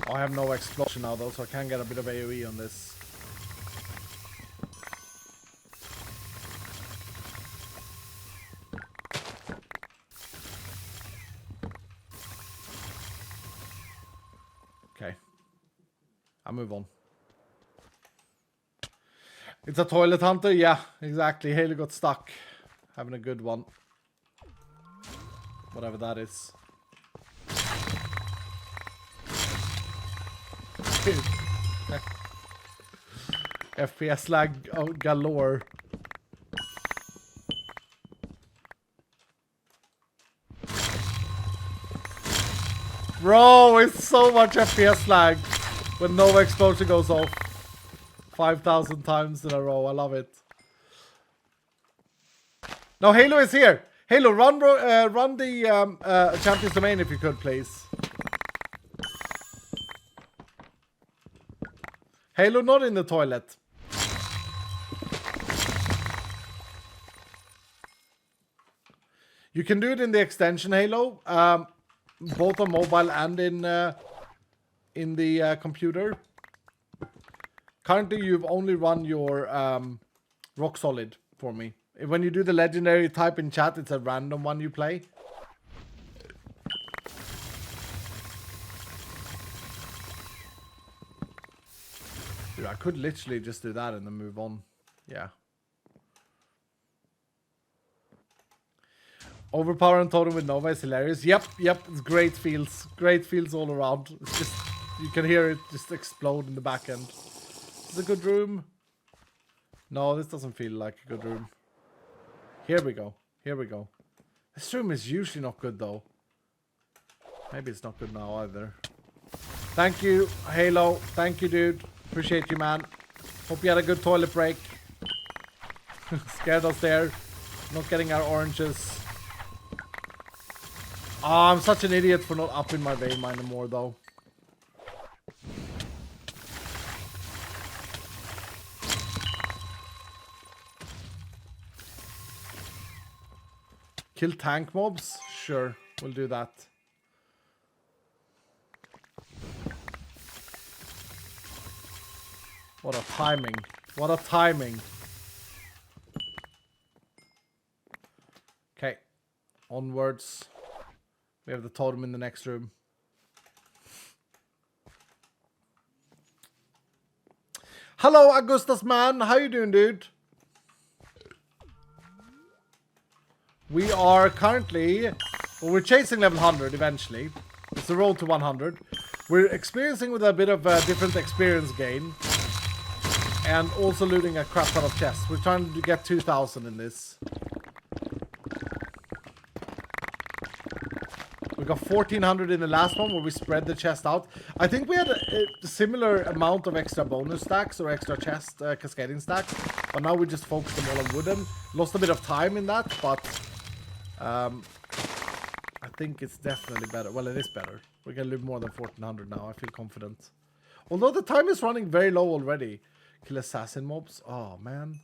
Oh, I have no explosion now, though, so I can get a bit of AoE on this. Okay. I'll move on. It's a toilet hunter? Yeah, exactly. Haley got stuck. Having a good one. Whatever that is. FPS lag galore. Bro, it's so much FPS lag when no explosion goes off 5,000 times in a row. I love it. No, Halo is here. Halo, run the Champions Domain if you could, please. Halo, not in the toilet. You can do it in the extension, Halo. Both on mobile and in the computer. Currently, you've only run your Rock Solid for me. When you do the legendary, type in chat, it's a random one you play. Dude, I could literally just do that and then move on. Yeah. Overpowering totem with Nova is hilarious. Yep. It's great feels. Great feels all around. It's just, you can hear it just explode in the back end. Is this a good room? No, this doesn't feel like a good room. Here we go. This room is usually not good though. Maybe it's not good now either. Thank you, Halo. Thank you, dude. Appreciate you, man. Hope you had a good toilet break. Scared us there. Not getting our oranges. Oh, I'm such an idiot for not upping my vein miner more though. Kill tank mobs? Sure, we'll do that. What a timing. What a timing. Okay. Onwards. We have the totem in the next room. Hello, Augustus man. How you doing, dude? We are currently... Well, we're chasing level 100 eventually. It's the road to 100. We're experiencing with a bit of a different experience gain. And also looting a crap ton of chests. We're trying to get 2,000 in this. We got 1,400 in the last one where we spread the chest out. I think we had a similar amount of extra bonus stacks or extra chest cascading stacks. But now we just focus them all on wooden. Lost a bit of time in that, but... I think it's definitely better. Well, it is better. We're going to live more than 1,400 now. I feel confident. Although the time is running very low already. Kill assassin mobs. Oh, man.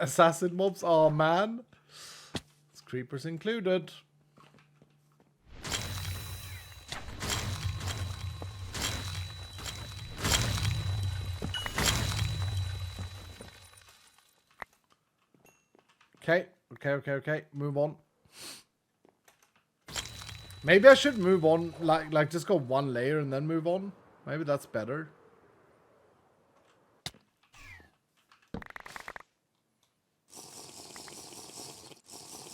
Assassin mobs. Oh, man. It's creepers included. Okay. Move on. Maybe I should move on. Like just go one layer and then move on. Maybe that's better.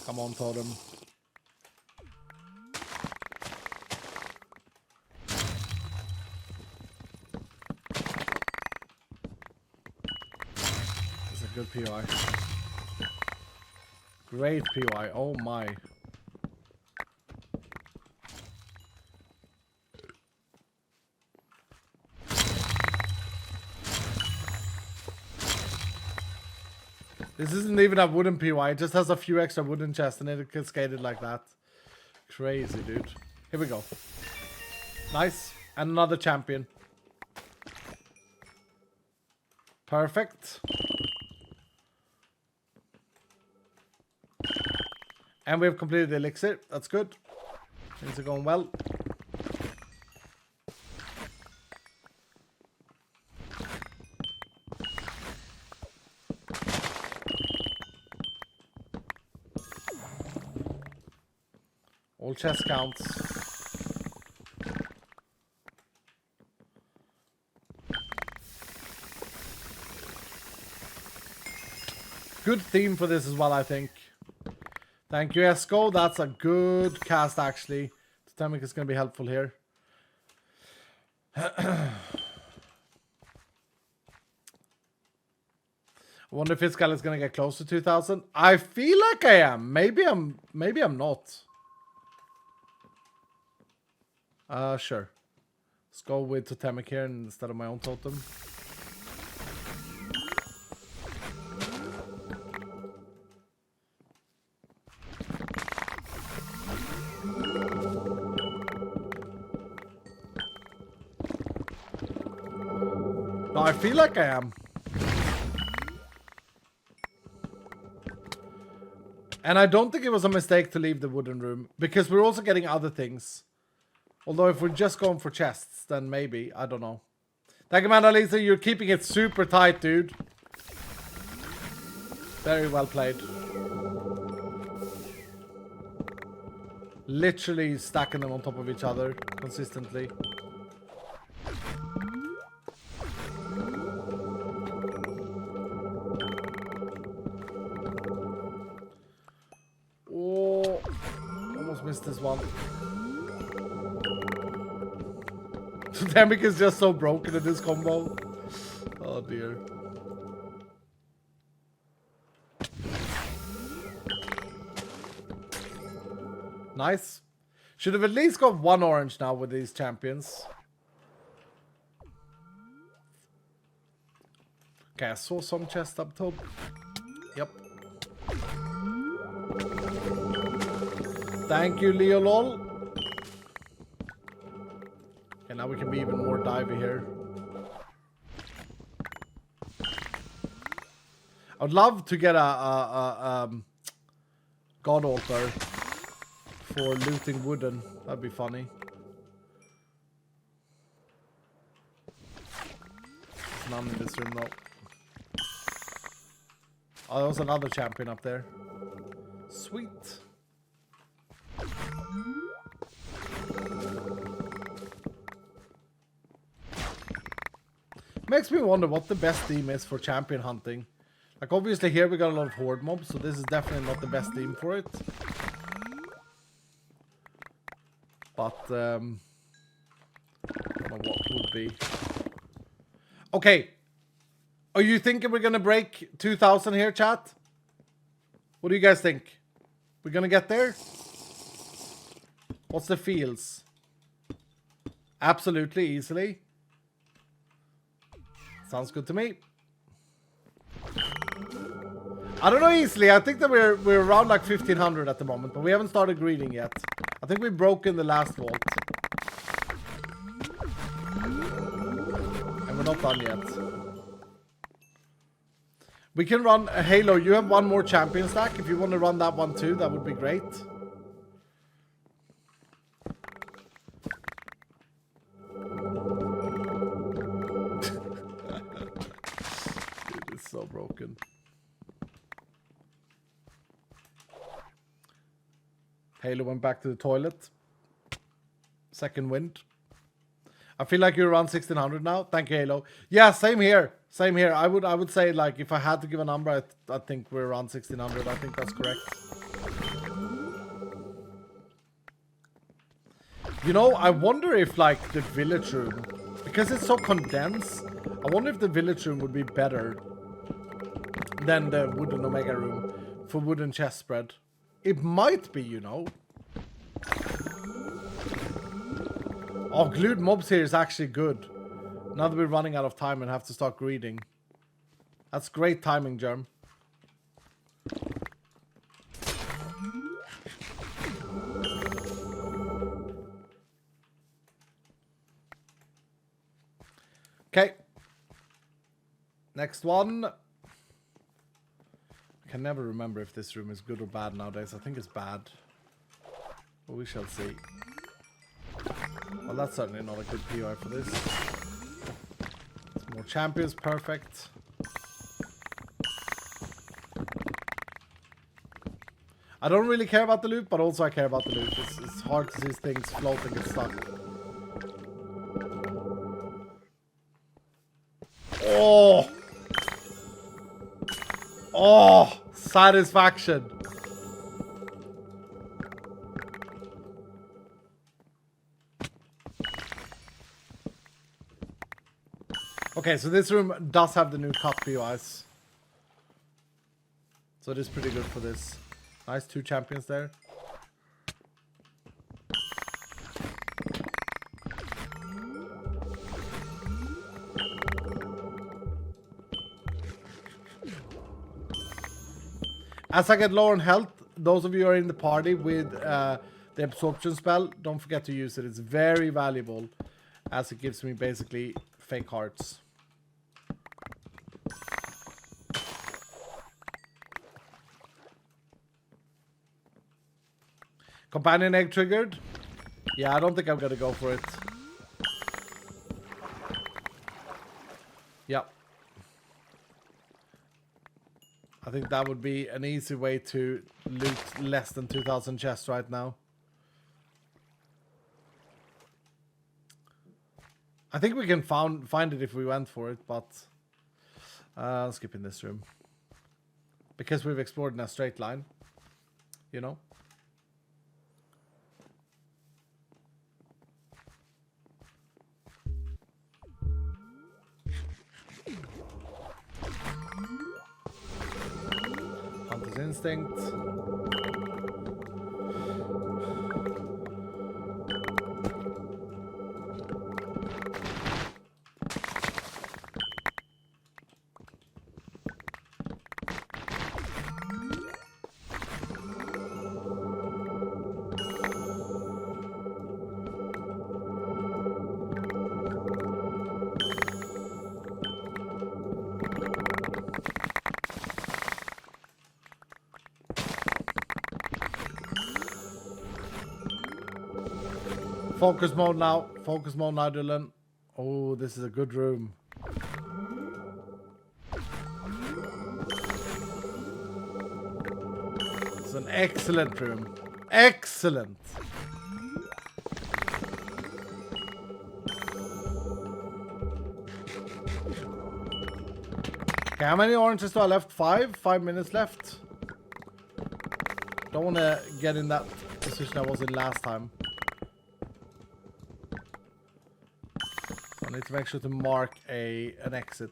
Come on, totem. It's a good POI. Great POI. Oh my. This isn't even a wooden POI. It just has a few extra wooden chests and it cascaded like that. Crazy, dude. Here we go. Nice. And another champion. Perfect. And we've completed the elixir. That's good. Things are going well. All chest counts. Good theme for this as well, I think. Thank you, Esco. That's a good cast, actually. Totemic is going to be helpful here. I wonder if Fitzcal is going to get close to 2,000. I feel like I am. Maybe I'm not. Sure. Let's go with Totemic here instead of my own totem. No, I feel like I am. And I don't think it was a mistake to leave the wooden room, because we're also getting other things. Although if we're just going for chests, then maybe. I don't know. Thank you, Amanda Lisa. You're keeping it super tight, dude. Very well played. Literally stacking them on top of each other consistently. Oh, almost missed this one. Demic is just so broken in this combo. Oh dear. Nice. Should have at least got one orange now with these champions. Okay, I saw some chest up top. Yep. Thank you, Leo lol. Okay, now we can be even more divey here. I would love to get a God altar for looting wooden. That'd be funny. There's none in this room though. Oh, there was another champion up there. Sweet. Makes me wonder what the best theme is for champion hunting. Like, obviously here we got a lot of horde mobs, so this is definitely not the best theme for it. But, I don't know what would be. Okay. Are you thinking we're gonna break 2,000 here, chat? What do you guys think? We're gonna get there? What's the feels? Absolutely, easily. Sounds good to me. I don't know easily. I think that we're around like 1,500 at the moment, but we haven't started greeting yet. I think we've broken the last vault. And we're not done yet. We can run a Halo. You have one more champion stack. If you want to run that one too, that would be great. Dude, it's so broken. Halo went back to the toilet. Second wind. I feel like you're around 1,600 now. Thank you, Halo. Yeah, same here. Same here. I would say, like, if I had to give a number, I think we're around 1,600. I think that's correct. You know, I wonder if, like, the village room, because it's so condensed, I wonder if the village room would be better than the wooden Omega room for wooden chest spread. It might be, you know. Oh, glued mobs here is actually good. Now that we're running out of time and have to start greeting. That's great timing, Germ. Okay. Next one. I can never remember if this room is good or bad nowadays. I think it's bad. But we shall see. Well, that's certainly not a good POI for this. Some more champions, perfect. I don't really care about the loot, but also I care about the loot. It's hard to see things floating and stuff. Oh! Oh! Satisfaction! Okay, so this room does have the new cut POIs. So it is pretty good for this. Nice, 2 champions there. As I get lower on health, those of you who are in the party with the absorption spell, don't forget to use it. It's very valuable as it gives me basically fake hearts. Companion egg triggered? Yeah, I don't think I'm gonna go for it. Yep. I think that would be an easy way to loot less than 2,000 chests right now. I think we can find it if we went for it, but I'll skip in this room. Because we've explored in a straight line, you know? Hunter's instinct. Focus mode now. Focus mode now, Dylan. Oh, this is a good room. an excellent room. Excellent. Okay, how many oranges do I left? 5? 5 minutes left. Don't want to get in that position I was in last time. I need to make sure to mark an exit.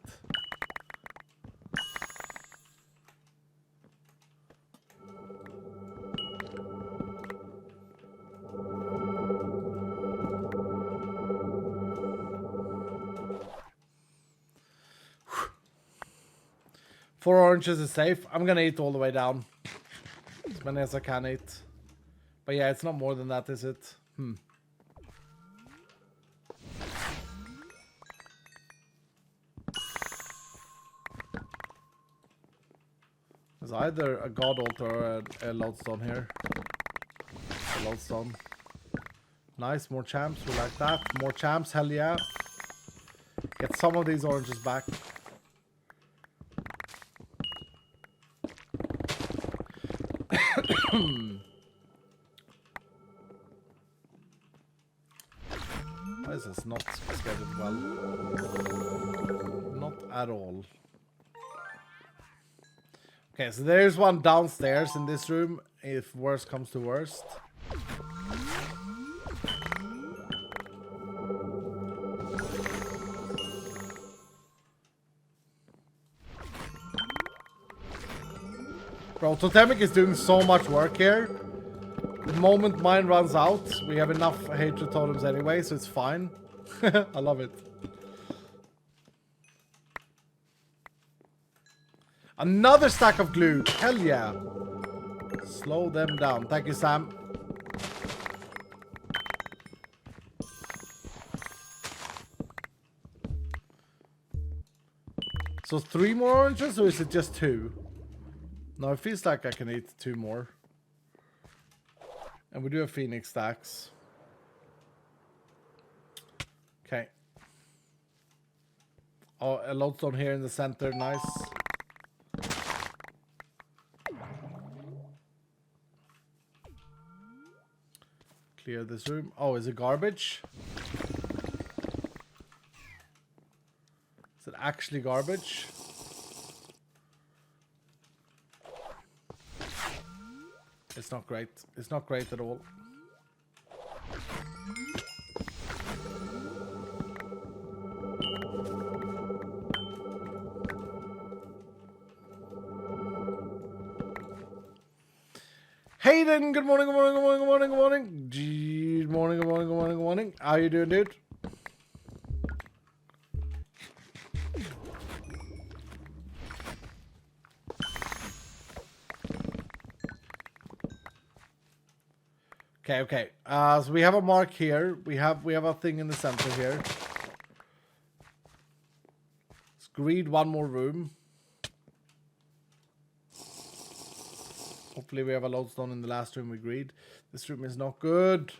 Four oranges is safe. I'm gonna eat all the way down. As many as I can eat. But yeah, it's not more than that, is it? There's either a god altar or a lodestone here. A lodestone. Nice, more champs. We like that. More champs, hell yeah. Get some of these oranges back. Why is this not scheduled well? Not at all. Okay, so there's one downstairs in this room, if worst comes to worst. Bro, Totemic is doing so much work here. The moment mine runs out, we have enough hatred totems anyway, so it's fine. I love it. Another stack of glue. Hell yeah. Slow them down. Thank you, Sam. So 3 more oranges, or is it just 2? No, it feels like I can eat 2 more. And we do have Phoenix stacks. Okay. Oh, a lodestone here in the center. Nice. Clear this room. Oh, is it garbage? Is it actually garbage? It's not great. It's not great at all. Hayden, good morning, good morning, good morning, good morning, good morning. Good morning, good morning, good morning, good morning. How you doing, dude? Okay, okay. So we have a mark here. We have a thing in the center here. Let's greed one more room. Hopefully we have a lodestone in the last room we greed. This room is not good.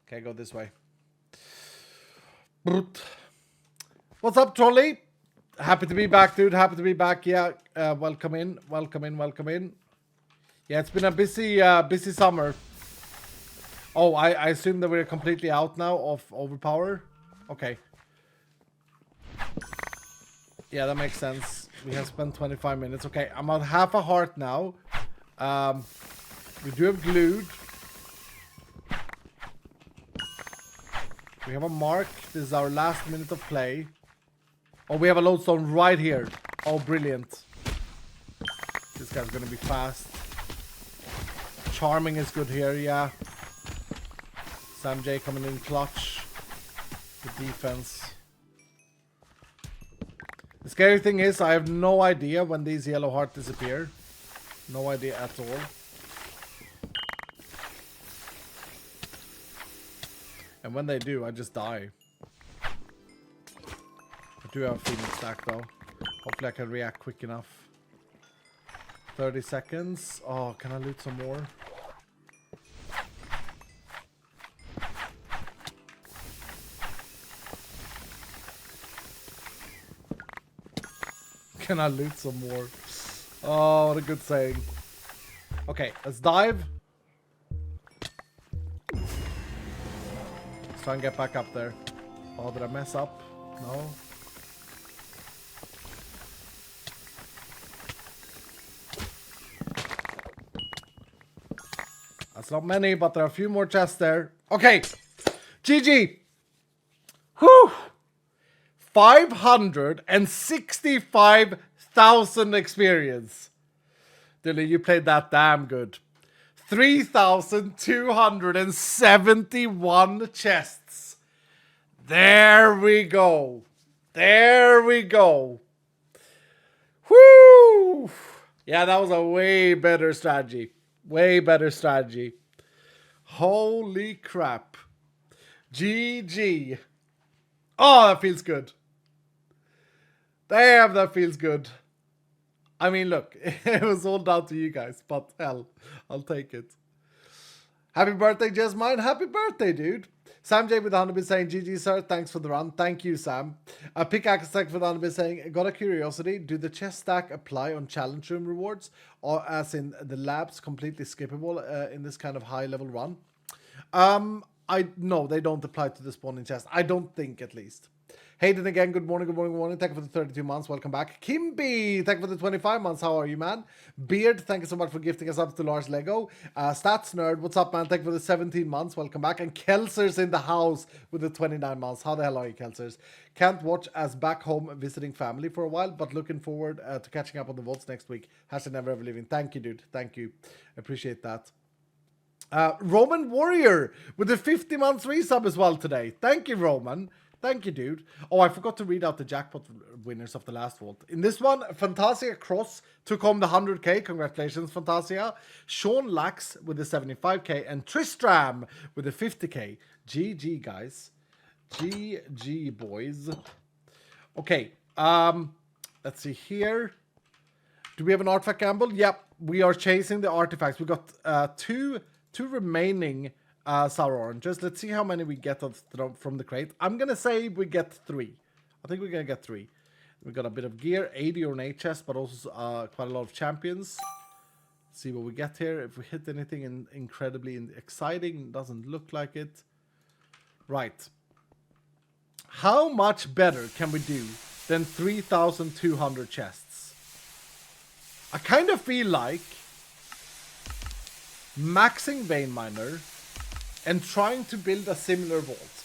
Okay, go this way. Brut. What's up, Trolley? Happy to be back, dude. Happy to be back. Yeah, welcome in. Welcome in. Welcome in. Yeah, it's been a busy summer. Oh, I assume that we're completely out now of overpower. Okay. Yeah, that makes sense. We have spent 25 minutes. Okay, I'm at half a heart now. We do have glued. We have a mark. This is our last minute of play. Oh, we have a lodestone right here. Oh, brilliant. This guy's gonna be fast. Charming is good here, yeah. Sam J coming in clutch. The defense. The scary thing is I have no idea when these yellow hearts disappear. No idea at all. And when they do, I just die. I do have a Phoenix stack though. Hopefully I can react quick enough. 30 seconds. Oh, can I loot some more? Can I loot some more? Oh, what a good saying. Okay, let's dive. Let's try and get back up there. Oh, did I mess up? No. That's not many, but there are a few more chests there. Okay. GG. Whew. 565,000 experience. Dilly, you played that damn good. 3,271 chests. There we go. There we go. Whoo! Yeah, that was a way better strategy. Way better strategy. Holy crap. GG. Oh, that feels good. Damn, that feels good. I mean, look, it was all down to you guys, but hell, I'll take it. Happy birthday, Jasmine. Happy birthday, dude. Sam J with 100 saying, GG, sir. Thanks for the run. Thank you, Sam. Pickaxe Stack with 100 saying, got a curiosity. Do the chest stack apply on challenge room rewards? Or as in the labs completely skippable in this kind of high level run? No, they don't apply to the spawning chest. I don't think, at least. Hayden again, good morning, good morning, good morning. Thank you for the 32 months. Welcome back. Kimby, thank you for the 25 months. How are you, man? Beard, thank you so much for gifting us up to Lars Lego. Stats Nerd, what's up, man? Thank you for the 17 months. Welcome back. And Kelsers in the house with the 29 months. How the hell are you, Kelsers? Can't watch as back home visiting family for a while, but looking forward to catching up on the votes next week. Hashtag never ever leaving. Thank you, dude. Thank you. Appreciate that. Roman Warrior with the 50 months resub as well today. Thank you, Roman. Thank you, dude. Oh, I forgot to read out the jackpot winners of the last vault. In this one, Fantasia Cross took home the 100k. Congratulations, Fantasia. Sean Lax with the 75k. And Tristram with the 50k. GG, guys. GG, boys. Okay. Let's see here. Do we have an artifact gamble? Yep. We are chasing the artifacts. We got two remaining sour oranges. Let's see how many we get from the crate. I'm gonna say we get 3. I think we're gonna get 3. We got a bit of gear, 80 ornate chest, but also quite a lot of champions. Let's see what we get here. If we hit anything incredibly exciting, doesn't look like it. Right. How much better can we do than 3,200 chests? I kind of feel like maxing Vein Miner and trying to build a similar vault.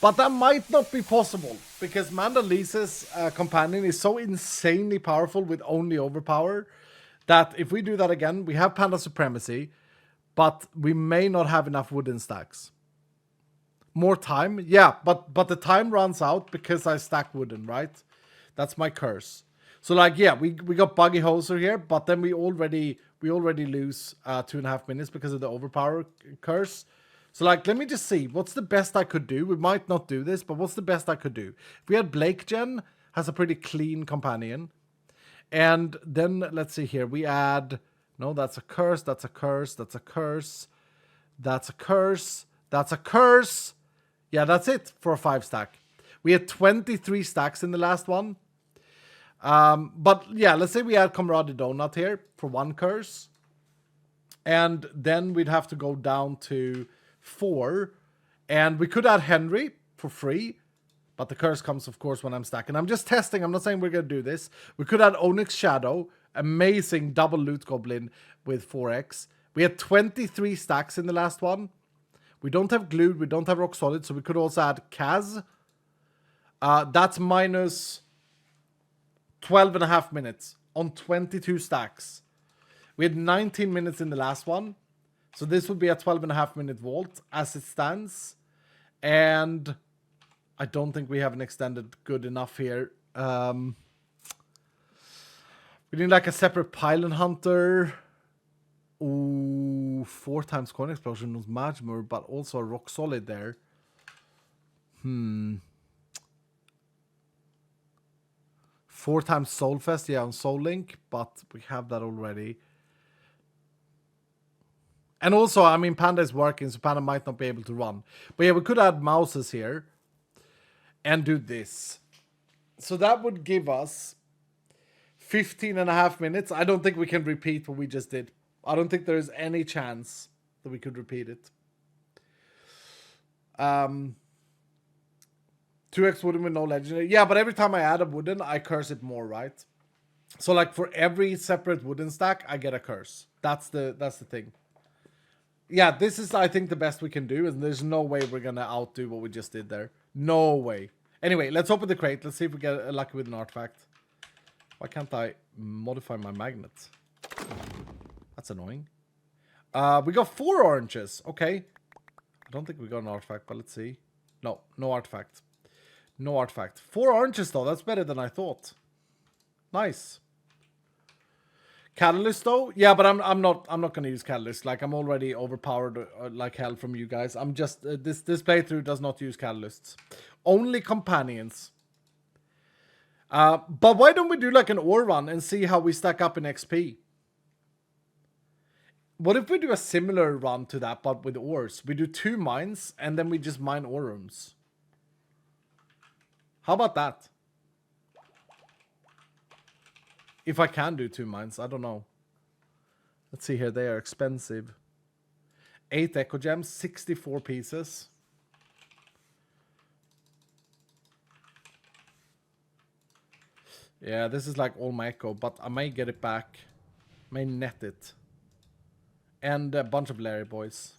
But that might not be possible because Mandalise's companion is so insanely powerful with only overpower that if we do that again, we have Panda Supremacy, but we may not have enough wooden stacks. More time? Yeah, but the time runs out because I stack wooden, right? That's my curse. So like, yeah, we got Buggy Hoser here, but then we already lose 2.5 minutes because of the overpower curse. So like, let me just see. What's the best I could do? We might not do this, but what's the best I could do? If we had Blake Gen, has a pretty clean companion. And then, let's see here. We add... No, that's a curse, that's a curse, that's a curse. That's a curse, that's a curse. Yeah, that's it for a 5 stack. We had 23 stacks in the last one. But yeah, let's say we add Comrade Donut here for 1 curse. And then we'd have to go down to 4. And we could add Henry for free. But the curse comes, of course, when I'm stacking. I'm just testing. I'm not saying we're going to do this. We could add Onyx Shadow. Amazing double loot goblin with 4x. We had 23 stacks in the last one. We don't have Glued. We don't have Rock Solid. So we could also add Kaz. That's minus 12.5 minutes on 22 stacks. We had 19 minutes in the last one. So this would be a 12.5 minute vault as it stands. And I don't think we have an extended good enough here. We need like a separate Pylon Hunter. Ooh, 4 times Coin Explosion was Majmur, but also a Rock Solid there. 4 times Soulfest, yeah, on Soul Link, but we have that already. And also, I mean, Panda is working, so Panda might not be able to run. But yeah, we could add Mouses here and do this. So that would give us 15 and a half minutes. I don't think we can repeat what we just did. I don't think there's any chance that we could repeat it. 2x wooden with no legendary. Yeah, but every time I add a wooden, I curse it more, right? So like for every separate wooden stack, I get a curse. That's the thing. Yeah, this is, I think, the best we can do, and there's no way we're gonna outdo what we just did there. No way. Anyway, let's open the crate. Let's see if we get lucky with an artifact. Why can't I modify my magnet? That's annoying. We got 4 oranges. Okay. I don't think we got an artifact, but let's see. No, no artifact. No artifact. 4 oranges though. That's better than I thought. Nice. Catalyst though, yeah, but I'm not gonna use catalyst. Like I'm already overpowered like hell from you guys. I'm just this playthrough does not use catalysts, only companions. But why don't we do like an ore run and see how we stack up in XP? What if we do a similar run to that but with ores? We do 2 mines and then we just mine ore rooms. How about that? If I can do 2 mines, I don't know. Let's see here, they are expensive. 8 echo gems, 64 pieces. Yeah, this is like all my echo, but I may get it back. May net it. And a bunch of Larry boys.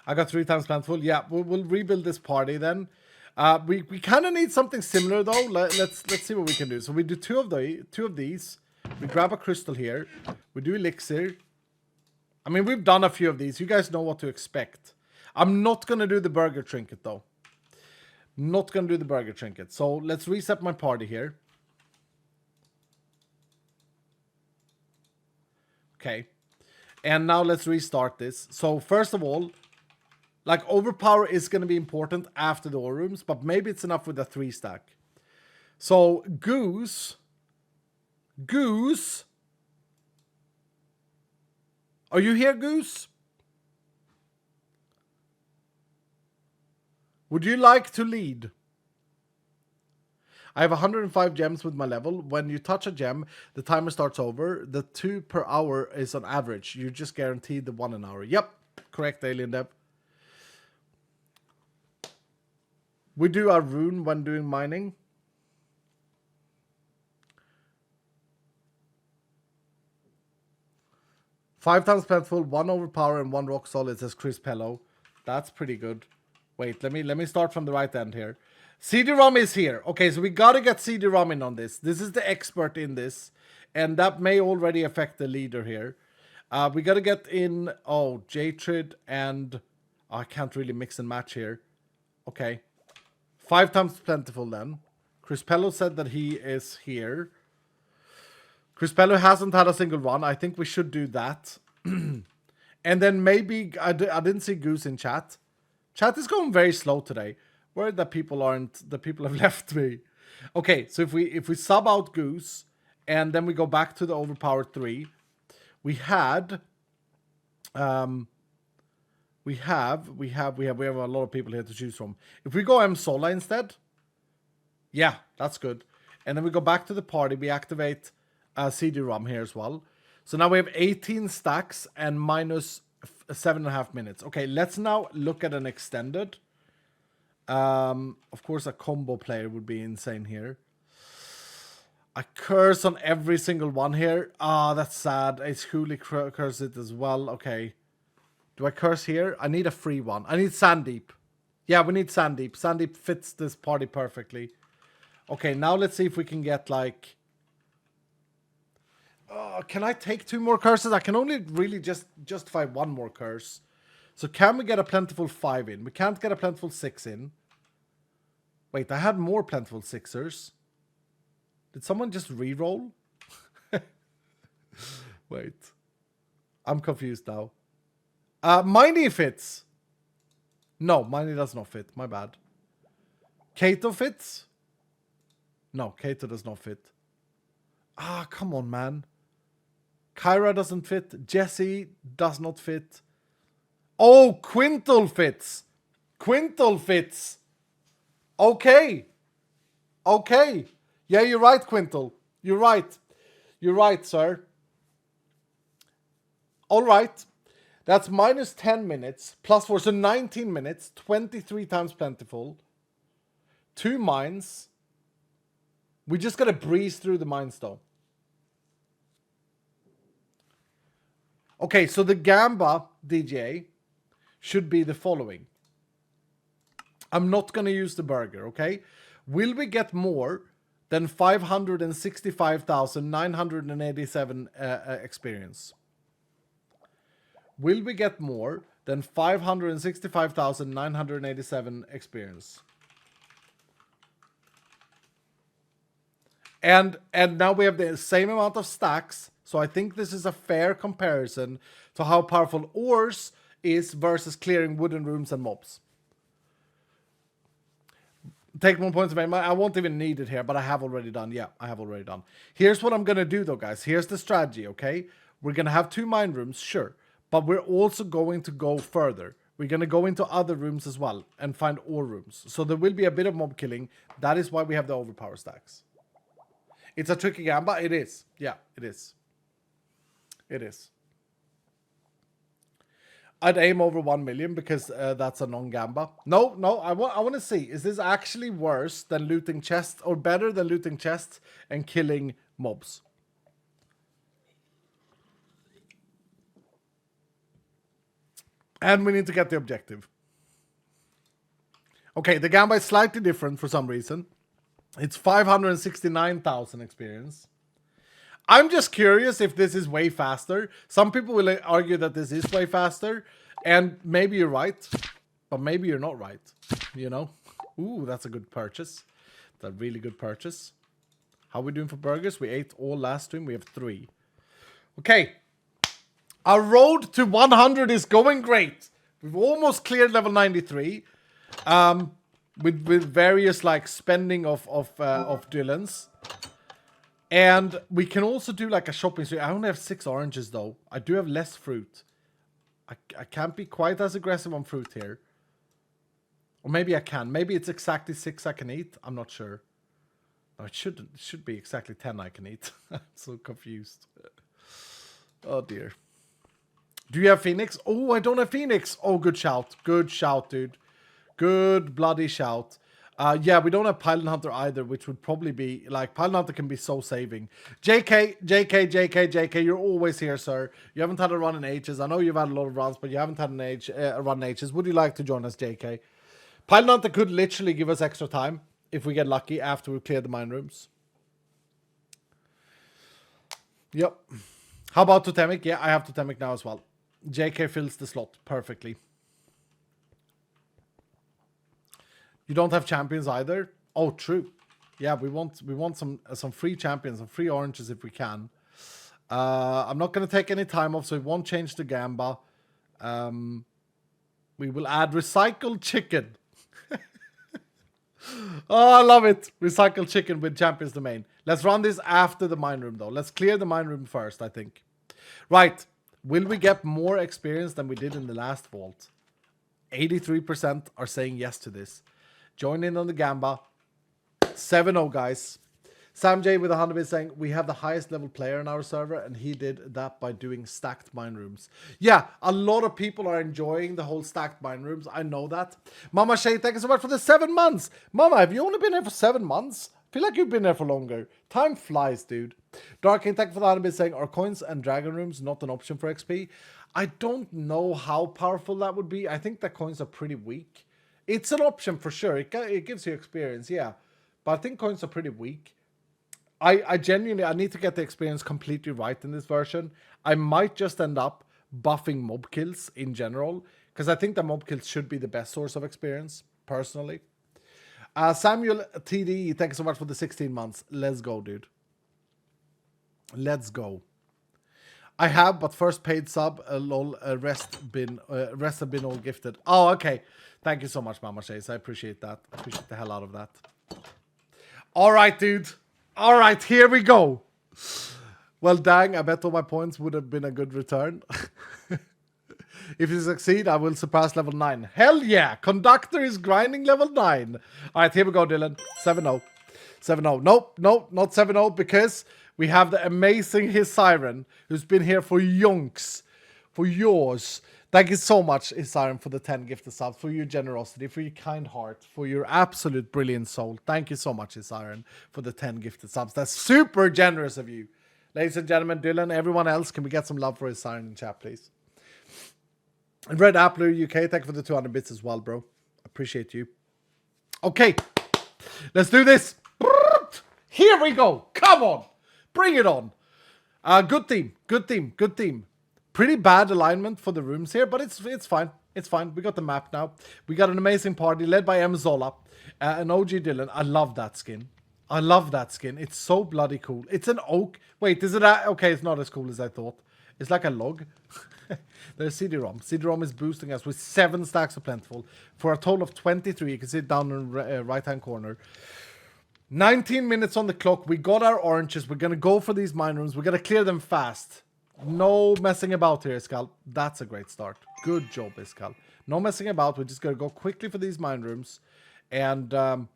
I got 3 times plentiful. Yeah, we'll rebuild this party then. We kind of need something similar though. Let's see what we can do. So we do 2 of these. We grab a crystal here. We do elixir. I mean, we've done a few of these. You guys know what to expect. I'm not gonna do the burger trinket though. Not gonna do the burger trinket. So let's reset my party here. Okay. And now let's restart this. So first of all, like, overpower is going to be important after the ore rooms, but maybe it's enough with a 3 stack. So, Goose. Are you here, Goose? Would you like to lead? I have 105 gems with my level. When you touch a gem, the timer starts over. The 2 per hour is on average. You just guaranteed the 1 an hour. Yep, correct, Alien Dev. We do our rune when doing mining. Five times plentiful, 1 overpower, and 1 rock solid, says Chris Pello. That's pretty good. Wait, let me start from the right end here. CD-ROM is here. Okay, so we gotta get CD-ROM in on this. This is the expert in this, and that may already affect the leader here. We gotta get in, Jatrid and... I can't really mix and match here. Okay. 5 times plentiful then. Chris Pello said that he is here. Chris Pello hasn't had a single run. I think we should do that. And then maybe... I didn't see Goose in chat. Chat is going very slow today. Worried that people aren't... The people have left me. Okay, so if we sub out Goose, and then we go back to the overpowered 3, we had... We have a lot of people here to choose from. If we go M Sola instead, yeah, that's good. And then we go back to the party. We activate CD-ROM here as well. So now we have 18 stacks and minus 7.5 minutes. Okay, let's now look at an extended. Of course, a combo player would be insane here. I curse on every single one here. Ah, that's sad. Ace Hooley curse it as well. Okay. Do I curse here? I need a free one. I need Sandeep. Yeah, we need Sandeep. Sandeep fits this party perfectly. Okay, now let's see if we can get like... can I take 2 more curses? I can only really just justify 1 more curse. So can we get a plentiful 5 in? We can't get a plentiful 6 in. Wait, I had more plentiful 6ers. Did someone just re-roll? Wait. I'm confused now. Miney fits. No, Miney does not fit. My bad. Kato fits? No, Kato does not fit. Ah, come on, man. Kyra doesn't fit. Jesse does not fit. Oh, Quintal fits. Quintal fits. Okay. Okay. Yeah, you're right, Quintal. You're right. You're right, sir. All right. That's minus 10 minutes, plus 4, so 19 minutes, 23 times plentiful. 2 mines. We just gotta breeze through the mines, though. Okay, so the Gamba DGA should be the following. I'm not gonna use the burger, okay? Will we get more than 565,987 experience? Will we get more than 565,987 experience? And now we have the same amount of stacks, so I think this is a fair comparison to how powerful ores is versus clearing wooden rooms and mobs. Take 1 point to make. I won't even need it here, but I have already done. Yeah, I have already done. Here's what I'm gonna do though, guys. Here's the strategy, okay? We're gonna have 2 mine rooms, sure. But we're also going to go further. We're going to go into other rooms as well and find ore rooms. So there will be a bit of mob killing. That is why we have the overpower stacks. It's a tricky gamba. It is. Yeah, it is. It is. I'd aim over 1 million because that's a non-gamba. No, I want to see. Is this actually worse than looting chests or better than looting chests and killing mobs? And we need to get the objective. Okay, the Gamba is slightly different for some reason. It's 569,000 experience. I'm just curious if this is way faster. Some people will argue that this is way faster. And maybe you're right. But maybe you're not right. You know? Ooh, that's a good purchase. That's a really good purchase. How are we doing for burgers? We ate all last stream. We have 3. Okay. Our road to 100 is going great. We've almost cleared level 93. With various like spending of Dylan's. And we can also do like a shopping street. I only have 6 oranges though. I do have less fruit. I can't be quite as aggressive on fruit here. Or maybe I can. Maybe it's exactly 6 I can eat. I'm not sure. No, it should be exactly 10 I can eat. I'm so confused. Oh dear. Do you have Phoenix? Oh, I don't have Phoenix. Oh, good shout. Good shout, dude. Good bloody shout. Yeah, we don't have Pilot Hunter either, which would probably be, like, Pilot Hunter can be so saving. JK, you're always here, sir. You haven't had a run in ages. I know you've had a lot of runs, but you haven't had a run in ages. Would you like to join us, JK? Pilot Hunter could literally give us extra time if we get lucky after we clear the mine rooms. Yep. How about Totemic? Yeah, I have Totemic now as well. JK fills the slot perfectly. You don't have champions either? Oh, true. Yeah, we want some free champions, some free oranges if we can. I'm not going to take any time off, so it won't change the Gamba. We will add recycled chicken. Oh, I love it. Recycled chicken with champions domain. Let's run this after the mine room, though. Let's clear the mine room first, I think. Right. Will we get more experience than we did in the last vault? 83% are saying yes to this. Join in on the Gamba. 7-0, guys. Sam J with 100 is saying, we have the highest level player in our server, and he did that by doing stacked mine rooms. Yeah, a lot of people are enjoying the whole stacked mine rooms. I know that. Mama Shay, thank you so much for the 7 months. Mama, have you only been here for 7 months? I feel like you've been there for longer. Time flies, dude. Dark King, thank you for the 100 saying, are coins and dragon rooms not an option for XP? I don't know how powerful that would be. I think that coins are pretty weak. It's an option for sure. It gives you experience, yeah. But I think coins are pretty weak. I genuinely, I need to get the experience completely right in this version. I might just end up buffing mob kills in general, because I think the mob kills should be the best source of experience, personally. Samuel TD, thank you so much for the 16 months. Let's go, dude. Let's go. I have, but first paid sub, lol, rest have been all gifted. Oh, okay. Thank you so much, Mama Chase. I appreciate that. I appreciate the hell out of that. All right, dude. All right, here we go. Well, dang, I bet all my points would have been a good return. If you succeed, I will surpass level 9. Hell yeah! Conductor is grinding level 9. All right, here we go, Dylan. 7-0. 7-0. Nope, not 7-0 because we have the amazing His Siren who's been here for yonks, for yours. Thank you so much, His Siren, for the 10 gifted subs, for your generosity, for your kind heart, for your absolute brilliant soul. Thank you so much, His Siren, for the 10 gifted subs. That's super generous of you. Ladies and gentlemen, Dylan, everyone else, can we get some love for His Siren in chat, please? And Red Appler UK, thank you for the 200 bits as well, bro. Appreciate you. Okay, let's do this. Here we go. Come on. Bring it on. Good team. Good team. Good team. Pretty bad alignment for the rooms here, but it's fine. It's fine. We got the map now. We got an amazing party led by M. Zola and OG Dylan. I love that skin. I love that skin. It's so bloody cool. It's an oak. Wait, is it? Okay, it's not as cool as I thought. It's like a log. There's CD-ROM. CD-ROM is boosting us with 7 stacks of Plentiful for a total of 23. You can see it down in the right-hand corner. 19 minutes on the clock. We got our oranges. We're going to go for these mine rooms. We're going to clear them fast. No messing about here, Iskal. That's a great start. Good job, Iskal. No messing about. We're just going to go quickly for these mine rooms. And then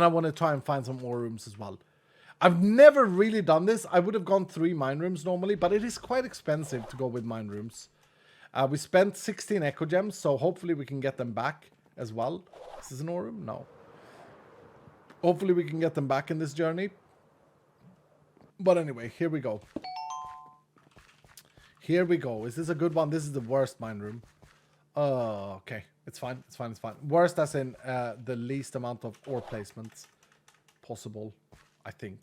I want to try and find some more rooms as well. I've never really done this. I would have gone 3 mine rooms normally, but it is quite expensive to go with mine rooms. We spent 16 Echo Gems, so hopefully we can get them back as well. Is this an ore room? No. Hopefully we can get them back in this journey. But anyway, here we go. Here we go. Is this a good one? This is the worst mine room. Okay. It's fine. It's fine. It's fine. Worst as in the least amount of ore placements possible, I think.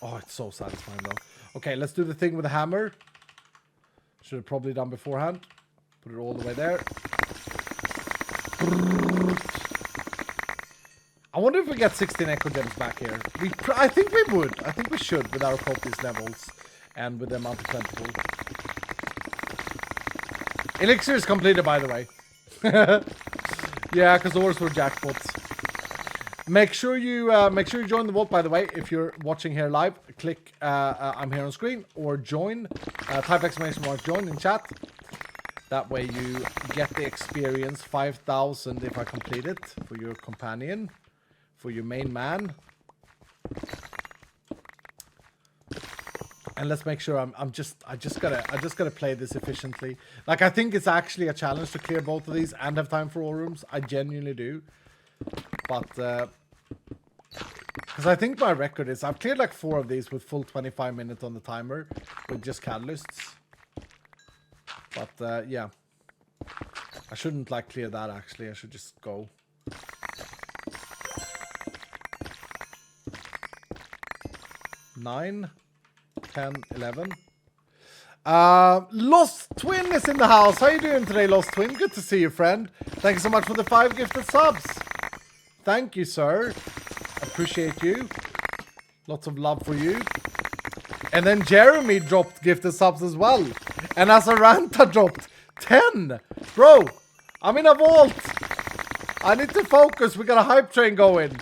Oh, it's so satisfying though. Okay, let's do the thing with the hammer. Should have probably done beforehand. Put it all the way there. I wonder if we get 16 Echo Gems back here. I think we would. I think we should with our copious levels and with the amount of plentiful. Elixir is completed, by the way. Yeah, because ores were jackpots. Make sure you join the vault, by the way. If you're watching here live, click I'm here on screen or join. Type exclamation mark join in chat. That way you get the experience 5,000 if I complete it for your companion, for your main man. And let's make sure I just gotta play this efficiently. Like, I think it's actually a challenge to clear both of these and have time for all rooms. I genuinely do. But because I think my record is I've cleared like 4 of these with full 25 minutes on the timer with just catalysts. But yeah, I shouldn't like clear that actually. I should just go. Nine, 10, 11. Lost Twin is in the house. How you doing today, Lost Twin? Good to see you, friend. Thank you so much for the 5 gifted subs. Thank you, sir. Appreciate you. Lots of love for you. And then Jeremy dropped gifted subs as well. And Azaranta dropped 10. Bro, I'm in a vault. I need to focus. We got a hype train going.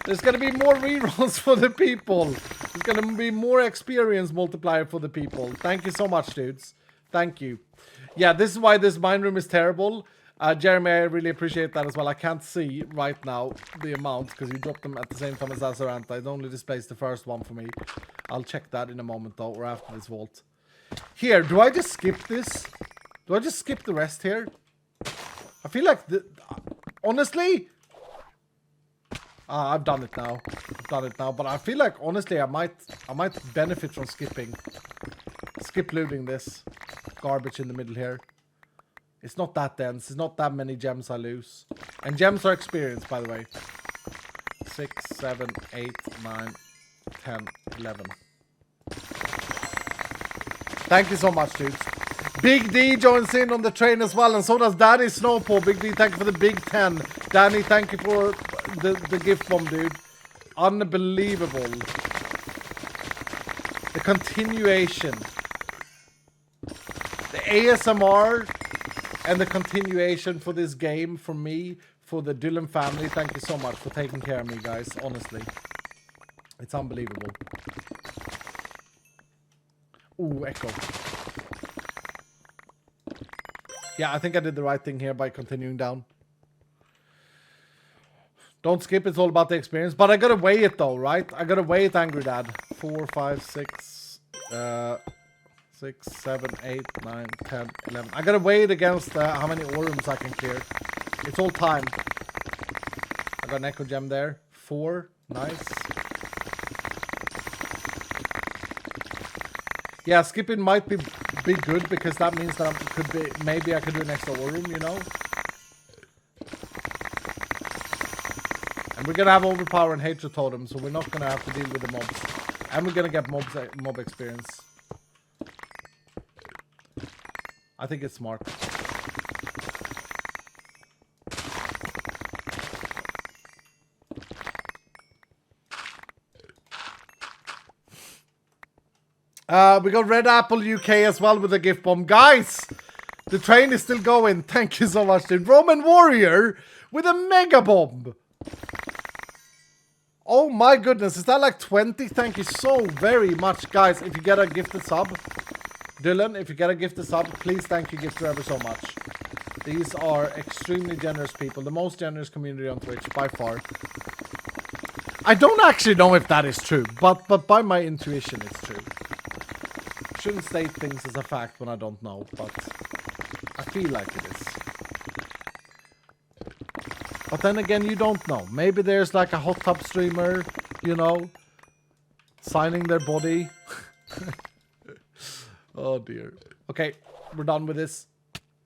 There's going to be more rerolls for the people. There's going to be more experience multiplier for the people. Thank you so much, dudes. Thank you. Yeah, this is why this mine room is terrible. Jeremy, I really appreciate that as well. I can't see right now the amount because you dropped them at the same time as Azaranta. It only displays the first one for me. I'll check that in a moment though, or after this vault. Here, do I just skip this? Do I just skip the rest here? I feel like, honestly, I've done it now. I've done it now, but I feel like, honestly, I might benefit from skipping. Skip looting this garbage in the middle here. It's not that dense. It's not that many gems I lose. And gems are experience, by the way. 6, 7, 8, 9, 10, 11. Thank you so much, dudes. Big D joins in on the train as well, and so does Danny Snowpaw. Big D, thank you for the big 10. Danny, thank you for the gift bomb, dude. Unbelievable. The continuation. The ASMR and the continuation for this game, for me, for the Dylan family. Thank you so much for taking care of me, guys. Honestly. It's unbelievable. Ooh, Echo. Yeah, I think I did the right thing here by continuing down. Don't skip, it's all about the experience. But I gotta weigh it though, right? I gotta weigh it, Angry Dad. 4, 5, 6, 6, 7, 8, 9, 10, 11. I gotta weigh it against how many orums I can clear. It's all time. I got an Echo Gem there. 4, nice. Yeah, skipping might be good because that means that maybe I could do an extra Orum, you know? And we're gonna have Overpower and Hatred Totem, so we're not gonna have to deal with the mobs. And we're gonna get mob experience. I think it's smart. We got Red Apple UK as well with a gift bomb. Guys, the train is still going. Thank you so much, dude. Roman Warrior with a mega bomb. Oh my goodness, is that like 20? Thank you so very much, guys. If you get a gifted sub, Dylan, if you get a gifted sub, please thank you, gifter, ever so much. These are extremely generous people. The most generous community on Twitch, by far. I don't actually know if that is true, but by my intuition, it's true. Shouldn't state things as a fact when I don't know, but I feel like it is. But then again, you don't know. Maybe there's like a hot tub streamer, you know, signing their body. Oh dear. Okay, we're done with this.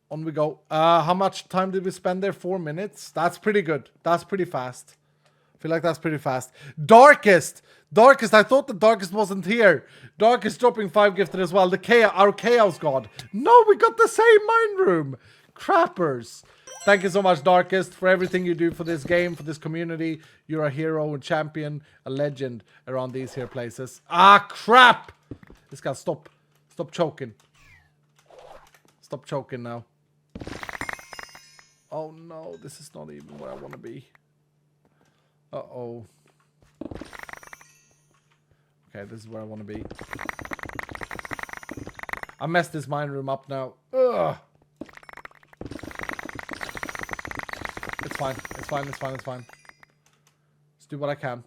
On we go. How much time did we spend there? 4 minutes? That's pretty good. That's pretty fast. I feel like that's pretty fast. Darkest! Darkest, I thought the Darkest wasn't here. Darkest dropping 5 gifted as well. Our Chaos God. No, we got the same mine room. Crappers. Thank you so much, Darkest, for everything you do for this game, for this community. You're a hero, a champion, a legend around these here places. Ah, crap! This guy, stop. Stop choking. Stop choking now. Oh no, this is not even where I want to be. Uh-oh. Okay, this is where I want to be. I messed this mine room up now. Ugh. It's fine. It's fine. It's fine. It's fine. Let's do what I can.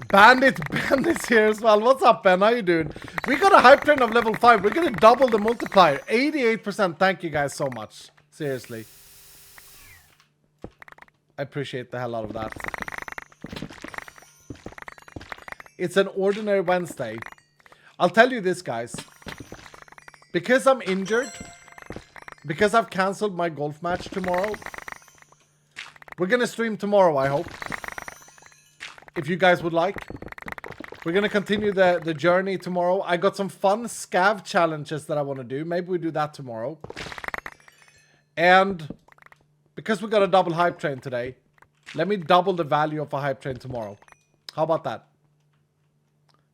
Bandit's here as well. What's up, Ben? How you doing? We got a hype train of level 5. We're gonna double the multiplier. 88%. Thank you guys so much. Seriously. I appreciate the hell out of that. It's an ordinary Wednesday. I'll tell you this, guys. Because I'm injured, because I've cancelled my golf match tomorrow, we're gonna stream tomorrow, I hope. If you guys would like. We're gonna continue the journey tomorrow. I got some fun scav challenges that I want to do. Maybe we do that tomorrow. And because we got a double hype train today, let me double the value of a hype train tomorrow. How about that?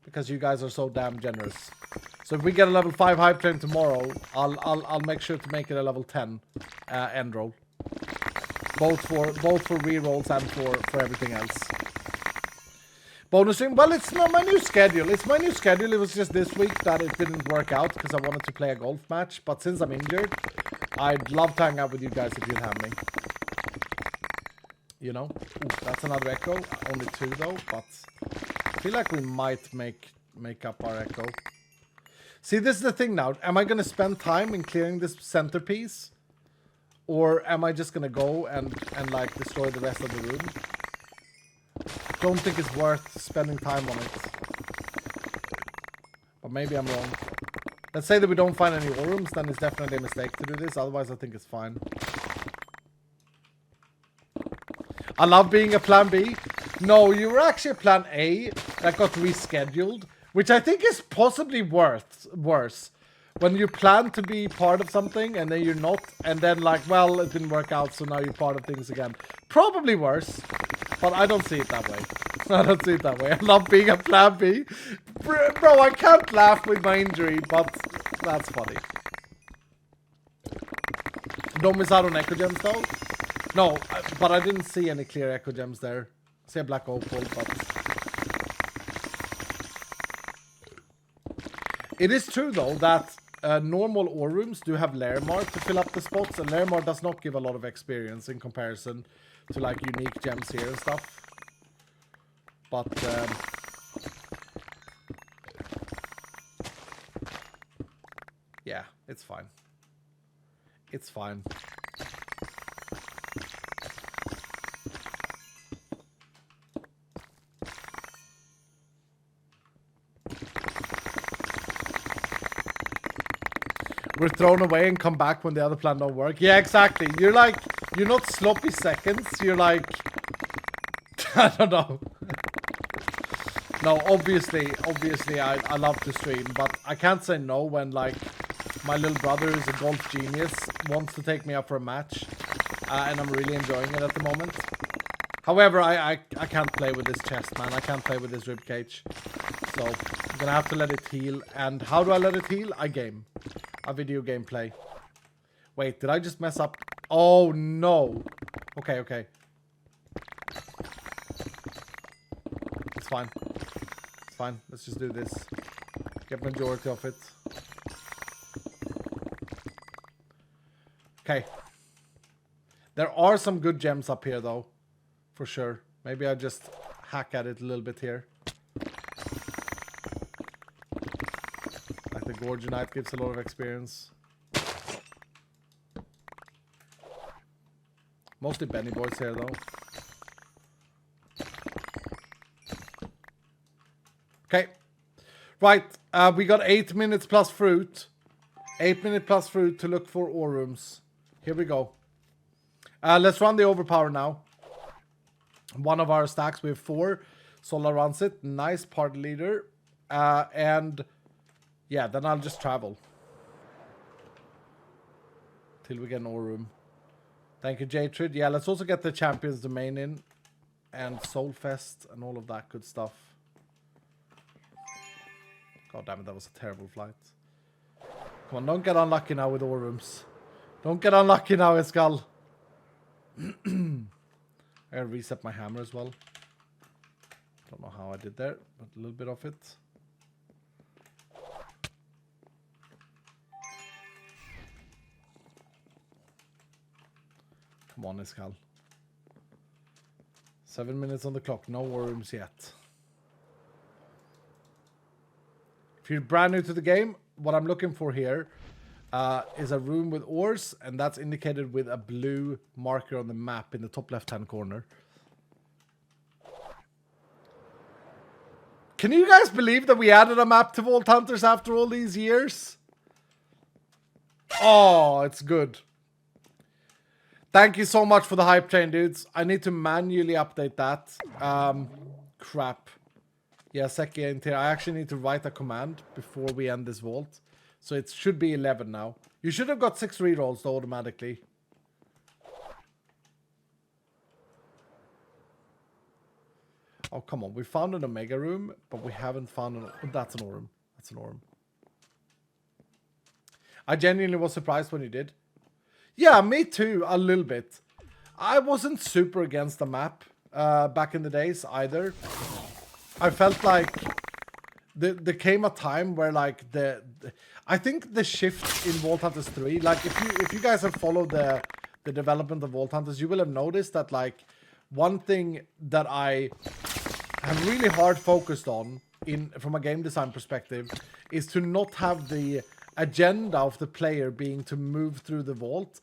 Because you guys are so damn generous. So if we get a level 5 hype train tomorrow, I'll make sure to make it a level 10 end roll. Both for rerolls and for everything else. Bonus stream? Well, it's not my new schedule. It's my new schedule. It was just this week that it didn't work out because I wanted to play a golf match. But since I'm injured, I'd love to hang out with you guys if you'd have me. You know? Ooh, that's another echo. Only 2 though, but I feel like we might make up our echo. See, this is the thing now. Am I going to spend time in clearing this centerpiece? Or am I just going to go and like destroy the rest of the room? Don't think it's worth spending time on it. But maybe I'm wrong. Let's say that we don't find any orums, then it's definitely a mistake to do this. Otherwise, I think it's fine. I love being a plan B. No, you were actually a plan A that got rescheduled, which I think is possibly worse. When you plan to be part of something and then you're not, and then like, well, it didn't work out, so now you're part of things again. Probably worse, but I don't see it that way. I don't see it that way. I love being a plan B. Bro, I can't laugh with my injury, but that's funny. Don't miss out on Echo Gems though. No, but I didn't see any clear Echo Gems there. Say black opal, but it is true though that normal ore rooms do have Lairmar to fill up the spots, and Lairmar does not give a lot of experience in comparison to like unique gems here and stuff. But yeah, it's fine. It's fine. We're thrown away and come back when the other plan don't work. Yeah, exactly. You're like, you're not sloppy seconds. You're like, I don't know. No, obviously, I love to stream, but I can't say no when like my little brother is a golf genius, wants to take me up for a match, and I'm really enjoying it at the moment. However, I can't play with this chest, man. I can't play with this ribcage. So I'm gonna have to let it heal. And how do I let it heal? I game. A video game play. Wait, did I just mess up? Oh no. Okay, okay. It's fine. It's fine. Let's just do this. Get majority of it. Okay. There are some good gems up here though. For sure. Maybe I just hack at it a little bit here. Like the Gorgonite gives a lot of experience. Mostly Benny boys here though. Okay. Right. We got 8 minutes plus fruit. 8 minutes plus fruit to look for ore rooms. Here we go. Let's run the overpower now. One of our stacks, we have 4. Sola runs it. Nice party leader. And yeah, then I'll just travel. Till we get an ore room. Thank you, Jtrid. Yeah, let's also get the Champions Domain in. And Soulfest and all of that good stuff. God damn it, that was a terrible flight. Come on, don't get unlucky now with ore rooms. Don't get unlucky now, Escal. I gotta reset my hammer as well. Don't know how I did there, but a little bit of it. Come on, Escal. 7 minutes on the clock, no worms yet. If you're brand new to the game, what I'm looking for here is a room with ores, and that's indicated with a blue marker on the map in the top left-hand corner. Can you guys believe that we added a map to Vault Hunters after all these years? Oh, it's good. Thank you so much for the hype train, dudes. I need to manually update that. Crap. Yeah, Seki ain't here. I actually need to write a command before we end this vault. So it should be 11 now. You should have got 6 rerolls though automatically. Oh, come on. We found an Omega room, but we haven't found an... Oh, that's an Aurum. That's an Aurum. I genuinely was surprised when you did. Yeah, me too, a little bit. I wasn't super against the map back in the days either. I felt like there came a time where like I think the shift in Vault Hunters 3, like if you guys have followed the development of Vault Hunters, you will have noticed that like one thing that I have really hard focused on from a game design perspective is to not have the agenda of the player being to move through the vault.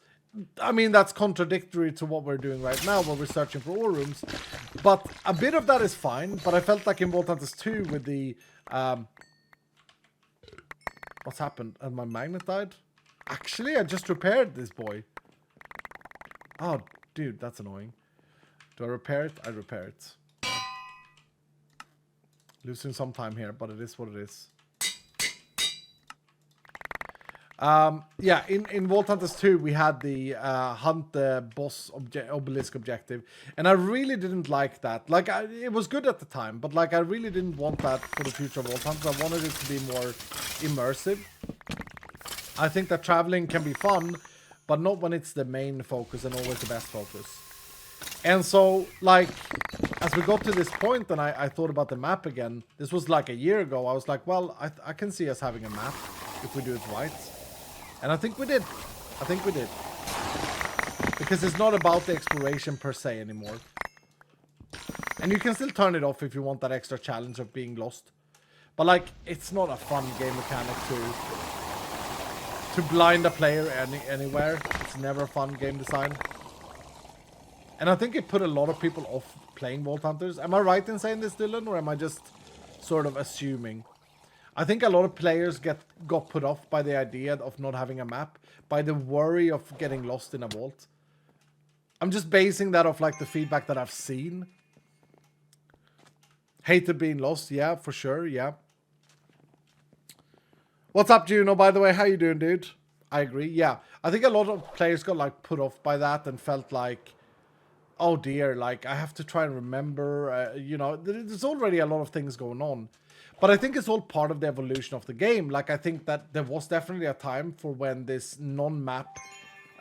I mean, that's contradictory to what we're doing right now, where we're searching for ore rooms. But a bit of that is fine. But I felt like in Vault Hunters 2 with the... what's happened? And my magnet died? Actually, I just repaired this boy. Oh, dude, that's annoying. Do I repair it? I repair it. Losing some time here, but it is what it is. Yeah, in Vault Hunters 2 we had the hunt the boss obelisk objective, and I really didn't like that. Like, it was good at the time, but like I really didn't want that for the future of Vault Hunters. I wanted it to be more immersive. I think that traveling can be fun, but not when it's the main focus and always the best focus. And so, like, as we got to this point and I thought about the map again, this was like a year ago, I was like, well, I can see us having a map if we do it right. And I think we did. I think we did. Because it's not about the exploration per se anymore. And you can still turn it off if you want that extra challenge of being lost. But like, it's not a fun game mechanic to blind a player anywhere. It's never a fun game design. And I think it put a lot of people off playing Vault Hunters. Am I right in saying this, Dylan? Or am I just sort of assuming? I think a lot of players got put off by the idea of not having a map. By the worry of getting lost in a vault. I'm just basing that off like the feedback that I've seen. Hated being lost. Yeah, for sure. Yeah. What's up, Juno, by the way? How you doing, dude? I agree. Yeah. I think a lot of players got like put off by that and felt like, oh dear, like I have to try and remember, you know, there's already a lot of things going on. But I think it's all part of the evolution of the game. Like, I think that there was definitely a time for when this non-map,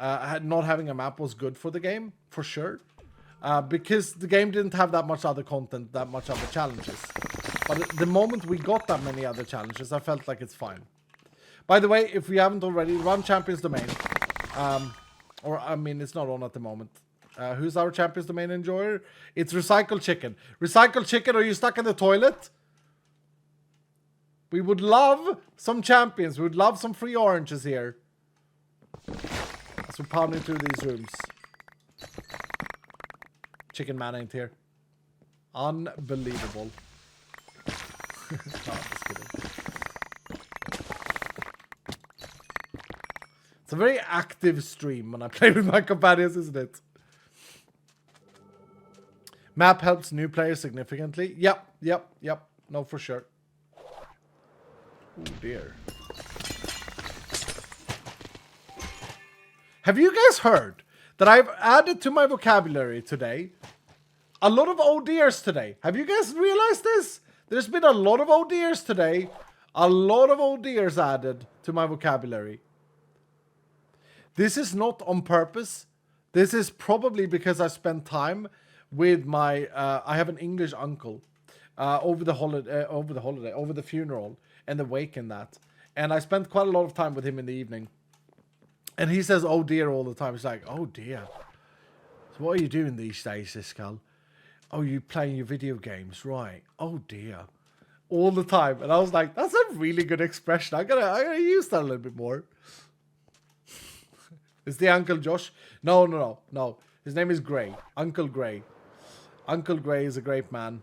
not having a map was good for the game, for sure. Because the game didn't have that much other content, that much other challenges. But the moment we got that many other challenges, I felt like it's fine. By the way, if we haven't already, run Champions Domain. Or, I mean, it's not on at the moment. Who's our Champions Domain enjoyer? It's Recycle Chicken. Recycle Chicken, are you stuck in the toilet? We would love some champions. We would love some free oranges here. As we're pounding through these rooms. Chicken Man ain't here. Unbelievable. No, just kidding. It's a very active stream when I play with my companions, isn't it? Map helps new players significantly. Yep. No, for sure. Oh dear. Have you guys heard that I've added to my vocabulary today a lot of ODers today? Have you guys realized this? There's been a lot of ODers today. A lot of ODers added to my vocabulary. This is not on purpose. This is probably because I spent time with my... I have an English uncle over the funeral and the wake and that. And I spent quite a lot of time with him in the evening. And he says, oh dear, all the time. He's like, oh dear. So what are you doing these days, Iskal? Oh, you playing your video games, right? Oh dear. All the time. And I was like, that's a really good expression. I gotta use that a little bit more. Is the Uncle Josh? No. His name is Gray. Uncle Gray. Uncle Gray is a great man.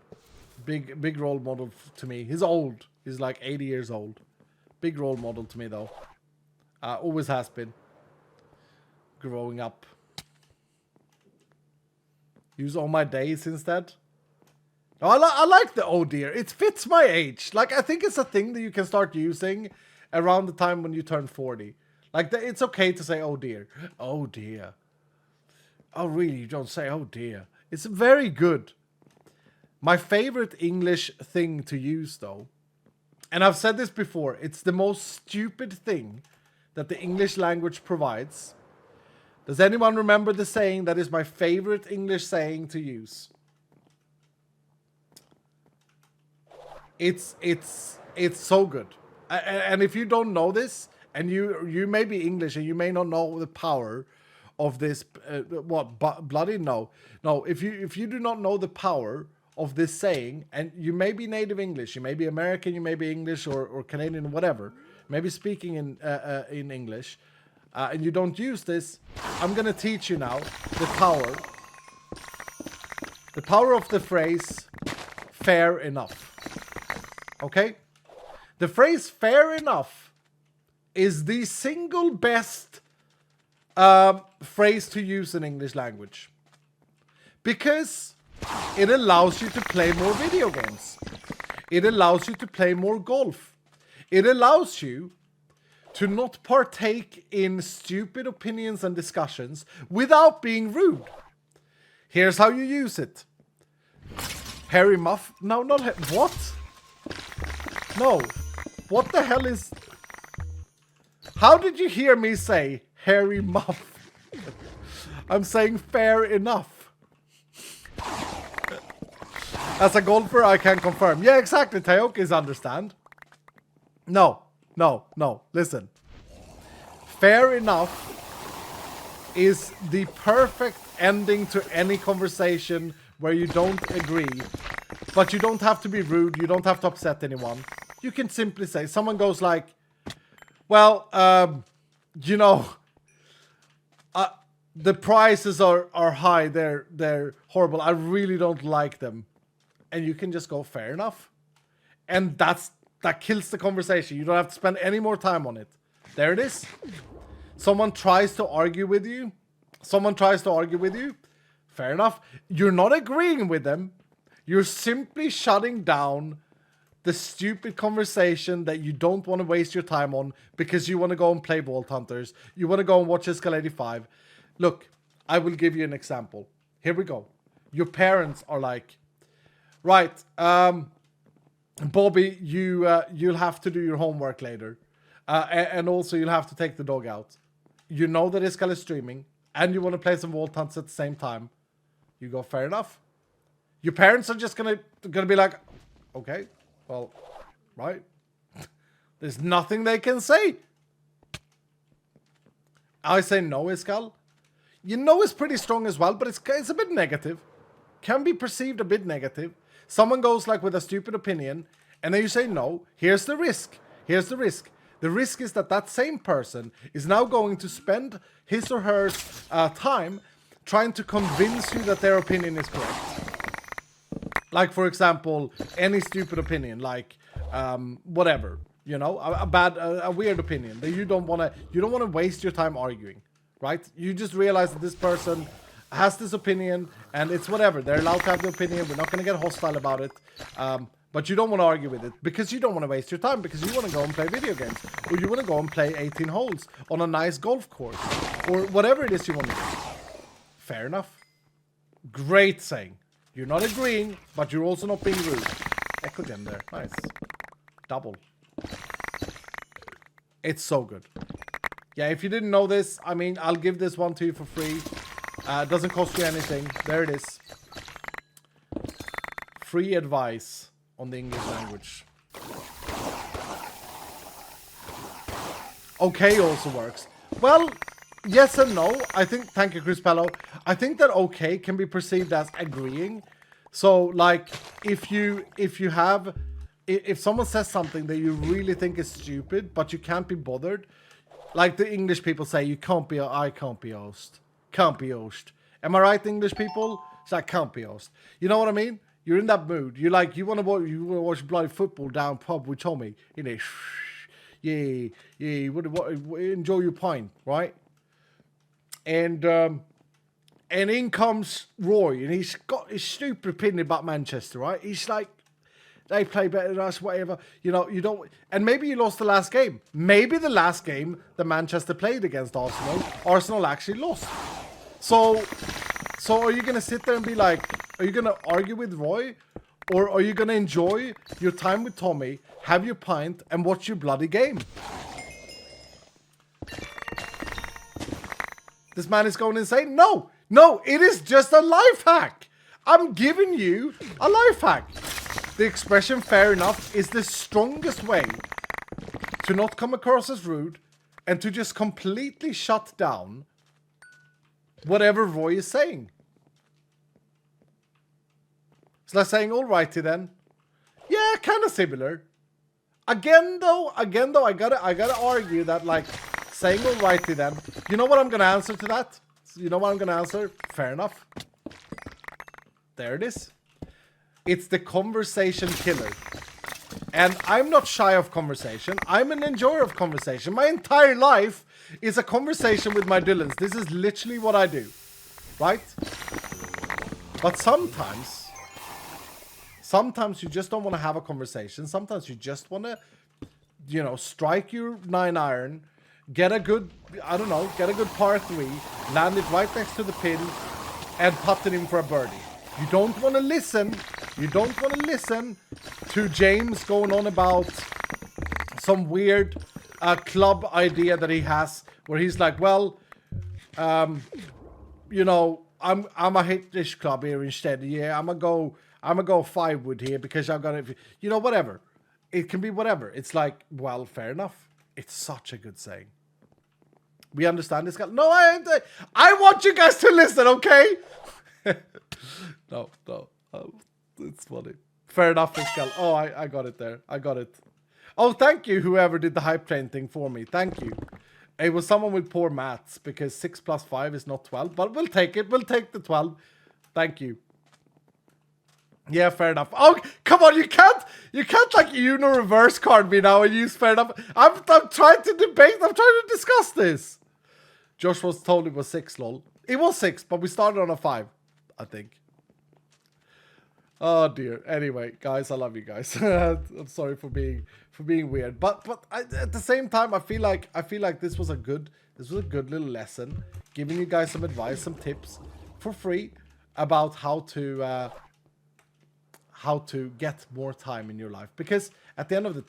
Big role model to me. He's old. He's like 80 years old. Big role model to me though. Always has been. Growing up. Use all my days instead. Oh, I like the oh dear. It fits my age. Like, I think it's a thing that you can start using around the time when you turn 40. Like, it's okay to say oh dear. Oh dear. Oh really, you don't say oh dear. It's very good. My favorite English thing to use though, and I've said this before, it's the most stupid thing that the English language provides. Does anyone remember the saying that is my favorite English saying to use? It's so good. And if you don't know this, and you may be English and you may not know the power of this, bloody no. No, if you do not know the power of this saying, and you may be native English, you may be American, you may be English or Canadian, whatever, maybe speaking in English, and you don't use this, I'm gonna teach you now the power of the phrase fair enough. Okay? The phrase fair enough is the single best phrase to use in English language. Because it allows you to play more video games. It allows you to play more golf. It allows you to not partake in stupid opinions and discussions without being rude. Here's how you use it. Harry Muff? No, not what? No. What the hell is... How did you hear me say Harry Muff? I'm saying fair enough. As a golfer, I can confirm. Yeah, exactly. Taoki's understand. No. Listen. Fair enough is the perfect ending to any conversation where you don't agree. But you don't have to be rude. You don't have to upset anyone. You can simply say, someone goes like, well, you know, the prices are high. They're horrible. I really don't like them. And you can just go, fair enough. And that kills the conversation. You don't have to spend any more time on it. There it is. Someone tries to argue with you. Fair enough. You're not agreeing with them. You're simply shutting down the stupid conversation that you don't want to waste your time on because you want to go and play Vault Hunters. You want to go and watch Escal 85. Look, I will give you an example. Here we go. Your parents are like, right, Bobby, you'll have to do your homework later. And also you'll have to take the dog out. You know that Escal is streaming and you want to play some Vault Hunts at the same time. You go, fair enough. Your parents are just gonna be like, okay, well, right. There's nothing they can say. I say no, Escal. You know it's pretty strong as well, but it's a bit negative. Can be perceived a bit negative. Someone goes like with a stupid opinion, and then you say no. Here's the risk. The risk is that same person is now going to spend his or her time trying to convince you that their opinion is correct. Like, for example, any stupid opinion, like whatever, you know, a weird opinion that you don't want to waste your time arguing, right? You just realize that this person has this opinion and it's whatever. They're allowed to have the opinion. We're not going to get hostile about it. But you don't want to argue with it because you don't want to waste your time because you want to go and play video games or you want to go and play 18 holes on a nice golf course or whatever it is you want to do. Fair enough. Great saying. You're not agreeing, but you're also not being rude. Echo gem there. Nice. Double. It's so good. Yeah, if you didn't know this, I mean, I'll give this one to you for free. It doesn't cost you anything. There it is. Free advice on the English language. Okay also works. Well, yes and no. I think, thank you, Chris Pello. I think that okay can be perceived as agreeing. So, like, if someone says something that you really think is stupid, but you can't be bothered, like the English people say, I can't be host. Can't be host. Am I right, English people? It's like, can't be host. You know what I mean? You're in that mood. You want to watch bloody football down pub with Tommy. You know, yeah. Enjoy your pint, right? And in comes Roy, and he's got his stupid opinion about Manchester, right? He's like, they play better than us, whatever. You know, you don't... And maybe you lost the last game. Maybe the last game that Manchester played against Arsenal actually lost. So are you going to sit there and be like, are you going to argue with Roy? Or are you going to enjoy your time with Tommy, have your pint, and watch your bloody game? This man is going insane? No, it is just a life hack. I'm giving you a life hack. The expression fair enough is the strongest way to not come across as rude and to just completely shut down whatever Roy is saying. It's like saying, alrighty then. Yeah, kind of similar. Again though, I gotta argue that, like, saying alrighty then. You know what I'm gonna answer to that? You know what I'm gonna answer? Fair enough. There it is. It's the conversation killer. And I'm not shy of conversation. I'm an enjoyer of conversation. My entire life is a conversation with my Dylans. This is literally what I do. Right? But sometimes you just don't want to have a conversation. Sometimes you just want to, you know, strike your 9-iron, get a good par 3, land it right next to the pin, and putt it in for a birdie. You don't want to listen. You don't want to listen to James going on about some weird club idea that he has, where he's like, well, you know, I'm a hit this club here instead. Yeah, I'm gonna I'm gonna go 5 wood here because I'm gonna, you know, whatever. It can be whatever. It's like, well, fair enough. It's such a good saying. We understand this guy. No, I want you guys to listen, okay? No. It's funny. Fair enough, Pascal. Oh, I got it there. I got it. Oh, thank you, whoever did the hype train thing for me. Thank you. It was someone with poor maths because 6 plus 5 is not 12, but we'll take it. We'll take the 12. Thank you. Yeah, fair enough. Oh, come on, you can't like Uno reverse card me now and use fair enough. I'm trying to debate. I'm trying to discuss this. Josh was told it was 6, lol. It was 6, but we started on a 5, I think. Oh dear. Anyway, guys, I love you guys. I'm sorry for being weird, but at the same time, I feel like this was a good little lesson, giving you guys some advice, some tips for free about how to get more time in your life. Because at the end of the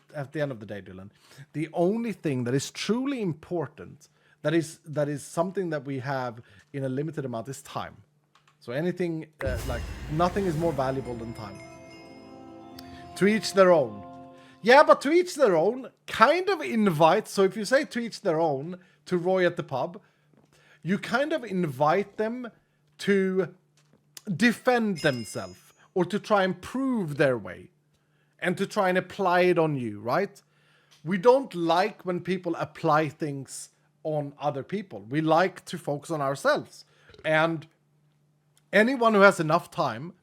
day, Dylan, the only thing that is truly important, that is something that we have in a limited amount, is time. So anything, like, nothing is more valuable than time. To each their own. Yeah, but to each their own kind of invites, so if you say to each their own to Roy at the pub, you kind of invite them to defend themselves or to try and prove their way and to try and apply it on you, right? We don't like when people apply things on other people. We like to focus on ourselves. And anyone who has enough time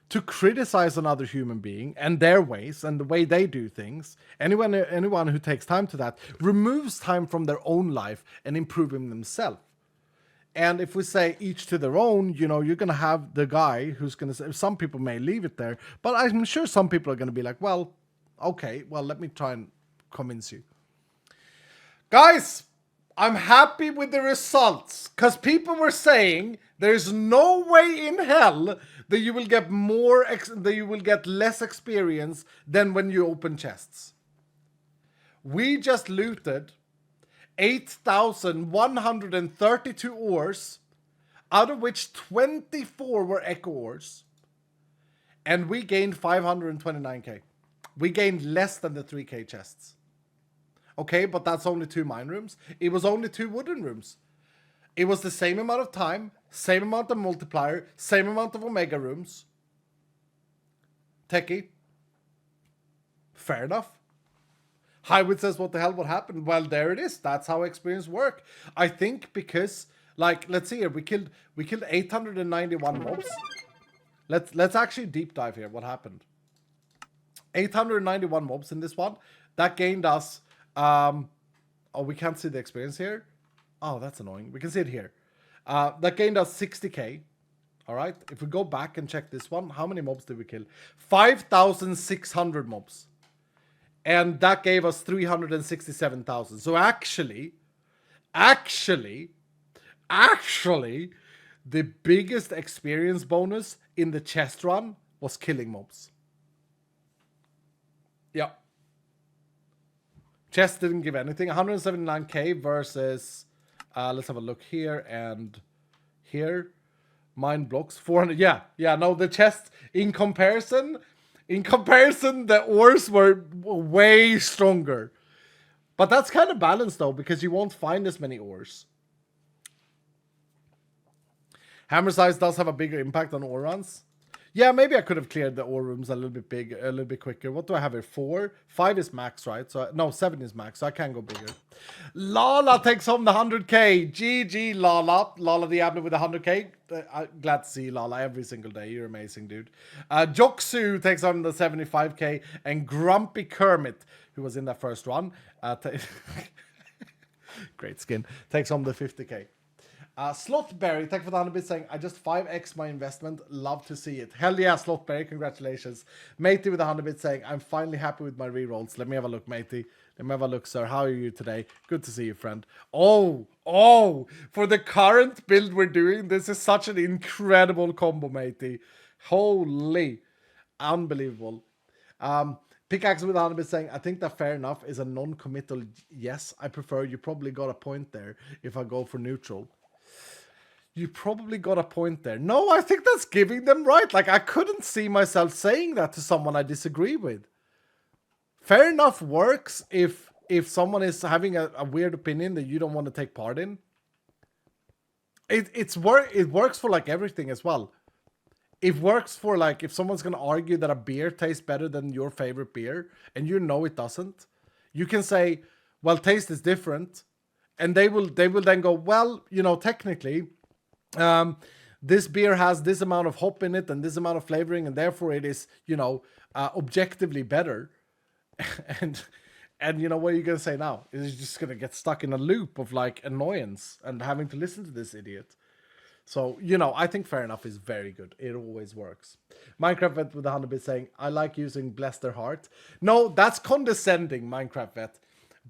to criticize another human being and their ways and the way they do things, anyone who takes time to that removes time from their own life and improving themselves. And if we say each to their own, you know, you're going to have the guy who's going to say, some people may leave it there, but I'm sure some people are going to be like, well, okay, well, let me try and convince you. Guys, I'm happy with the results because people were saying there's no way in hell that you will get that you will get less experience than when you open chests. We just looted 8,132 ores, out of which 24 were echo ores, and we gained 529k. We gained less than the 3k chests. Okay, but that's only 2 mine rooms. It was only 2 wooden rooms. It was the same amount of time, same amount of multiplier, same amount of omega rooms. Techie. Fair enough. Highwood says, what the hell, what happened? Well, there it is. That's how experience work. I think because, like, let's see here. We killed 891 mobs. Let's actually deep dive here. What happened? 891 mobs in this one. That gained us, oh, we can't see the experience here. Oh, that's annoying. We can see it here. That gained us 60k. All right. If we go back and check this one, how many mobs did we kill? 5,600 mobs. And that gave us 367,000. So actually, the biggest experience bonus in the chest run was killing mobs. Yeah. Chest didn't give anything. 179k versus, let's have a look here and here. Mine blocks 400. Yeah, no, the chest in comparison, the ores were way stronger. But that's kind of balanced though, because you won't find as many ores. Hammer size does have a bigger impact on ore runs. Yeah, maybe I could have cleared the ore rooms a little bit quicker. What do I have here? 4? 5 is max, right? So no, 7 is max, so I can go bigger. Lala takes home the 100k. GG, Lala. Lala Diablo with the 100k. I'm glad to see you, Lala, every single day. You're amazing, dude. Joksu takes home the 75k. And Grumpy Kermit, who was in that first run, great skin, takes home the 50k. Slotberry, thank you for the 100 bits, saying, I just 5x my investment. Love to see it. Hell yeah, Slotberry, congratulations. Matey with the 100 bits, saying, I'm finally happy with my rerolls. Let me have a look, Matey. Let me have a look, sir. How are you today? Good to see you, friend. Oh, for the current build we're doing, this is such an incredible combo, Matey. Holy, unbelievable. Pickaxe with 100 bits saying, I think that fair enough is a non-committal yes. I prefer, you probably got a point there if I go for neutral. You probably got a point there. No, I think that's giving them right. Like, I couldn't see myself saying that to someone I disagree with. Fair enough works if someone is having a weird opinion that you don't want to take part in. It works for like everything as well. It works for like if someone's gonna argue that a beer tastes better than your favorite beer and you know it doesn't, you can say, well, taste is different, and they will then go, well, you know, technically this beer has this amount of hop in it and this amount of flavoring, and therefore it is, you know, objectively better. and you know, what are you gonna say now? Is just gonna get stuck in a loop of like annoyance and having to listen to this idiot. So, you know, I think fair enough is very good. It always works. Minecraft Vet with 100 bits saying, I like using bless their heart. No, that's condescending, Minecraft Vet.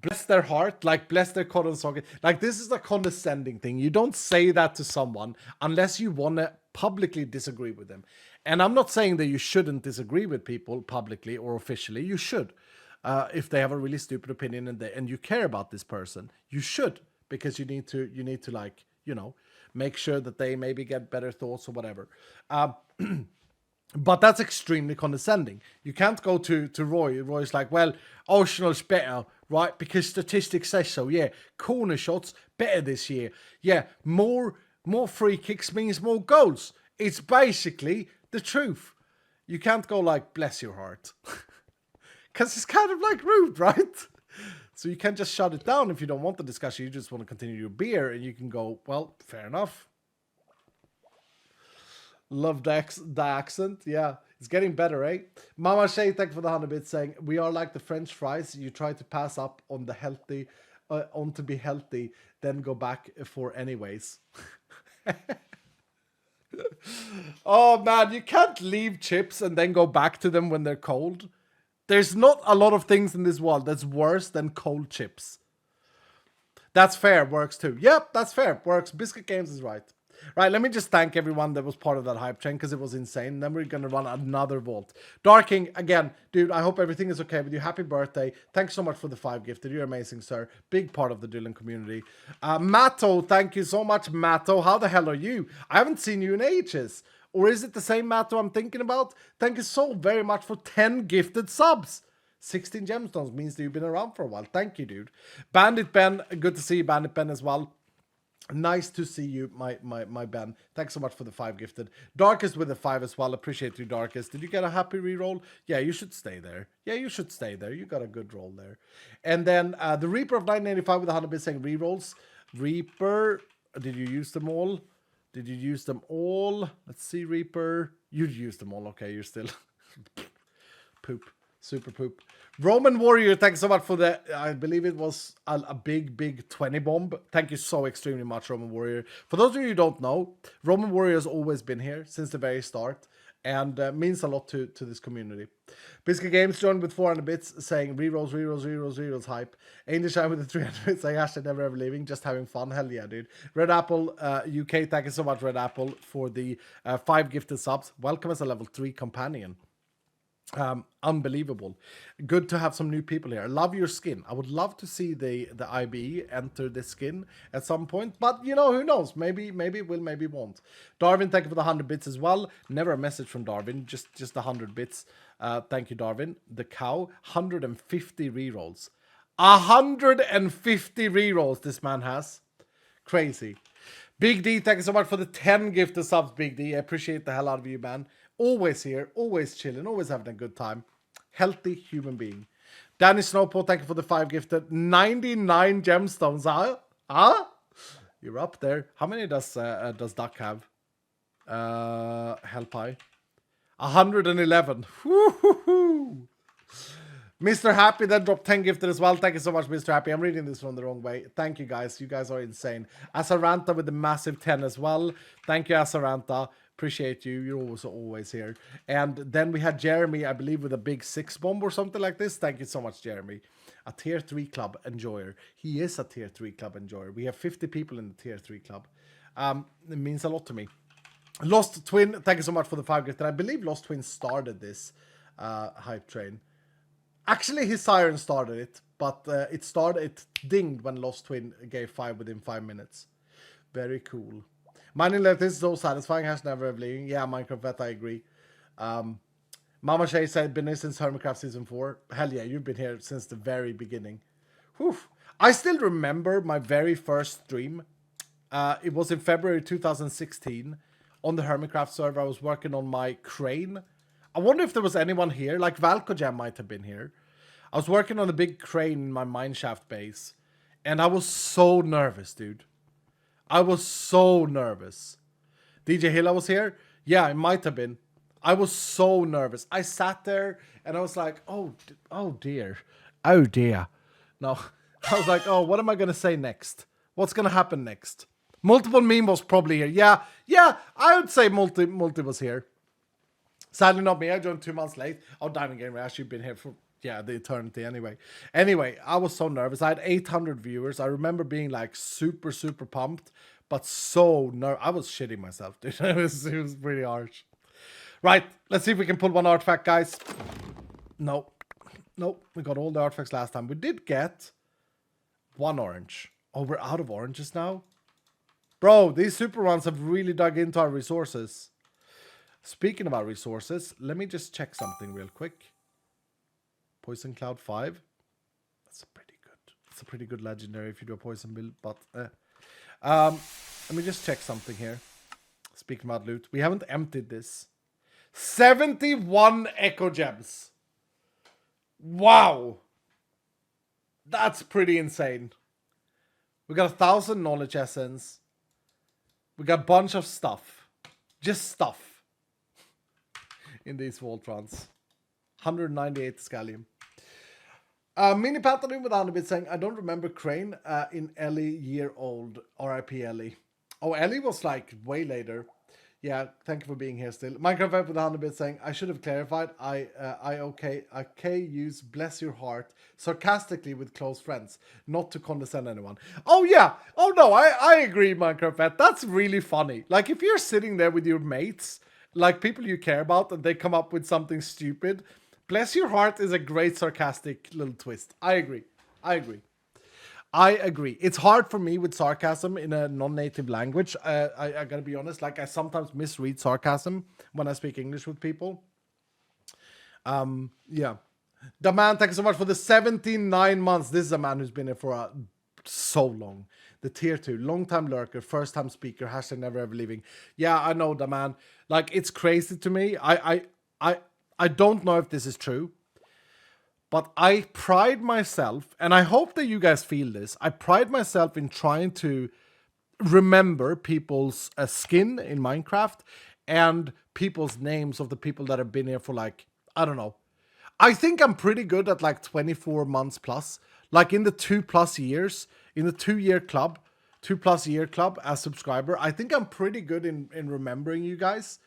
Bless their heart, like bless their cotton socket. Like, this is a condescending thing. You don't say that to someone unless you want to publicly disagree with them. And I'm not saying that you shouldn't disagree with people publicly or officially. You should. If they have a really stupid opinion and you care about this person, you should, because you need to like, you know, make sure that they maybe get better thoughts or whatever. But that's extremely condescending. You can't go to Roy. Roy's like, well, Arsenal's better, right? Because statistics say so. Yeah, corner shots better this year. Yeah, more free kicks means more goals. It's basically the truth. You can't go like, bless your heart. Because it's kind of like rude, right? So you can't just shut it down if you don't want the discussion. You just want to continue your beer, and you can go, well, fair enough. Love the accent. Yeah, it's getting better, eh? Mama Shay, thank you for the 100 bits, saying, we are like the French fries. You try to pass up on the healthy, on to be healthy, then go back for anyways. Oh, man, you can't leave chips and then go back to them when they're cold. There's not a lot of things in this world that's worse than cold chips. That's fair. Works too. Yep, that's fair. Works. Biscuit Games is right. Right, let me just thank everyone that was part of that hype train, because it was insane. Then we're going to run another vault. Darking, again, dude, I hope everything is okay with you. Happy birthday. Thanks so much for the 5 gifted. You're amazing, sir. Big part of the Dylan community. Matto, thank you so much, Matto. How the hell are you? I haven't seen you in ages. Or is it the same Matto I'm thinking about? Thank you so very much for 10 gifted subs. 16 gemstones means that you've been around for a while. Thank you, dude. Bandit Ben, good to see you, Bandit Ben, as well. Nice to see you, my Ben. Thanks so much for the 5 gifted. Darkest with a 5 as well. Appreciate you, Darkest. Did you get a happy reroll? Yeah, you should stay there. Yeah, you should stay there. You got a good roll there. And then the Reaper of 985 with 100 bits saying rerolls. Reaper, did you use them all? Did you use them all? Let's see, Reaper. You used them all. Okay, you're still poop. Super poop. Roman Warrior, thanks so much for the, I believe it was a big 20 bomb. Thank you so extremely much, Roman Warrior. For those of you who don't know, Roman Warrior has always been here since the very start, and means a lot to this community. Biscuit Games joined with 400 bits saying rerolls hype. Angel Shine with the 300 bits saying hashtag never ever leaving, just having fun. Hell yeah, dude. Red Apple UK, thank you so much, Red Apple, for the 5 gifted subs. Welcome as a level 3 companion. Unbelievable. Good to have some new people here. I love your skin. I would love to see the IBE enter the skin at some point, but you know, who knows? Maybe it will, maybe it won't. Darwin, thank you for the 100 bits as well. Never a message from Darwin, just the 100 bits. Thank you, Darwin. The cow, 150 rerolls. 150 rerolls this man has. Crazy. Big D, thank you so much for the 10 gifted subs, Big D. I appreciate the hell out of you, man. Always here, always chilling, always having a good time. Healthy human being. Danny Snowpaw, thank you for the 5 gifted. 99 gemstones, huh? You're up there. How many does Duck have? Hellpie. 111. Woo-hoo-hoo. Mr. Happy then dropped 10 gifted as well. Thank you so much, Mr. Happy. I'm reading this from the wrong way. Thank you, guys. You guys are insane. Asaranta with the massive 10 as well. Thank you, Asaranta. Appreciate you. You're always here. And then we had Jeremy, I believe, with a big 6 bomb or something like this. Thank you so much, Jeremy. A tier 3 club enjoyer. He is a tier 3 club enjoyer. We have 50 people in the tier 3 club. It means a lot to me. Lost Twin, thank you so much for the 5 gifted. I believe Lost Twin started this hype train. Actually, his siren started it, but it dinged when Lost Twin gave 5 within 5 minutes. Very cool. Mining like this is so satisfying. Has never ever leaving. Yeah, Minecraft vet, I agree. Mama Shay said, been here since Hermitcraft season 4. Hell yeah, you've been here since the very beginning. Whew. I still remember my very first stream. It was in February 2016 on the Hermitcraft server. I was working on my crane. I wonder if there was anyone here. Like Valkojam might have been here. I was working on a big crane in my mineshaft base. And I was so nervous, dude. I was so nervous. DJ Hilla was here? Yeah, it might have been. I was so nervous. I sat there and I was like, oh dear. Oh dear. No, I was like, oh, what am I going to say next? What's going to happen next? Multiple Meme was probably here. Yeah, I would say Multi was here. Sadly not me. I joined 2 months late. Oh, Diamond Gamer, actually been here for, the eternity anyway. Anyway, I was so nervous. I had 800 viewers. I remember being like super, super pumped, but so nervous. I was shitting myself, dude. It was pretty harsh. Right, let's see if we can pull one artifact, guys. No, we got all the artifacts last time. We did get one orange. Oh, we're out of oranges now? Bro, these super ones have really dug into our resources. Speaking about resources, let me just check something real quick. Poison Cloud 5. That's pretty good. It's a pretty good legendary if you do a poison build, but let me just check something here. Speaking about loot, we haven't emptied this. 71 Echo Gems. Wow. That's pretty insane. We got 1,000 knowledge essence. We got a bunch of stuff. Just stuff. In these Voltrons. 198 Scallium. Mini Patalim with 100 bit saying, I don't remember Crane in Ellie year old. RIP Ellie. Oh, Ellie was like way later. Yeah, thank you for being here still. Minecraft Web with 100 bits saying, I should have clarified. I use bless your heart sarcastically with close friends, not to condescend anyone. Oh yeah. Oh no, I agree, Minecraft Web. That's really funny. Like if you're sitting there with your mates, like people you care about, and they come up with something stupid, bless your heart is a great sarcastic little twist. I agree. It's hard for me with sarcasm in a non-native language. I gotta be honest. Like I sometimes misread sarcasm when I speak English with people. Yeah. The man, thank you so much for the 79 months. This is a man who's been here for so long. The tier 2, long time lurker, first time speaker, hashtag never ever leaving. Yeah, I know the man. Like it's crazy to me. I don't know if this is true. But I pride myself, and I hope that you guys feel this, I pride myself in trying to remember people's skin in Minecraft and people's names of the people that have been here for like, I don't know. I think I'm pretty good at like 24 months plus. Like in the 2+ years, in the 2-year club, 2+ year club as subscriber, I think I'm pretty good in remembering you guys.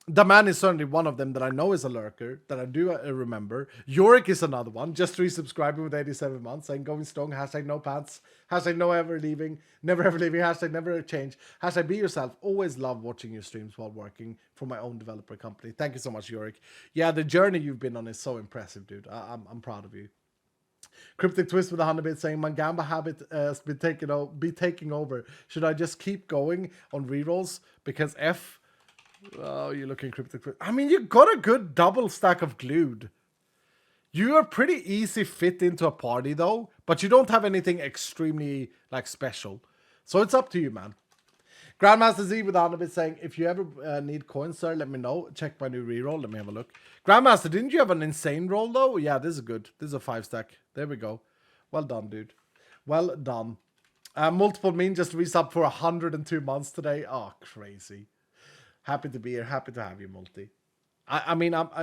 The man is certainly one of them that I know is a lurker, that I do remember. Yorick is another one, just resubscribing with 87 months, saying going strong, hashtag no pants, hashtag no ever leaving, never ever leaving, hashtag never change, hashtag be yourself. Always love watching your streams while working for my own developer company. Thank you so much, Yorick. Yeah, the journey you've been on is so impressive, dude. I'm proud of you. Cryptic Twist with 100 bits saying, my Gamba habit has been taking over. Should I just keep going on rerolls? Because F... Oh, you're looking Cryptic. I mean, you got a good double stack of glued. You are pretty easy fit into a party though, but you don't have anything extremely like special. So it's up to you, man. Grandmaster Z with 100 bits saying, if you ever need coins, sir, let me know. Check my new reroll. Let me have a look. Grandmaster, didn't you have an insane roll though? Yeah, this is good. This is a 5-stack. There we go. Well done, dude. Well done. Multiple mean just resub for 102 months today. Oh, crazy. Happy to be here. Happy to have you, Multi.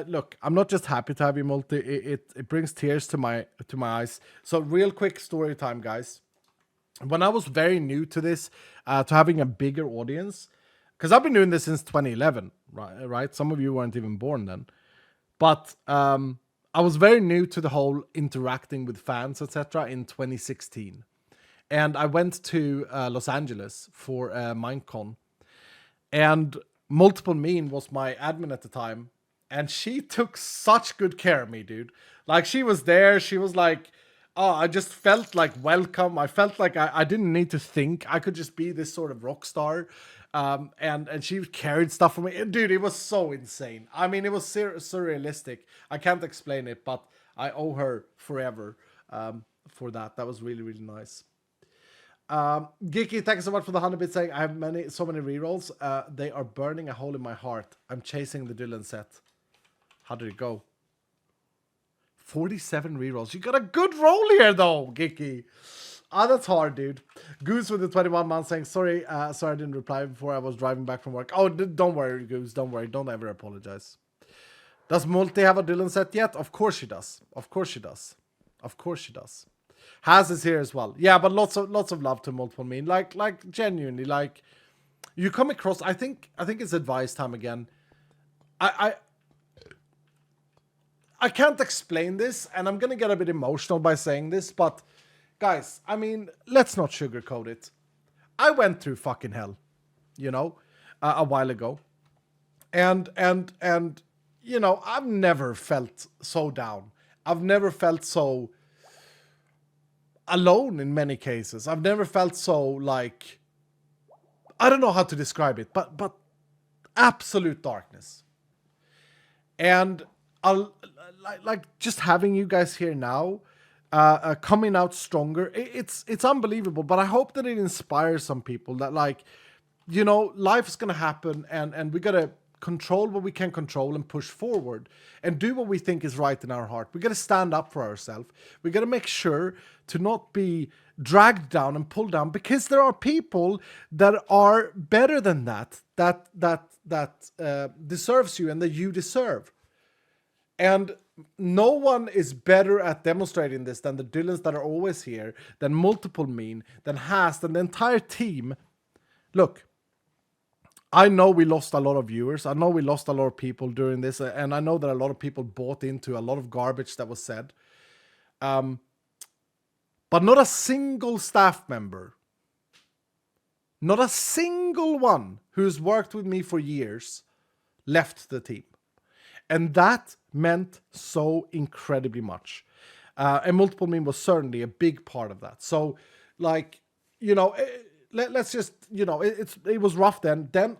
Look, I'm not just happy to have you, Multi. It brings tears to my eyes. So real quick story time, guys. When I was very new to this, to having a bigger audience, because I've been doing this since 2011, right? Some of you weren't even born then. But I was very new to the whole interacting with fans, etc. in 2016. And I went to Los Angeles for Minecon. And Multiple Mean was my admin at the time, and she took such good care of me, dude. Like, she was there. She was like, Oh, I just felt like welcome. I felt like I didn't need to think. I could just be this sort of rock star. And she carried stuff for me. Dude, it was so insane. I mean, it was surrealistic. I can't explain it, but I owe her forever for that. That was really, really nice. Geeky, thank you so much for the 100 bits saying I have so many rerolls. They are burning a hole in my heart. I'm chasing the Dylan set. How did it go? 47 rerolls. You got a good roll here, though, Geeky. Ah, that's hard, dude. Goose with the 21 months saying, sorry, I didn't reply before I was driving back from work. Oh, don't worry, Goose. Don't worry. Don't ever apologize. Does Multi have a Dylan set yet? Of course she does. Of course she does. Of course she does. Has is here as well. Yeah, but lots of love to Multiple Mean. Like genuinely, like you come across. I think it's advice time again. I can't explain this, and I'm gonna get a bit emotional by saying this, but guys, I mean, let's not sugarcoat it. I went through fucking hell, you know, a while ago, and you know, I've never felt so down. I've never felt so alone in many cases. I've never felt so like, I don't know how to describe it, but absolute darkness. And I'll like just having you guys here now, coming out stronger. It's unbelievable, but I hope that it inspires some people that, like, you know, life's gonna happen, and we gotta control what we can control and push forward and do what we think is right in our heart. We gotta stand up for ourselves. We gotta make sure to not be dragged down and pulled down, because there are people that are better than that deserves you and that you deserve. And no one is better at demonstrating this than the Dylans that are always here, than Multiple Mean, than Has, than the entire team. Look, I know we lost a lot of viewers. I know we lost a lot of people during this. And I know that a lot of people bought into a lot of garbage that was said. But not a single staff member, not a single one who's worked with me for years left the team. And that meant so incredibly much. And Multiple Meme was certainly a big part of that. So, like, you know, let's just, you know, it was rough then. Then,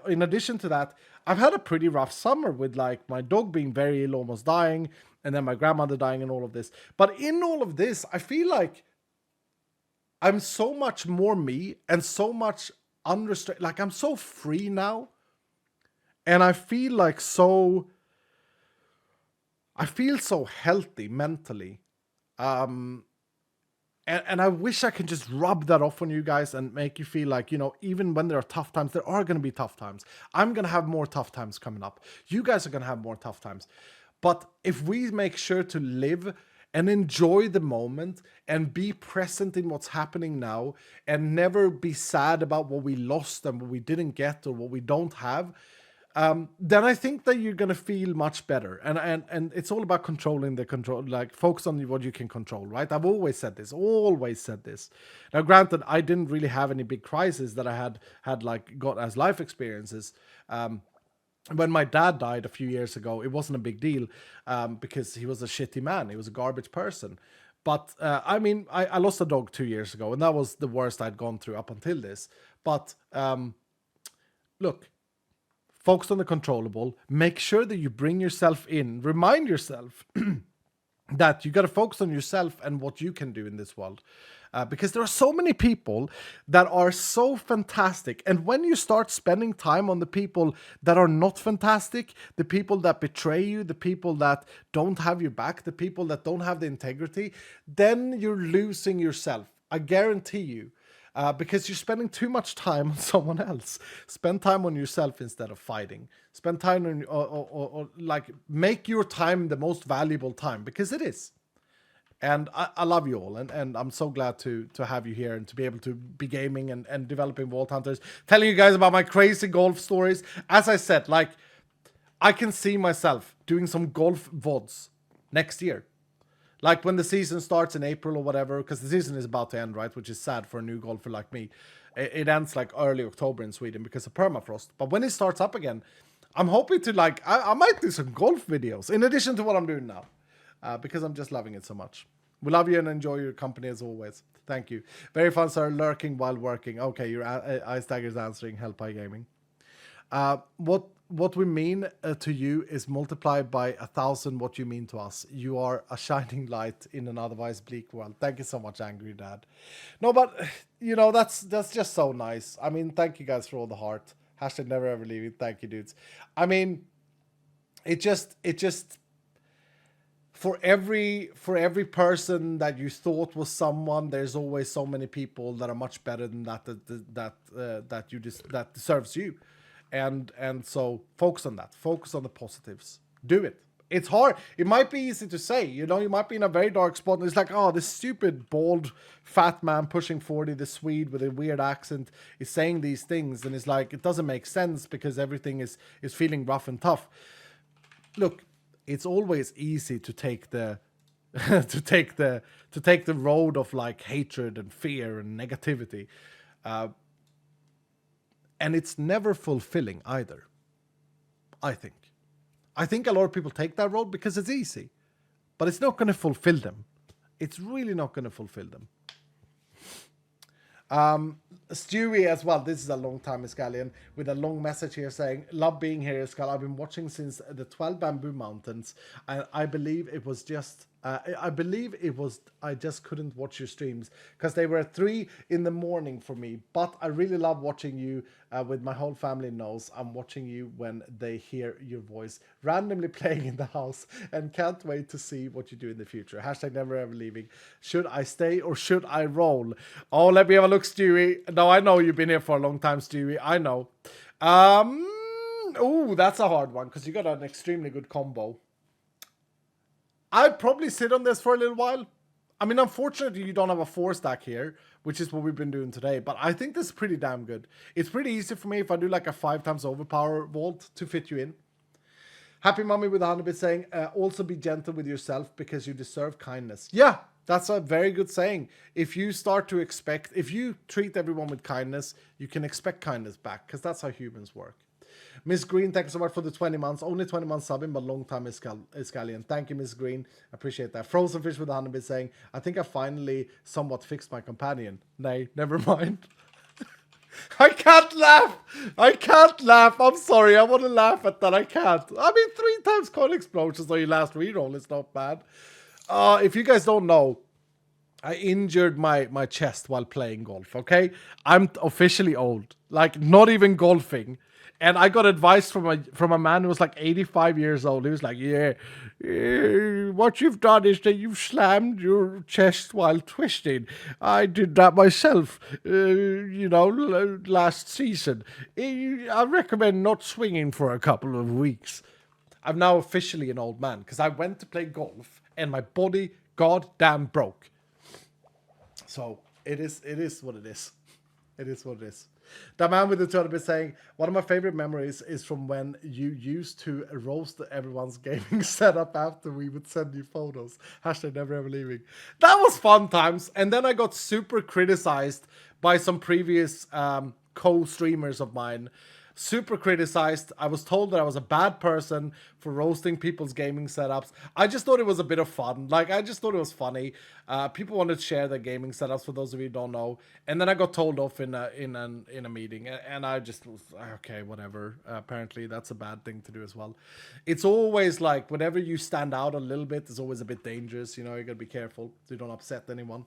in addition to that, I've had a pretty rough summer with, like, my dog being very ill, almost dying, and then my grandmother dying and all of this. But in all of this, I feel like I'm so much more me and so much unrestricted. Like, I'm so free now. And I feel like I feel so healthy mentally. And I wish I could just rub that off on you guys and make you feel like, you know, even when there are tough times, there are going to be tough times. I'm going to have more tough times coming up. You guys are going to have more tough times. But if we make sure to live and enjoy the moment and be present in what's happening now and never be sad about what we lost and what we didn't get or what we don't have, then I think that you're gonna feel much better. And it's all about controlling the control, like focus on what you can control, right? I've always said this. Now, granted, I didn't really have any big crises that I had like got as life experiences. When my dad died a few years ago, it wasn't a big deal because he was a shitty man. He was a garbage person. But I mean, I lost a dog 2 years ago, and that was the worst I'd gone through up until this. But look, focus on the controllable. Make sure that you bring yourself in. Remind yourself that you got to focus on yourself and what you can do in this world. Because there are so many people that are so fantastic. And when you start spending time on the people that are not fantastic, the people that betray you, the people that don't have your back, the people that don't have the integrity, then you're losing yourself. I guarantee you. Because you're spending too much time on someone else. Spend time on yourself instead of fighting. Spend time on, or like, make your time the most valuable time, because it is. And I love you all, and I'm so glad to have you here and to be able to be gaming and developing Vault Hunters, telling you guys about my crazy golf stories. As I said, like, I can see myself doing some golf VODs next year. Like when the season starts in April or whatever, because the season is about to end, right? Which is sad for a new golfer like me. It ends like early October in Sweden because of permafrost. But when it starts up again, I'm hoping to, like, I might do some golf videos in addition to what I'm doing now. Because I'm just loving it so much. We love you and enjoy your company as always. Thank you. Very fun, sir. Lurking while working. Okay, your Ice Dagger's answering Help by Gaming. What we mean to you is multiplied by 1,000 what you mean to us. You are a shining light in an otherwise bleak world. Thank you so much, Angry Dad. No, but you know, that's just so nice. I mean, thank you guys for all the heart. Hashtag never ever leaving. Thank you, dudes. I mean, it just for every person that you thought was someone, there's always so many people that are much better than that deserves you. And so focus on that. Focus on the positives. Do it. It's hard. It might be easy to say, you know, you might be in a very dark spot and it's like, oh, this stupid, bald, fat man pushing 40, the Swede with a weird accent is saying these things. And it's like, it doesn't make sense because everything is feeling rough and tough. Look, it's always easy to take the to take the road of like hatred and fear and negativity. And it's never fulfilling either. I think a lot of people take that road because it's easy, but it's not going to fulfill them. It's really not going to fulfill them. Stewie as well. This is a long time Iscalian with a long message here saying, love being here, Iscal. I've been watching since the 12 Bamboo Mountains. And I believe it was just, I just couldn't watch your streams because they were at 3 in the morning for me. But I really love watching you with my whole family knows I'm watching you when they hear your voice randomly playing in the house and can't wait to see what you do in the future. Hashtag never ever leaving. Should I stay or should I roll? Oh, let me have a look, Stewie. No, I know you've been here for a long time, Stewie. I know. Oh, that's a hard one because you got an extremely good combo. I'd probably sit on this for a little while. I mean, unfortunately, you don't have a 4-stack here, which is what we've been doing today. But I think this is pretty damn good. It's pretty easy for me if I do like a 5 times overpower vault to fit you in. Happy Mummy with 100 bits saying, also be gentle with yourself because you deserve kindness. Yeah, that's a very good saying. If you start to expect, if you treat everyone with kindness, you can expect kindness back because that's how humans work. Miss Green, thank you so much for the 20 months. Only 20 months subbing, but long time Iscalian. Thank you, Miss Green. Appreciate that. Frozen Fish with 100 bits saying, I think I finally somewhat fixed my companion. Nay, never mind. I can't laugh. I can't laugh. I'm sorry. I want to laugh at that. I can't. I mean, 3 times coin explosions on your last reroll is not bad. If you guys don't know, I injured my chest while playing golf, okay? I'm officially old. Like, not even golfing. And I got advice from a man who was like 85 years old. He was like, yeah, what you've done is that you've slammed your chest while twisting. I did that myself, last season. I recommend not swinging for a couple of weeks. I'm now officially an old man because I went to play golf and my body goddamn broke. So it is what it is. It is what it is. The man with the 200 saying, one of my favorite memories is from when you used to roast everyone's gaming setup after we would send you photos. Hashtag never ever leaving. That was fun times. And then I got super criticized by some previous co-streamers of mine. Super criticized. I was told that I was a bad person for roasting people's gaming setups. I just thought it was a bit of fun. Like, I just thought it was funny. People wanted to share their gaming setups, for those of you who don't know. And then I got told off in a meeting. And I just was, okay, whatever. Apparently, that's a bad thing to do as well. It's always like, whenever you stand out a little bit, it's always a bit dangerous. You know, you got to be careful so you don't upset anyone.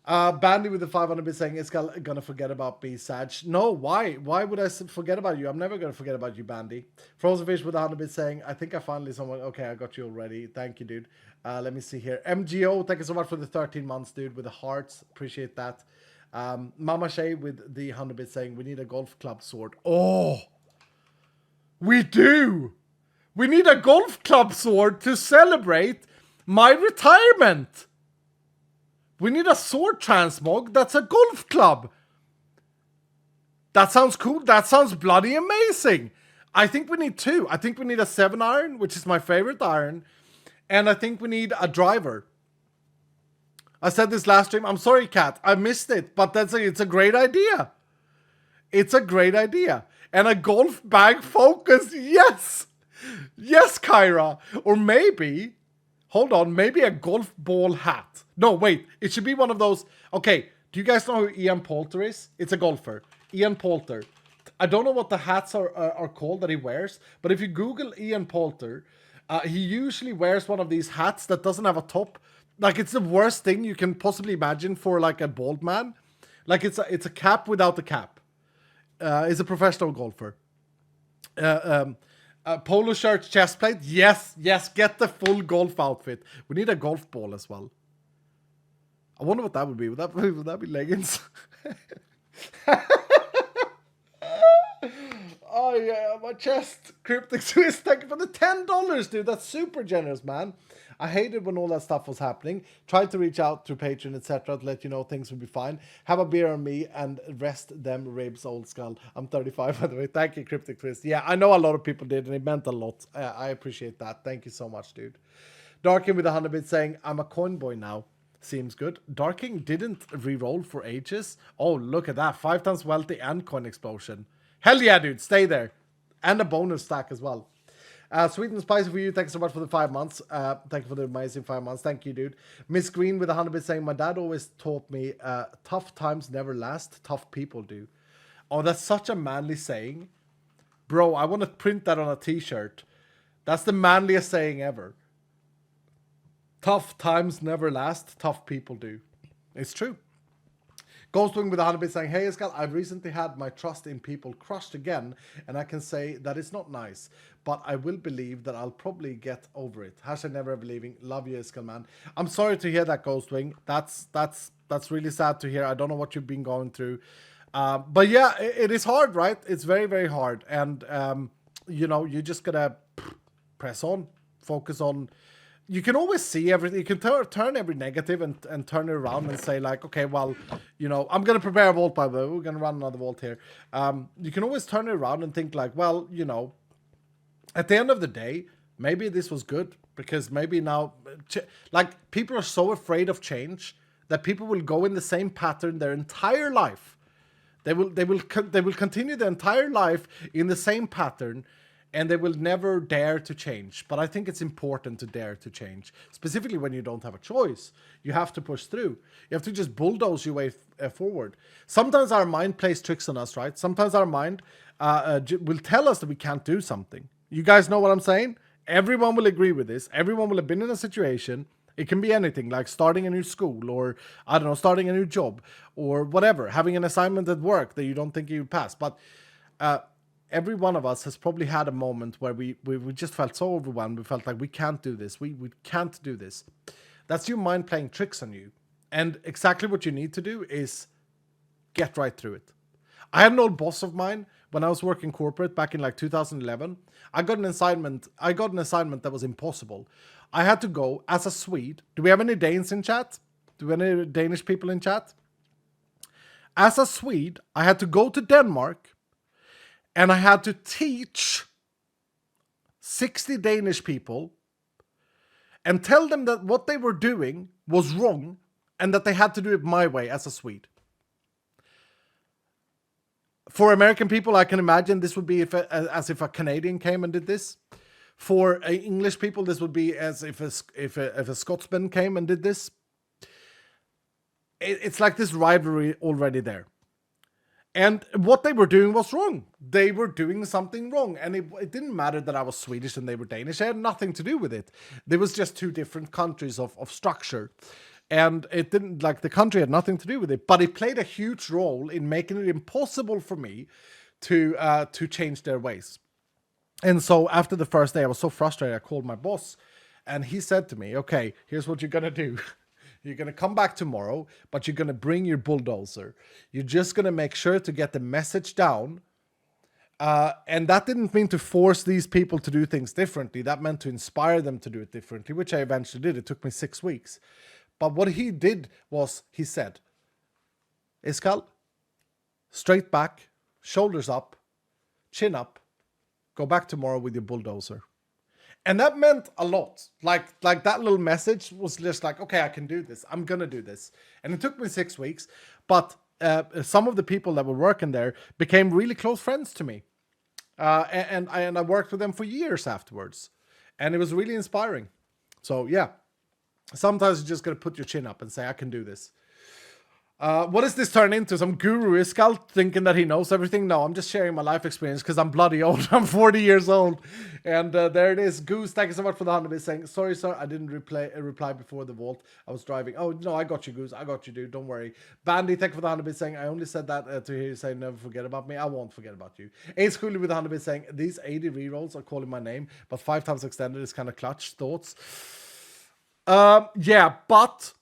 Bandy with the 500 bit saying it's gonna forget about me, Sag. No, why? Why would I forget about you? I'm never gonna forget about you, Bandy. Frozen Fish with 100 bit saying, I think I finally someone. Okay, I got you already. Thank you, dude. Let me see here. MGO, thank you so much for the 13 months, dude, with the hearts. Appreciate that. Mama Shay with the 100 bit saying, we need a golf club sword. Oh, we do. We need a golf club sword to celebrate my retirement. We need a sword transmog that's a golf club. That sounds cool. That sounds bloody amazing. I think we need 2. I think we need a 7-iron, which is my favorite iron. And I think we need a driver. I said this last stream. I'm sorry, Kat. I missed it. But it's a great idea. It's a great idea. And a golf bag focus. Yes. Yes, Kyra. Or maybe... hold on, maybe a golf ball hat. No, wait, it should be one of those. Okay, do you guys know who Ian Poulter is? It's a golfer. Ian Poulter. I don't know what the hats are called that he wears, but if you Google Ian Poulter, he usually wears one of these hats that doesn't have a top. Like, it's the worst thing you can possibly imagine for like a bald man. Like, it's a cap without the cap. He's a professional golfer. Polo shirt, chest plate. Yes, get the full golf outfit. We need a golf ball as well. I wonder what that would be. Would that be leggings? Oh yeah, my chest. Cryptic Swiss, thank you for the $10, dude. That's super generous, man. I hated when all that stuff was happening. Tried to reach out through Patreon, etc. to let you know things would be fine. Have a beer on me and rest them ribs, old skull. I'm 35, by the way. Thank you, Cryptic Twist. Yeah, I know a lot of people did, and it meant a lot. I appreciate that. Thank you so much, dude. Darkin with 100 bits saying, I'm a coin boy now. Seems good. Darking didn't re-roll for ages. Oh, look at that. 5 times wealthy and coin explosion. Hell yeah, dude. Stay there. And a bonus stack as well. Sweet and spicy for you. Thanks so much for the 5 months. Thank you for the amazing 5 months. Thank you, dude. Miss Green with 100 bits saying, my dad always taught me tough times never last. Tough people do. Oh, that's such a manly saying. Bro, I want to print that on a t-shirt. That's the manliest saying ever. Tough times never last. Tough people do. It's true. Ghostwing with 100 bits saying, hey, Escal, I've recently had my trust in people crushed again, and I can say that it's not nice, but I will believe that I'll probably get over it. Hashtag never ever leaving. Love you, Escal, man. I'm sorry to hear that, Ghostwing. That's really sad to hear. I don't know what you've been going through. But yeah, it is hard, right? It's very, very hard. And, you know, you just gotta press on, focus on. You can always see everything. You can turn every negative and turn it around and say like, okay, well, you know, I'm going to prepare a vault, by the way. We're going to run another vault here. You can always turn it around and think like, well, you know, at the end of the day, maybe this was good because maybe now, like, people are so afraid of change that people will go in the same pattern their entire life. They will continue their entire life in the same pattern, and they will never dare to change. But I think it's important to dare to change, specifically when you don't have a choice. You have to push through. You have to just bulldoze your way forward. Sometimes our mind plays tricks on us, right? Sometimes our mind will tell us that we can't do something. You guys know what I'm saying? Everyone will agree with this. Everyone will have been in a situation. It can be anything, like starting a new school, or, I don't know, starting a new job, or whatever, having an assignment at work that you don't think you would pass. But every one of us has probably had a moment where we just felt so overwhelmed. We felt like we can't do this. We can't do this. That's your mind playing tricks on you. And exactly what you need to do is get right through it. I had an old boss of mine when I was working corporate back in like 2011. I got an assignment that was impossible. I had to go as a Swede. Do we have any Danes in chat? Do we have any Danish people in chat? As a Swede, I had to go to Denmark, and I had to teach 60 Danish people and tell them that what they were doing was wrong and that they had to do it my way as a Swede. For American people, I can imagine this would be as if a Canadian came and did this. For English people, this would be as if a Scotsman came and did this. It's like this rivalry already there. And what they were doing was wrong. They were doing something wrong. And it didn't matter that I was Swedish and they were Danish. It had nothing to do with it. There was just two different countries of structure. And it didn't, like, the country had nothing to do with it. But it played a huge role in making it impossible for me to change their ways. And so after the first day, I was so frustrated. I called my boss. And he said to me, okay, here's what you're going to do. You're going to come back tomorrow, but you're going to bring your bulldozer. You're just going to make sure to get the message down. And that didn't mean to force these people to do things differently. That meant to inspire them to do it differently, which I eventually did. It took me 6 weeks. But what he did was, he said, Iskal, straight back, shoulders up, chin up, go back tomorrow with your bulldozer. And that meant a lot. Like that little message was just like, okay, I can do this. I'm going to do this. And it took me 6 weeks. But some of the people that were working there became really close friends to me. And I worked with them for years afterwards. And it was really inspiring. So, yeah. Sometimes you just got to put your chin up and say, I can do this. What does this turn into? Some guru Iskal thinking that he knows everything? No, I'm just sharing my life experience because I'm bloody old. I'm 40 years old. And there it is. Goose, thank you so much for the 100 bits saying, sorry, sir, I didn't reply before the vault. I was driving. Oh, no, I got you, Goose. I got you, dude. Don't worry. Bandy, thank you for the 100 bits saying, I only said that to hear you say, never forget about me. I won't forget about you. Ace Cooley with the 100 bits saying, these 80 rerolls are calling my name, but 5 times extended is kind of clutch. Thoughts? Yeah, but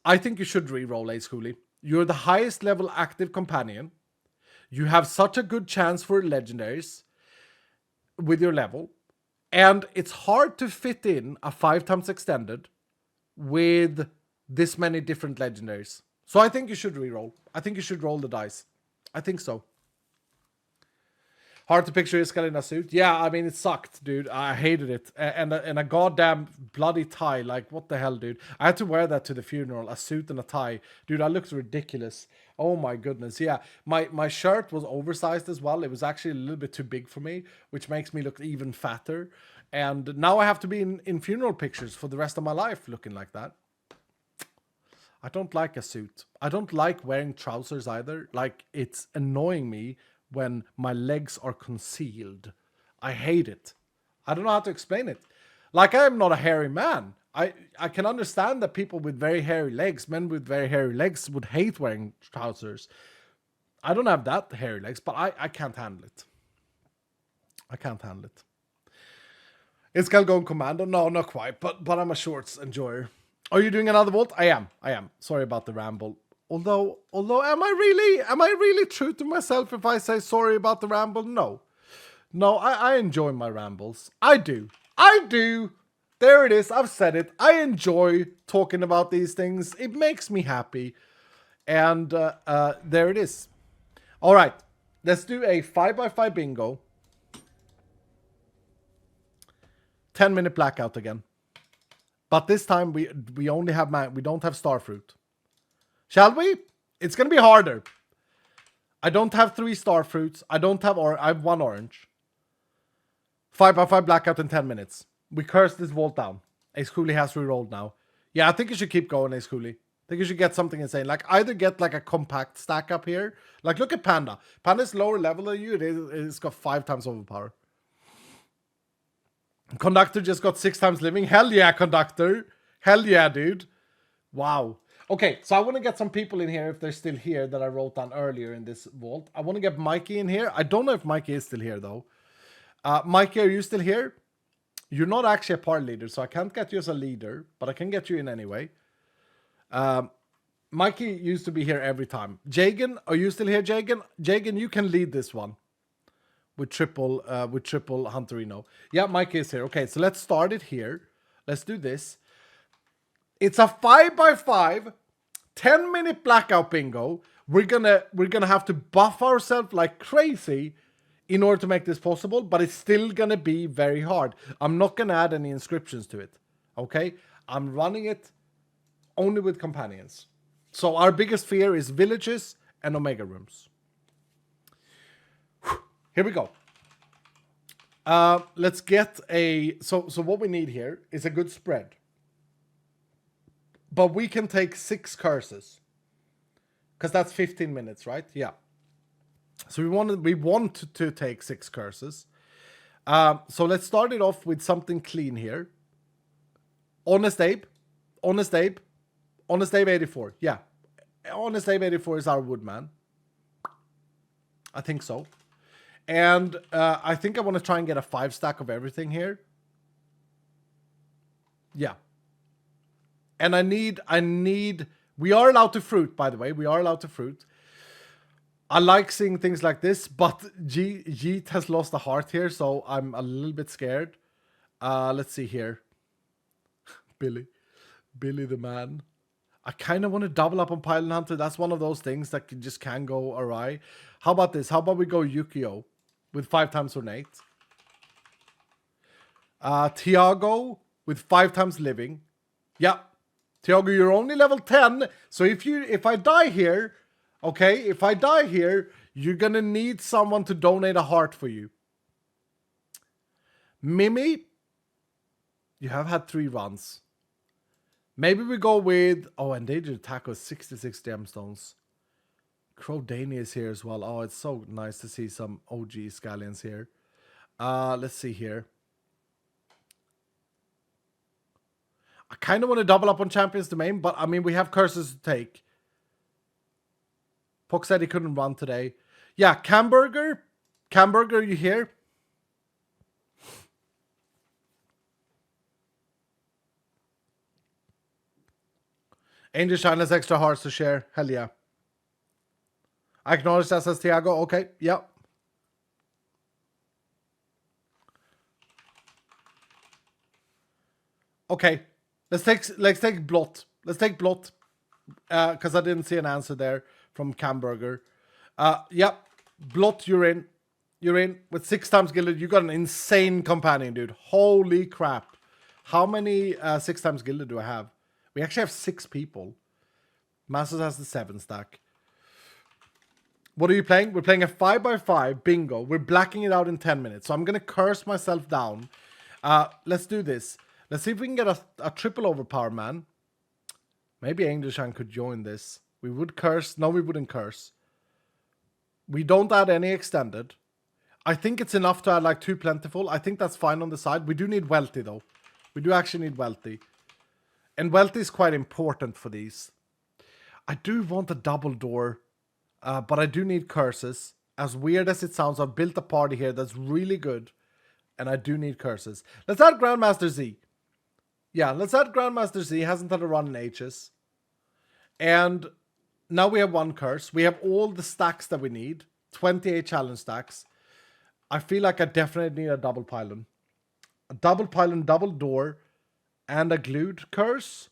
I think you should re-roll Ace Cooley. You're the highest level active companion. You have such a good chance for legendaries with your level. And it's hard to fit in a 5 times extended with this many different legendaries. So I think you should re-roll. I think you should roll the dice. I think so. Hard to picture Iskal in a suit. Yeah, I mean, it sucked, dude. I hated it. And a goddamn bloody tie. Like, what the hell, dude? I had to wear that to the funeral. A suit and a tie. Dude, I looked ridiculous. Oh, my goodness. Yeah, my shirt was oversized as well. It was actually a little bit too big for me, which makes me look even fatter. And now I have to be in funeral pictures for the rest of my life looking like that. I don't like a suit. I don't like wearing trousers either. Like, it's annoying me when my legs are concealed. I hate it. I don't know how to explain it. Like, I am not a hairy man. I can understand that people with very hairy legs, men with very hairy legs, would hate wearing trousers. I don't have that hairy legs, but I can't handle it. I can't handle it. Is Cal going commando? No, not quite, but I'm a shorts enjoyer. Are you doing another vault? I am. Sorry about the ramble. Although, am I really true to myself if I say sorry about the ramble? No, I enjoy my rambles. I do. There it is. I've said it. I enjoy talking about these things. It makes me happy. And there it is. All right, let's do a 5x5 bingo. 10-minute blackout again. But this time we only have we don't have starfruit. Shall we? It's going to be harder. I don't have 3 starfruits. I have 1 orange. 5x5 blackout in 10 minutes. We curse this vault down. Ace Cooley has re-rolled now. Yeah, I think you should keep going, Ace Cooley. I think you should get something insane. Like, either get like a compact stack up here. Like, look at Panda. Panda's lower level than you. It's got 5 times overpower. Conductor just got 6 times living. Hell yeah, Conductor. Hell yeah, dude. Wow. Okay, so I want to get some people in here if they're still here that I wrote down earlier in this vault. I want to get Mikey in here. I don't know if Mikey is still here, though. Mikey, are you still here? You're not actually a party leader, so I can't get you as a leader, but I can get you in anyway. Mikey used to be here every time. Jagan, are you still here, Jagan? Jagan, you can lead this one. With triple Hunterino. Yeah, Mikey is here. Okay, so let's start it here. Let's do this. It's a 5x5, 10-minute blackout bingo. We're gonna have to buff ourselves like crazy in order to make this possible, but it's still gonna be very hard. I'm not gonna add any inscriptions to it. Okay? I'm running it only with companions. So our biggest fear is villages and Omega rooms. Here we go. Let's get a... So what we need here is a good spread. But we can take 6 curses. Because that's 15 minutes, right? Yeah. So we want to take 6 curses. So let's start it off with something clean here. Honest Abe. Honest Abe 84. Yeah. Honest Abe 84 is our woodman. I think so. And I think I want to try and get a 5 stack of everything here. Yeah. And I need... We are allowed to fruit, by the way. We are allowed to fruit. I like seeing things like this, but Jeet has lost a heart here, so I'm a little bit scared. Let's see here. Billy the man. I kind of want to double up on Pilot Hunter. That's one of those things that just can go awry. How about this? How about we go Yukio with 5 times ornate? Tiago with 5 times living. Yeah. Tiago, you're only level 10. So if I die here, okay, you're gonna need someone to donate a heart for you. Mimi, you have had 3 runs. Maybe we go with... Oh, endangered taco, 66 gemstones. Crowdania is here as well. Oh, it's so nice to see some OG scallions here. Let's see here. I kind of want to double up on Champions Domain, but I mean, we have curses to take. Puck said he couldn't run today. Yeah, Camburger. Camburger, you here? Angel Shine has extra hearts to share. Hell yeah. I acknowledge that, says Tiago. Okay, yep. Okay, let's take Blot. Let's take Blot. Because I didn't see an answer there from Camburger. Yep. Blot, you're in. You're in. With 6 times gilded, you got an insane companion, dude. Holy crap. How many 6 times gilded do I have? We actually have 6 people. Masters has the 7 stack. What are you playing? We're playing a 5x5 bingo. We're blacking it out in 10 minutes. So I'm going to curse myself down. Let's do this. Let's see if we can get a triple overpower, man. Maybe Angelshan could join this. We would curse. No, we wouldn't curse. We don't add any extended. I think it's enough to add like 2 plentiful. I think that's fine on the side. We do need wealthy though. We do actually need wealthy. And wealthy is quite important for these. I do want a double door. But I do need curses. As weird as it sounds, I've built a party here that's really good. And I do need curses. Let's add Grandmaster Z. Yeah, let's add Grandmaster Z. Hasn't had a run in ages. And now we have 1 curse. We have all the stacks that we need. 28 challenge stacks. I feel like I definitely need a double pylon. A double pylon, double door, and a glued curse.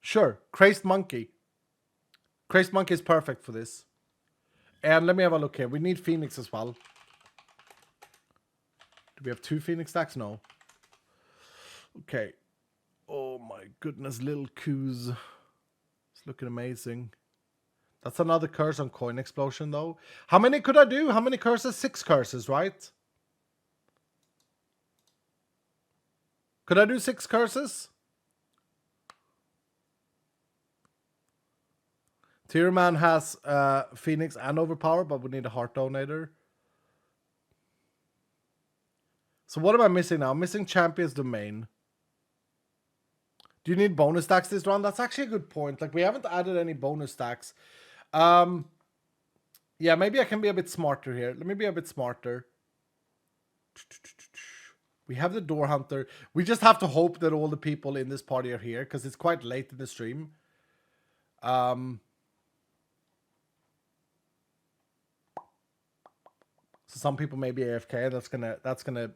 Sure. Crazed Monkey. Crazed Monkey is perfect for this. And let me have a look here. We need Phoenix as well. Do we have 2 Phoenix stacks? No. Okay. Oh my goodness, little coos. It's looking amazing. That's another curse on Coin Explosion though. How many could I do? How many curses? 6 curses, right? Could I do 6 curses? Tierman has Phoenix and Overpower, but we need a Heart Donator. So what am I missing now? I'm missing Champions Domain. Do you need bonus stacks this round? That's actually a good point. Like, we haven't added any bonus stacks. Yeah, maybe I can be a bit smarter here. Let me be a bit smarter. We have the Door Hunter. We just have to hope that all the people in this party are here, because it's quite late in the stream. So some people may be AFK. That's gonna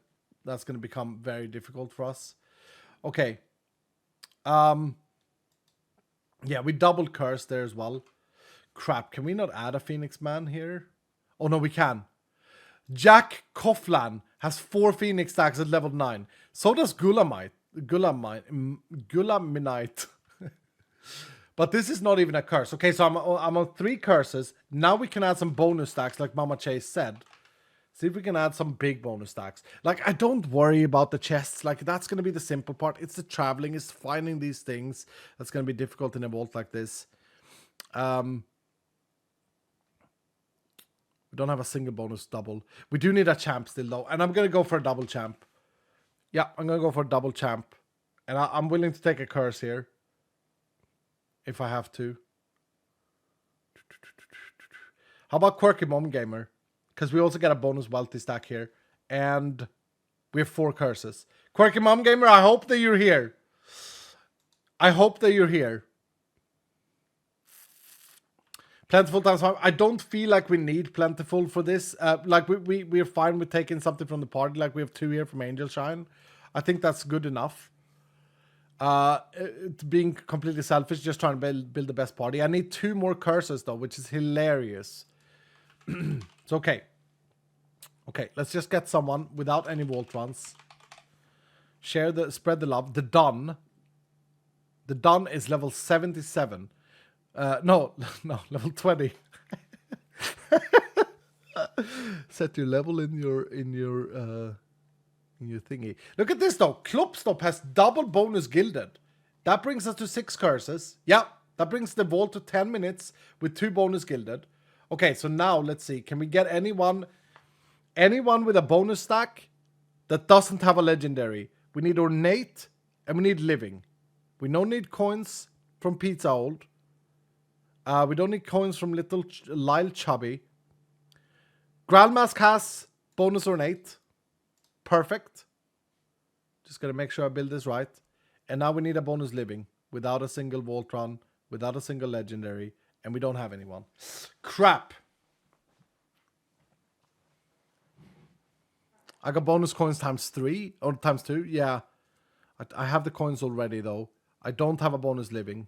become very difficult for us. Okay. Yeah, we doubled curse there as well. Crap, can we not add a Phoenix man here? Oh no, we can. Jack Coughlin has 4 Phoenix stacks at level 9. So does Gulamite. But this is not even a curse. Okay, so I'm on 3 curses. Now we can add some bonus stacks like Mama Chase said. See if we can add some big bonus stacks. Like, I don't worry about the chests. Like, that's going to be the simple part. It's the traveling. It's finding these things. That's going to be difficult in a vault like this. We don't have a single bonus double. We do need a champ still, though. And I'm going to go for a double champ. Yeah, I'm going to go for a double champ. And I'm willing to take a curse here. If I have to. How about Quirky Mom Gamer? Because we also get a bonus wealthy stack here. And we have 4 curses. Quirky Mom Gamer, I hope that you're here. I hope that you're here. Plentiful times 5. I don't feel like we need Plentiful for this. Like, we're fine with taking something from the party. Like, we have 2 here from Angel Shine. I think that's good enough. Being completely selfish, just trying to build the best party. I need 2 more curses, though, which is hilarious. It's okay. Okay, let's just get someone without any vault runs. Spread the love. The Dun. The Dun is level 77. No, level 20. Set your level in your thingy. Look at this though. Klopstop has double bonus gilded. That brings us to 6 curses. Yeah, that brings the vault to 10 minutes with 2 bonus gilded. Okay, so now let's see. Can we get anyone with a bonus stack that doesn't have a legendary? We need ornate and we need living. We don't need coins from Pizza Old. We don't need coins from Little Lyle Chubby. Grandmask has bonus ornate. Perfect. Just gotta make sure I build this right. And now we need a bonus living without a single Voltron, without a single legendary, and we don't have anyone. Crap. I got bonus coins times 3 or times 2. Yeah. I have the coins already though. I don't have a bonus living.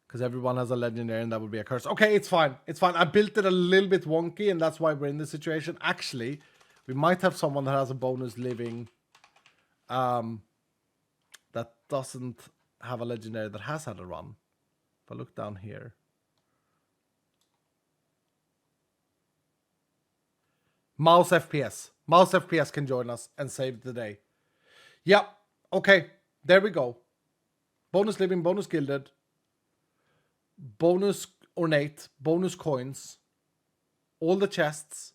Because everyone has a legendary and that would be a curse. Okay, it's fine. It's fine. I built it a little bit wonky and that's why we're in this situation. Actually, we might have someone that has a bonus living that doesn't have a legendary that has had a run. If I look down here. Mouse FPS. Mouse FPS can join us and save the day. Yeah. Okay. There we go. Bonus living, bonus gilded. Bonus ornate, bonus coins, all the chests.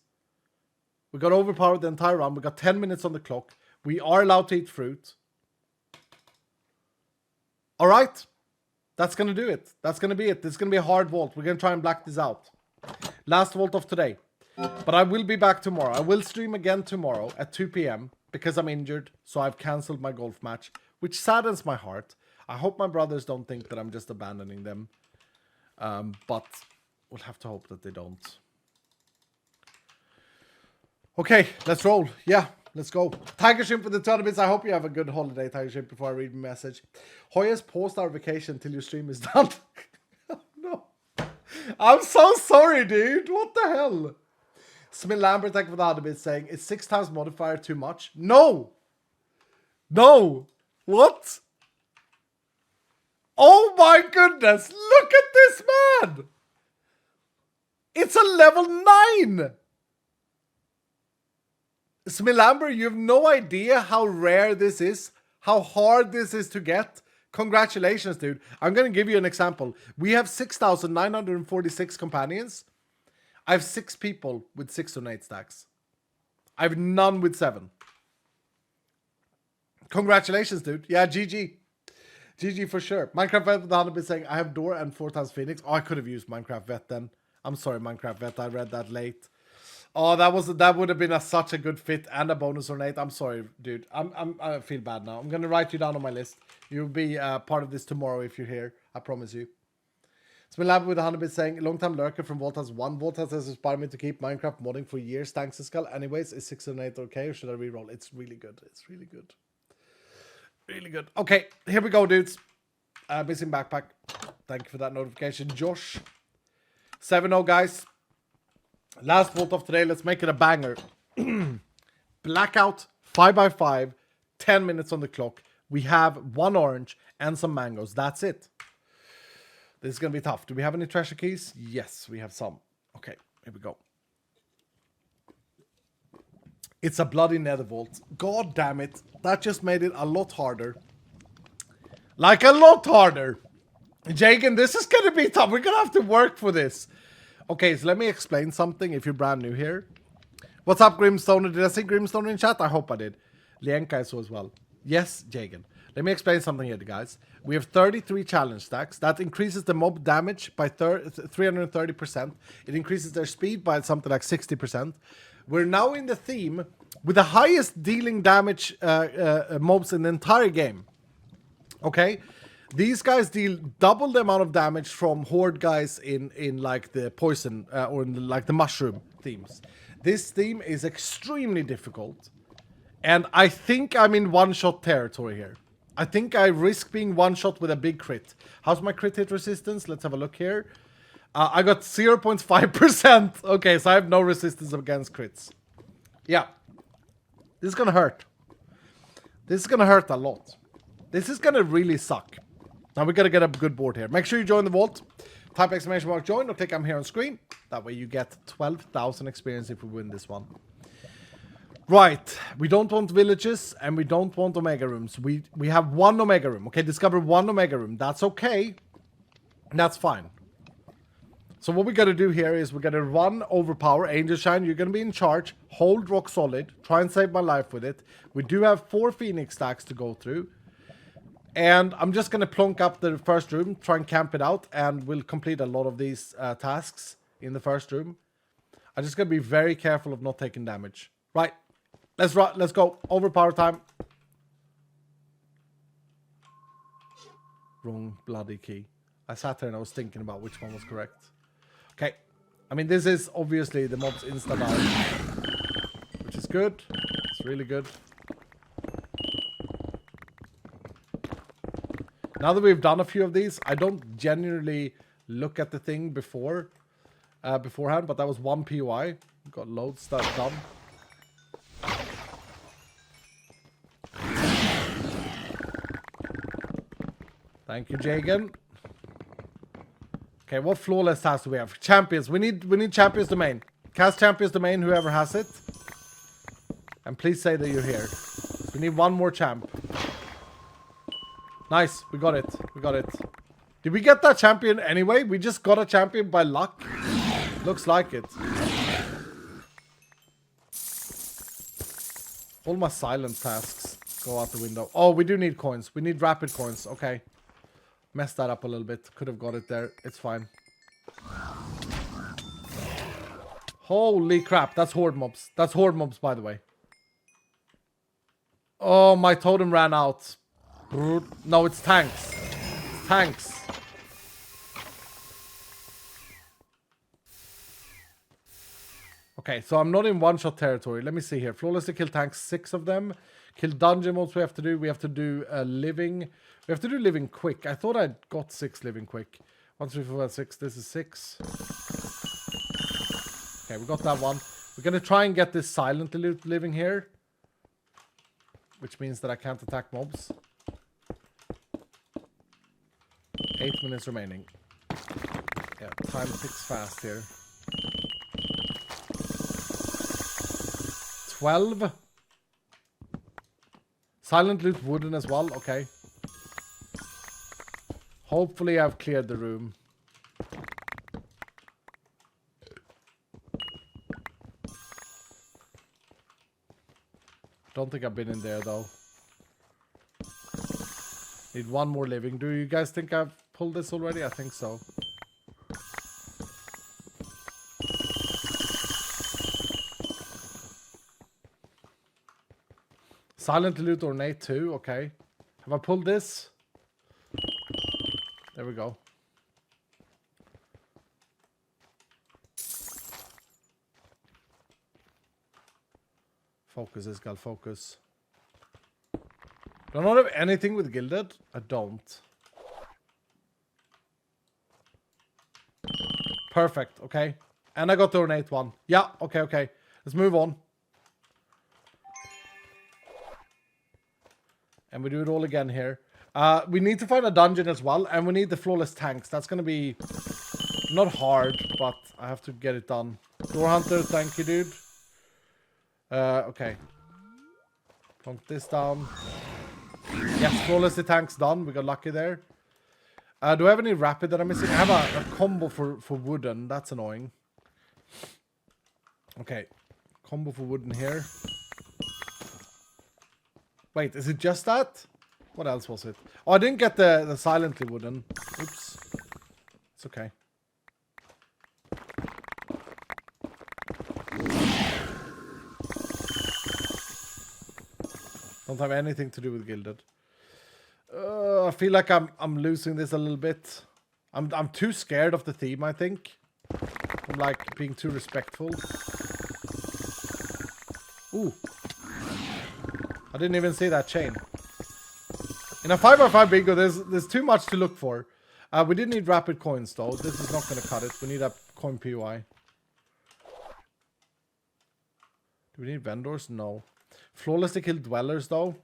We got overpowered the entire round. We got 10 minutes on the clock. We are allowed to eat fruit. All right. That's going to do it. That's going to be it. This is going to be a hard vault. We're going to try and black this out. Last vault of today. But I will be back tomorrow. I will stream again tomorrow at 2 p.m. because I'm injured. So I've cancelled my golf match, which saddens my heart. I hope my brothers don't think that I'm just abandoning them. But we'll have to hope that they don't. Okay, let's roll. Yeah, let's go. Tiger Shrimp for the 20 bits. I hope you have a good holiday, Tiger Shrimp, before I read my message. Hoyas, post our vacation till your stream is done. No. I'm so sorry, dude. What the hell? Smith Lambert, thank you for the 100 bits, saying, is 6 times modifier too much? No. No. What? Oh my goodness, look at this man! It's a level 9! Smilamber, you have no idea how rare this is, how hard this is to get. Congratulations, dude. I'm going to give you an example. We have 6,946 companions. I have 6 people with 6 or 8 stacks. I have none with 7. Congratulations, dude. Yeah, GG. GG for sure. Minecraft Vet with 100 been saying, I have Door and 4 times Phoenix. Oh, I could have used Minecraft Vet then. I'm sorry, Minecraft Vet. I read that late. Oh, that would have been such a good fit and a bonus ornate. I'm sorry, dude. I feel bad now. I'm going to write you down on my list. You'll be part of this tomorrow if you're here. I promise you. Smilab with 100 been saying, long-time lurker from Voltas 1. Voltas has inspired me to keep Minecraft modding for years. Thanks, Skull. Anyways, is 6 and 8 okay or should I reroll? It's really good. It's really good. Really good. Okay, here we go, dudes. Missing backpack. Thank you for that notification, Josh. 7-0, guys. Last vault of today. Let's make it a banger. Blackout 5x5. 10 minutes on the clock. We have 1 orange and some mangoes. That's it. This is going to be tough. Do we have any treasure keys? Yes, we have some. Okay, here we go. It's a bloody nether vault. God damn it. That just made it a lot harder. Like a lot harder. Jagan, this is going to be tough. We're going to have to work for this. Okay, so let me explain something if you're brand new here. What's up, Grimstone? Did I see Grimstone in chat? I hope I did. Lienka I saw as well. Yes, Jagan. Let me explain something here, guys. We have 33 challenge stacks. That increases the mob damage by 330%. It increases their speed by something like 60%. We're now in the theme with the highest dealing damage mobs in the entire game. Okay? These guys deal double the amount of damage from horde guys in like the poison or in like the mushroom themes. This theme is extremely difficult. And I think I'm in one-shot territory here. I think I risk being one-shot with a big crit. How's my crit hit resistance? Let's have a look here. I got 0.5%. Okay, so I have no resistance against crits. Yeah. This is gonna hurt. This is gonna hurt a lot. This is gonna really suck. Now we gotta get a good board here. Make sure you join the vault. Type exclamation mark join or click I'm here on screen. That way you get 12,000 experience if we win this one. Right, we don't want villages and we don't want omega rooms. We have one omega room. Okay, discover one omega room. That's okay. That's fine. So what we got to do here is we got to run overpower Angel Shine. You're going to be in charge. Hold rock solid. Try and save my life with it. We do have 4 Phoenix stacks to go through. And I'm just going to plonk up the first room, try and camp it out, and we'll complete a lot of these tasks in the first room. I'm just going to be very careful of not taking damage. Right. Let's go. Overpower time. Wrong bloody key. I sat there and I was thinking about which one was correct. Okay. I mean, this is obviously the mob's insta-dive, which is good. It's really good. Now that we've done a few of these, I don't genuinely look at the thing beforehand, but that was 1 POI. Got loads that done. Thank you, Jagan. Okay, what flawless tasks do we have? Champions. We need Champions Domain. Cast Champions Domain, whoever has it. And please say that you're here. We need one more champ. Nice, we got it. We got it. Did we get that champion anyway? We just got a champion by luck. Looks like it. All my silent tasks go out the window. Oh, we do need coins. We need rapid coins. Okay. Messed that up a little bit. Could have got it there. It's fine. Holy crap. That's horde mobs. That's horde mobs, by the way. Oh, my totem ran out. No, it's tanks. It's tanks. Okay, so I'm not in one-shot territory. Let me see here. Flawlessly kill tanks, 6 of them. Kill dungeon modes we have to do. We have to do living. We have to do living quick. I thought I got 6 living quick. 1, 3, 4, 5, 6. This is 6. Okay, we got that one. We're going to try and get this silently living here. Which means that I can't attack mobs. 8 minutes remaining. Yeah, time ticks fast here. 12. Silent loot wooden as well. Okay. Hopefully I've cleared the room. Don't think I've been in there though. Need one more living. Do you guys think I've pulled this already? I think so. Silent loot ornate too. Okay. Have I pulled this? There we go. Focus is got focus. Do I not have anything with Gilded? I don't. Perfect. Okay. And I got the ornate one. Yeah. Okay. Okay. Let's move on. And we do it all again here. We need to find a dungeon as well. And we need the flawless tanks. That's going to be not hard, but I have to get it done. Door Hunter, thank you, dude. Okay. Plonk this down. Yes, flawlessly tanks done. We got lucky there. Do I have any rapid that I'm missing? I have a combo for wooden. That's annoying. Okay. Combo for wooden here. Wait, is it just that? What else was it? Oh, I didn't get the silently wooden. Oops. It's okay. Don't have anything to do with Gilded. I feel like I'm losing this a little bit. I'm too scared of the theme, I think. I'm like being too respectful. Ooh. I didn't even see that chain. In a 5x5 bingo, there's too much to look for. We did need rapid coins though. This is not going to cut it. We need a coin POI. Do we need vendors? No. Flawlessly kill dwellers though.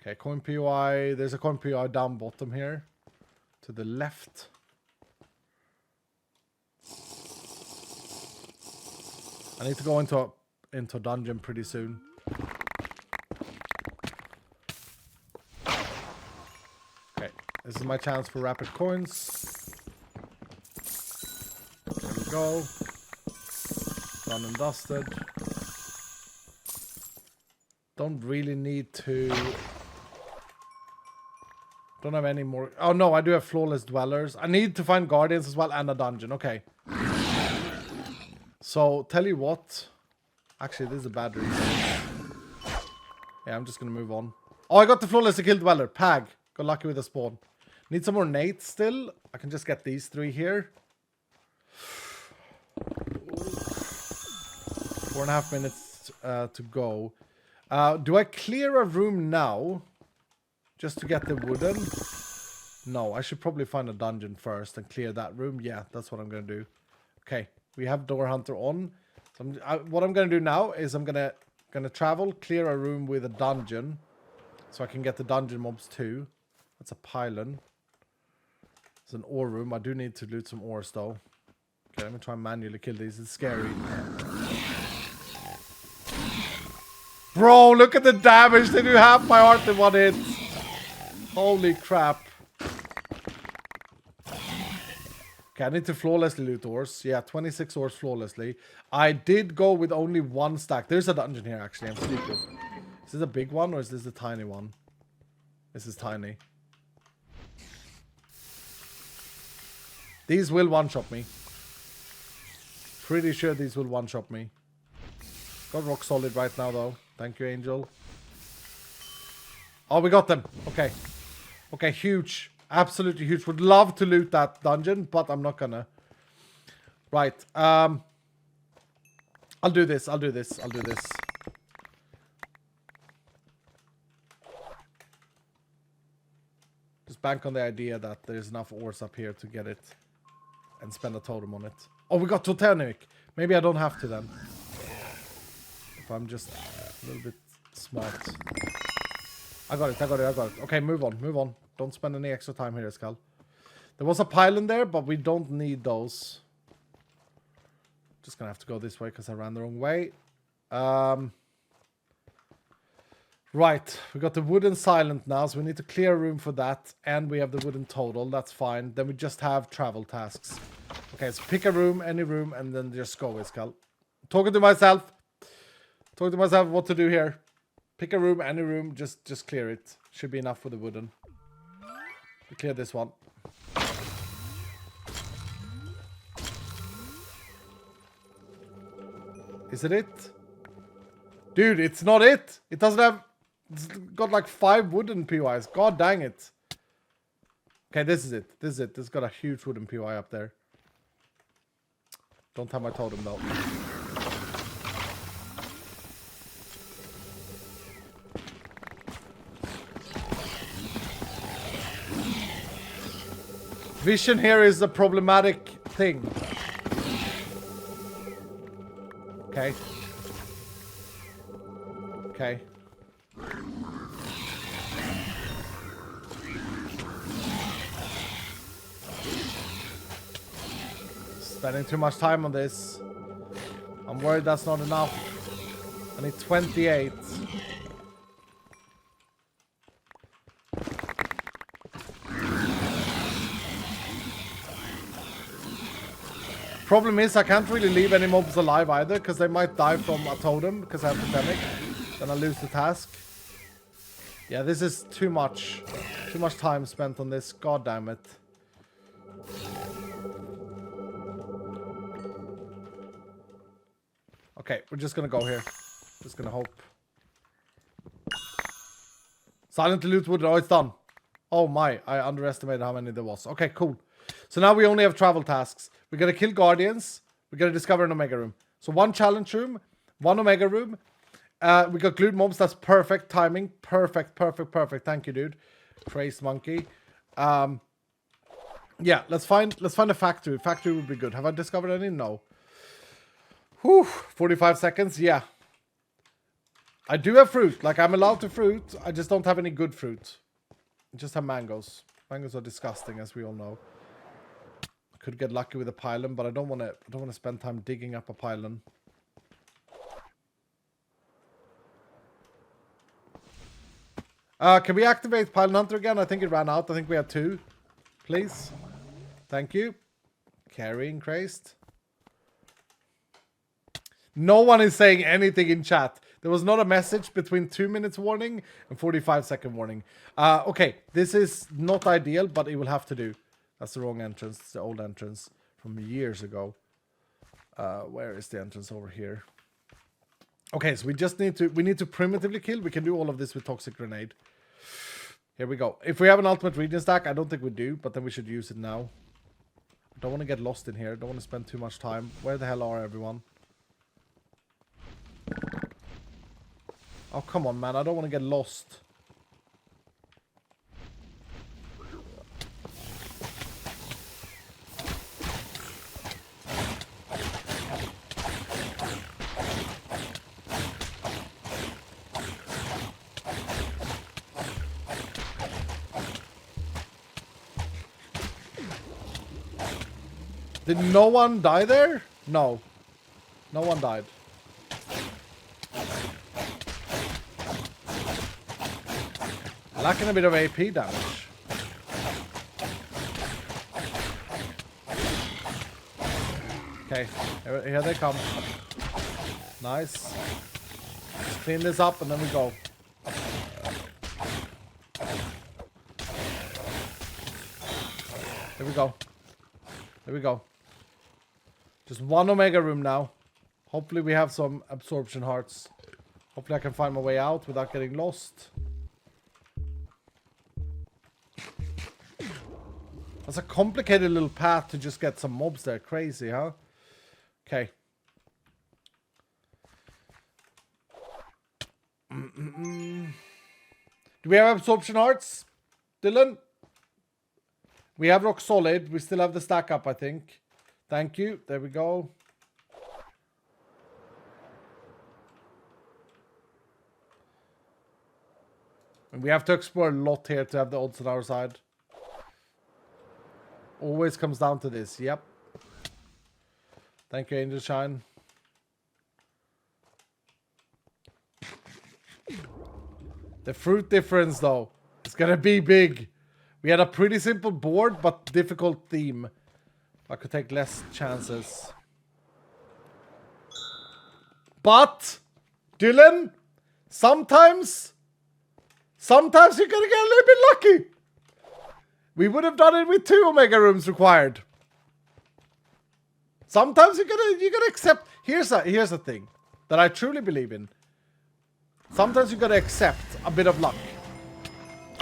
Okay, coin POI. There's a coin POI down bottom here. To the left. I need to go into a dungeon pretty soon. Okay, this is my chance for rapid coins. There we go. Done and dusted. Don't really need to... Don't have any more... Oh no, I do have flawless dwellers. I need to find guardians as well and a dungeon. Okay. So, tell you what. Actually, this is a bad reason. Yeah, I'm just going to move on. Oh, I got the flawless to kill dweller. Pag. Got lucky with a spawn. Need some more nates still. I can just get these 3 here. 4.5 minutes to go. Do I clear a room now? Just to get the wooden? No, I should probably find a dungeon first and clear that room. Yeah, that's what I'm going to do. Okay, we have Door Hunter on. So what I'm going to do now is I'm going to travel, clear a room with a dungeon. So I can get the dungeon mobs too. That's a pylon. It's an ore room. I do need to loot some ores though. Okay, let me try and manually kill these. It's scary. Bro, look at the damage. They do half my heart in 1 hit. Holy crap. Okay, I need to flawlessly loot ores. Yeah, 26 ores flawlessly. I did go with only 1 stack. There's a dungeon here, actually. I'm stupid. Is this a big one or is this a tiny one? This is tiny. These will one-shot me. Pretty sure these will one-shot me. Got rock solid right now, though. Thank you, Angel. Oh, we got them. Okay. Okay, huge. Absolutely huge. Would love to loot that dungeon, but I'm not gonna. Right. I'll do this. I'll do this. I'll do this. Just bank on the idea that there's enough ores up here to get it and spend a totem on it. Oh, we got totemic. Maybe I don't have to then. If I'm just a little bit smart. I got it. I got it. I got it. Okay, move on. Move on. Don't spend any extra time here, Skull. There was a pylon there, but we don't need those. Just gonna have to go this way because I ran the wrong way. Right, we got the wooden silent now, so we need to clear a room for that, and we have the wooden total. That's fine. Then we just have travel tasks. Okay, so pick a room, any room, and then just go, Skull. Talking to myself. Talking to myself what to do here. Pick a room, any room, just clear it. Should be enough for the wooden. We clear this one. Is it? Dude, it's not it. It doesn't have... It's got like 5 wooden POIs. God dang it. Okay, this is it. This is it. This has got a huge wooden POI up there. Don't have my totem though. Vision here is a problematic thing. Okay. Okay. Spending too much time on this. I'm worried that's not enough. I need 28. Problem is, I can't really leave any mobs alive either, because they might die from a totem, because I have totemic. Then I lose the task. Yeah, this is too much. Too much time spent on this. God damn it. Okay, we're just gonna go here. Just gonna hope. Silent loot wood. Oh, it's done. Oh my, I underestimated how many there was. Okay, cool. So now we only have travel tasks. We gotta kill guardians. We gotta discover an omega room. So 1 challenge room, 1 omega room. We got glued mobs. That's perfect timing. Perfect, perfect, perfect. Thank you, dude. Crazed monkey. Yeah, let's find a factory. Factory would be good. Have I discovered any? No. Whew, 45 seconds. Yeah. I do have fruit. Like, I'm allowed to fruit. I just don't have any good fruit. I just have mangoes. Mangoes are disgusting, as we all know. Could get lucky with a pylon, but I don't want to spend time digging up a pylon. Can we activate Pile Hunter again? I think it ran out. I think we had 2. Please. Thank you. Carrying Christ. No one is saying anything in chat. There was not a message between 2 minutes warning and 45-second warning. Okay, this is not ideal, but it will have to do. That's the wrong entrance. It's the old entrance from years ago. Where is the entrance over here? Okay, so we need to primitively kill. We can do all of this with Toxic Grenade. Here we go. If we have an ultimate region stack, I don't think we do, but then we should use it now. I don't want to get lost in here. I don't want to spend too much time. Where the hell are everyone? Oh, come on, man. I don't want to get lost. Did no one die there? No. No one died. Lacking a bit of AP damage. Okay, here they come. Nice. Let's clean this up and then we go. Here we go. Here we go. Just 1 Omega room now. Hopefully we have some absorption hearts. Hopefully I can find my way out without getting lost. That's a complicated little path to just get some mobs there. Crazy, huh? Okay. Do we have absorption hearts? Dylan? We have rock solid. We still have the stack up, I think. Thank you. There we go. And we have to explore a lot here to have the odds on our side. Always comes down to this. Yep. Thank you, Angel Shine. The fruit difference, though, it's gonna be big. We had a pretty simple board, but difficult theme. I could take less chances. But, Dylan, sometimes you're gonna get a little bit lucky. We would have done it with 2 Omega rooms required. Sometimes you're gonna accept. Here's a thing that I truly believe in. Sometimes you gotta accept a bit of luck.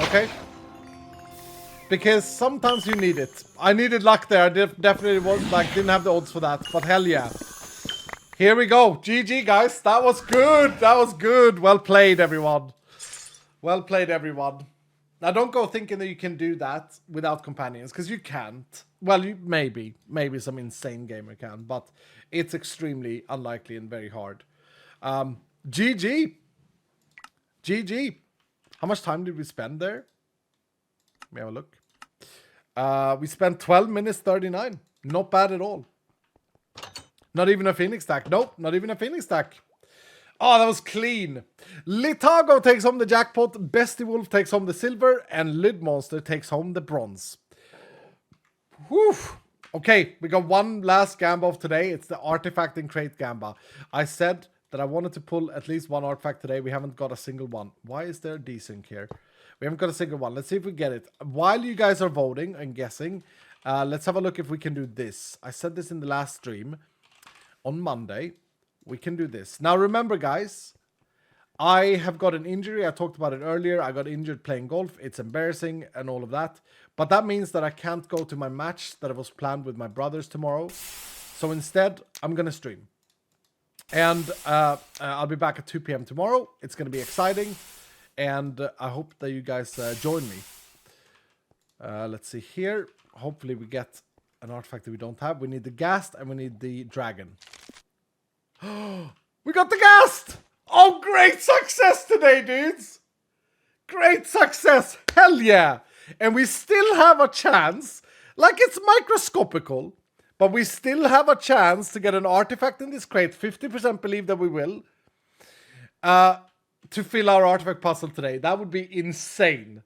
Okay? Because sometimes you need it. I needed luck there. I definitely didn't have the odds for that. But hell yeah. Here we go. GG, guys. That was good. That was good. Well played, everyone. Well played, everyone. Now, don't go thinking that you can do that without companions, because you can't. Well, maybe some insane gamer can, but it's extremely unlikely and very hard. GG. GG. How much time did we spend there? Let me have a look. We spent 12 minutes 39. Not bad at all. Not even a Phoenix stack. Nope, not even a Phoenix stack. Oh, that was clean. Litago takes home the jackpot, Bestie Wolf takes home the silver, and Lid Monster takes home the bronze. Whew. Okay, we got one last gamba of today. It's the artifact and crate gamba. I said that I wanted to pull at least one artifact today. We haven't got a single one. Why is there a desync here? We haven't got a single one. Let's see if we get it. While you guys are voting and guessing, let's have a look if we can do this. I said this in the last stream on Monday. We can do this. Now, remember, guys, I have got an injury. I talked about it earlier. I got injured playing golf. It's embarrassing and all of that. But that means that I can't go to my match that was planned with my brothers tomorrow. So instead, I'm going to stream. And I'll be back at 2 p.m. tomorrow. It's going to be exciting. And I hope that you guys join me. Let's see here. Hopefully we get an artifact that we don't have. We need the Ghast and we need the Dragon. We got the Ghast! Oh, great success today, dudes! Great success! Hell yeah! And we still have a chance, like it's microscopical, but we still have a chance to get an artifact in this crate. 50% believe that we will. to fill our artifact puzzle today. That would be insane.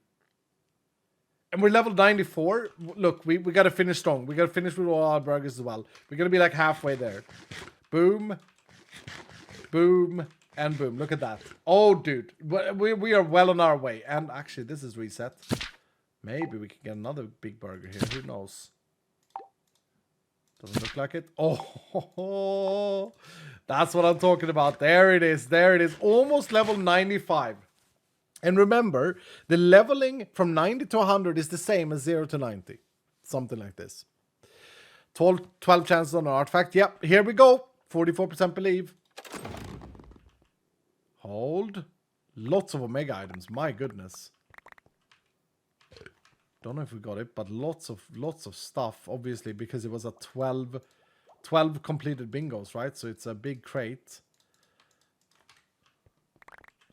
And we're level 94. Look, we got to finish strong. We got to finish with all our burgers as well. We're going to be like halfway there. Boom. Boom. And boom. Look at that. Oh, dude. We are well on our way. And actually, this is reset. Maybe we can get another big burger here. Who knows? Doesn't look like it. Oh, that's what I'm talking about. There it is. There it is. Almost level 95. And remember, the leveling from 90 to 100 is the same as 0 to 90. Something like this. 12 chances on an artifact. Yep, here we go. 44% believe. Hold. Lots of Omega items. My goodness. Don't know if we got it, but lots of stuff, obviously, because it was a 12 completed bingos, right? So it's a big crate.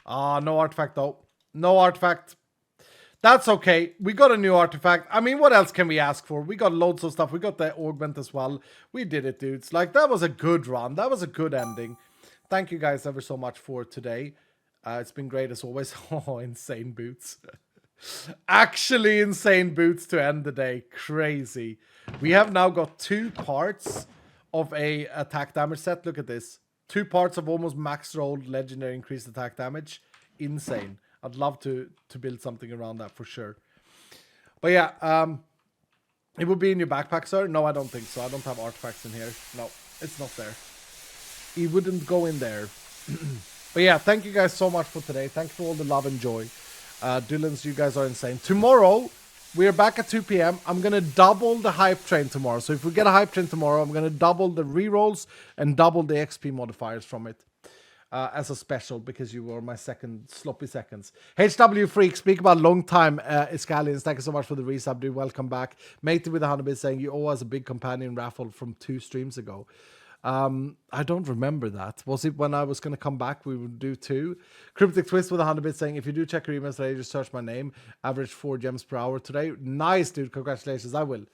Ah, no artifact though. No artifact. That's okay. We got a new artifact. I mean, what else can we ask for? We got loads of stuff. We got the augment as well. We did it, dudes. Like, that was a good run. That was a good ending. Thank you guys ever so much for today. It's been great as always. Oh, insane boots. Actually insane boots to end the day. Crazy. We have now got 2 parts of a attack damage set. Look at this. 2 parts of almost max rolled legendary increased attack damage. Insane. I'd love to build something around that for sure. But yeah, it would be in your backpack, sir. No, I don't think so. I don't have artifacts in here. No, it's not there. It wouldn't go in there. But yeah, thank you guys so much for today. Thank you for all the love and joy. Dylans, you guys are insane. Tomorrow, we are back at 2 p.m. I'm going to double the hype train tomorrow. So if we get a hype train tomorrow, I'm going to double the rerolls and double the XP modifiers from it. As a special, because you were my second sloppy seconds. HW Freak, speak about long time, Iscalians. Thank you so much for the resub, dude. Welcome back. Matey with 100 bits saying you owe us a big companion raffle from 2 streams ago. I don't remember that. Was it when I was going to come back? We would do 2. Cryptic Twist with 100 bits saying, if you do check your emails today, just search my name. Average 4 gems per hour today. Nice, dude. Congratulations. I will.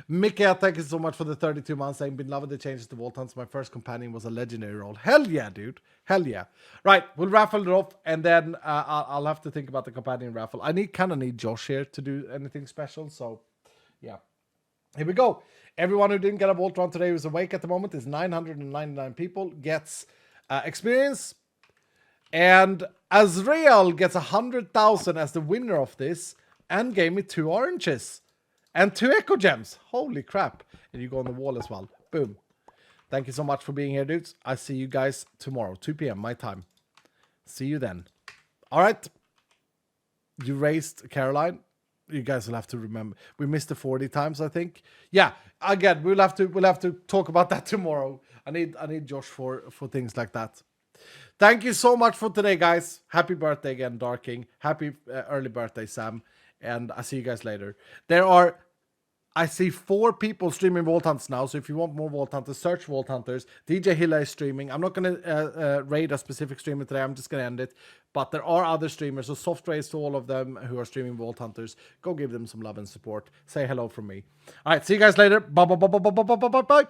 Mickey, thank you so much for the 32 months saying, been loving the changes to Vault Hunts. My first companion was a legendary role. Hell yeah, dude. Hell yeah. Right. We'll raffle it off, and then I'll have to think about the companion raffle. I kind of need Josh here to do anything special. So, yeah. Here we go. Everyone who didn't get a Vault Run today who's awake at the moment is 999 people. Gets experience. And Azrael gets 100,000 as the winner of this. And gave me 2 oranges. And 2 echo gems. Holy crap. And you go on the wall as well. Boom. Thank you so much for being here, dudes. I see you guys tomorrow. 2 p.m. my time. See you then. All right. You raised Caroline. You guys will have to remember. We missed the 40 times, I think. Yeah, again, we'll have to talk about that tomorrow. I need Josh for things like that. Thank you so much for today, guys. Happy birthday again, Darking. Happy early birthday, Sam. And I see you guys later. I see 4 people streaming Vault Hunts now, so if you want more Vault Hunters, search Vault Hunters. DJ Hilla is streaming. I'm not going to raid a specific streamer today. I'm just going to end it. But there are other streamers, so soft raise to all of them who are streaming Vault Hunters. Go give them some love and support. Say hello from me. All right, see you guys later. Bye, bye, bye, bye, bye, bye, bye, bye, bye.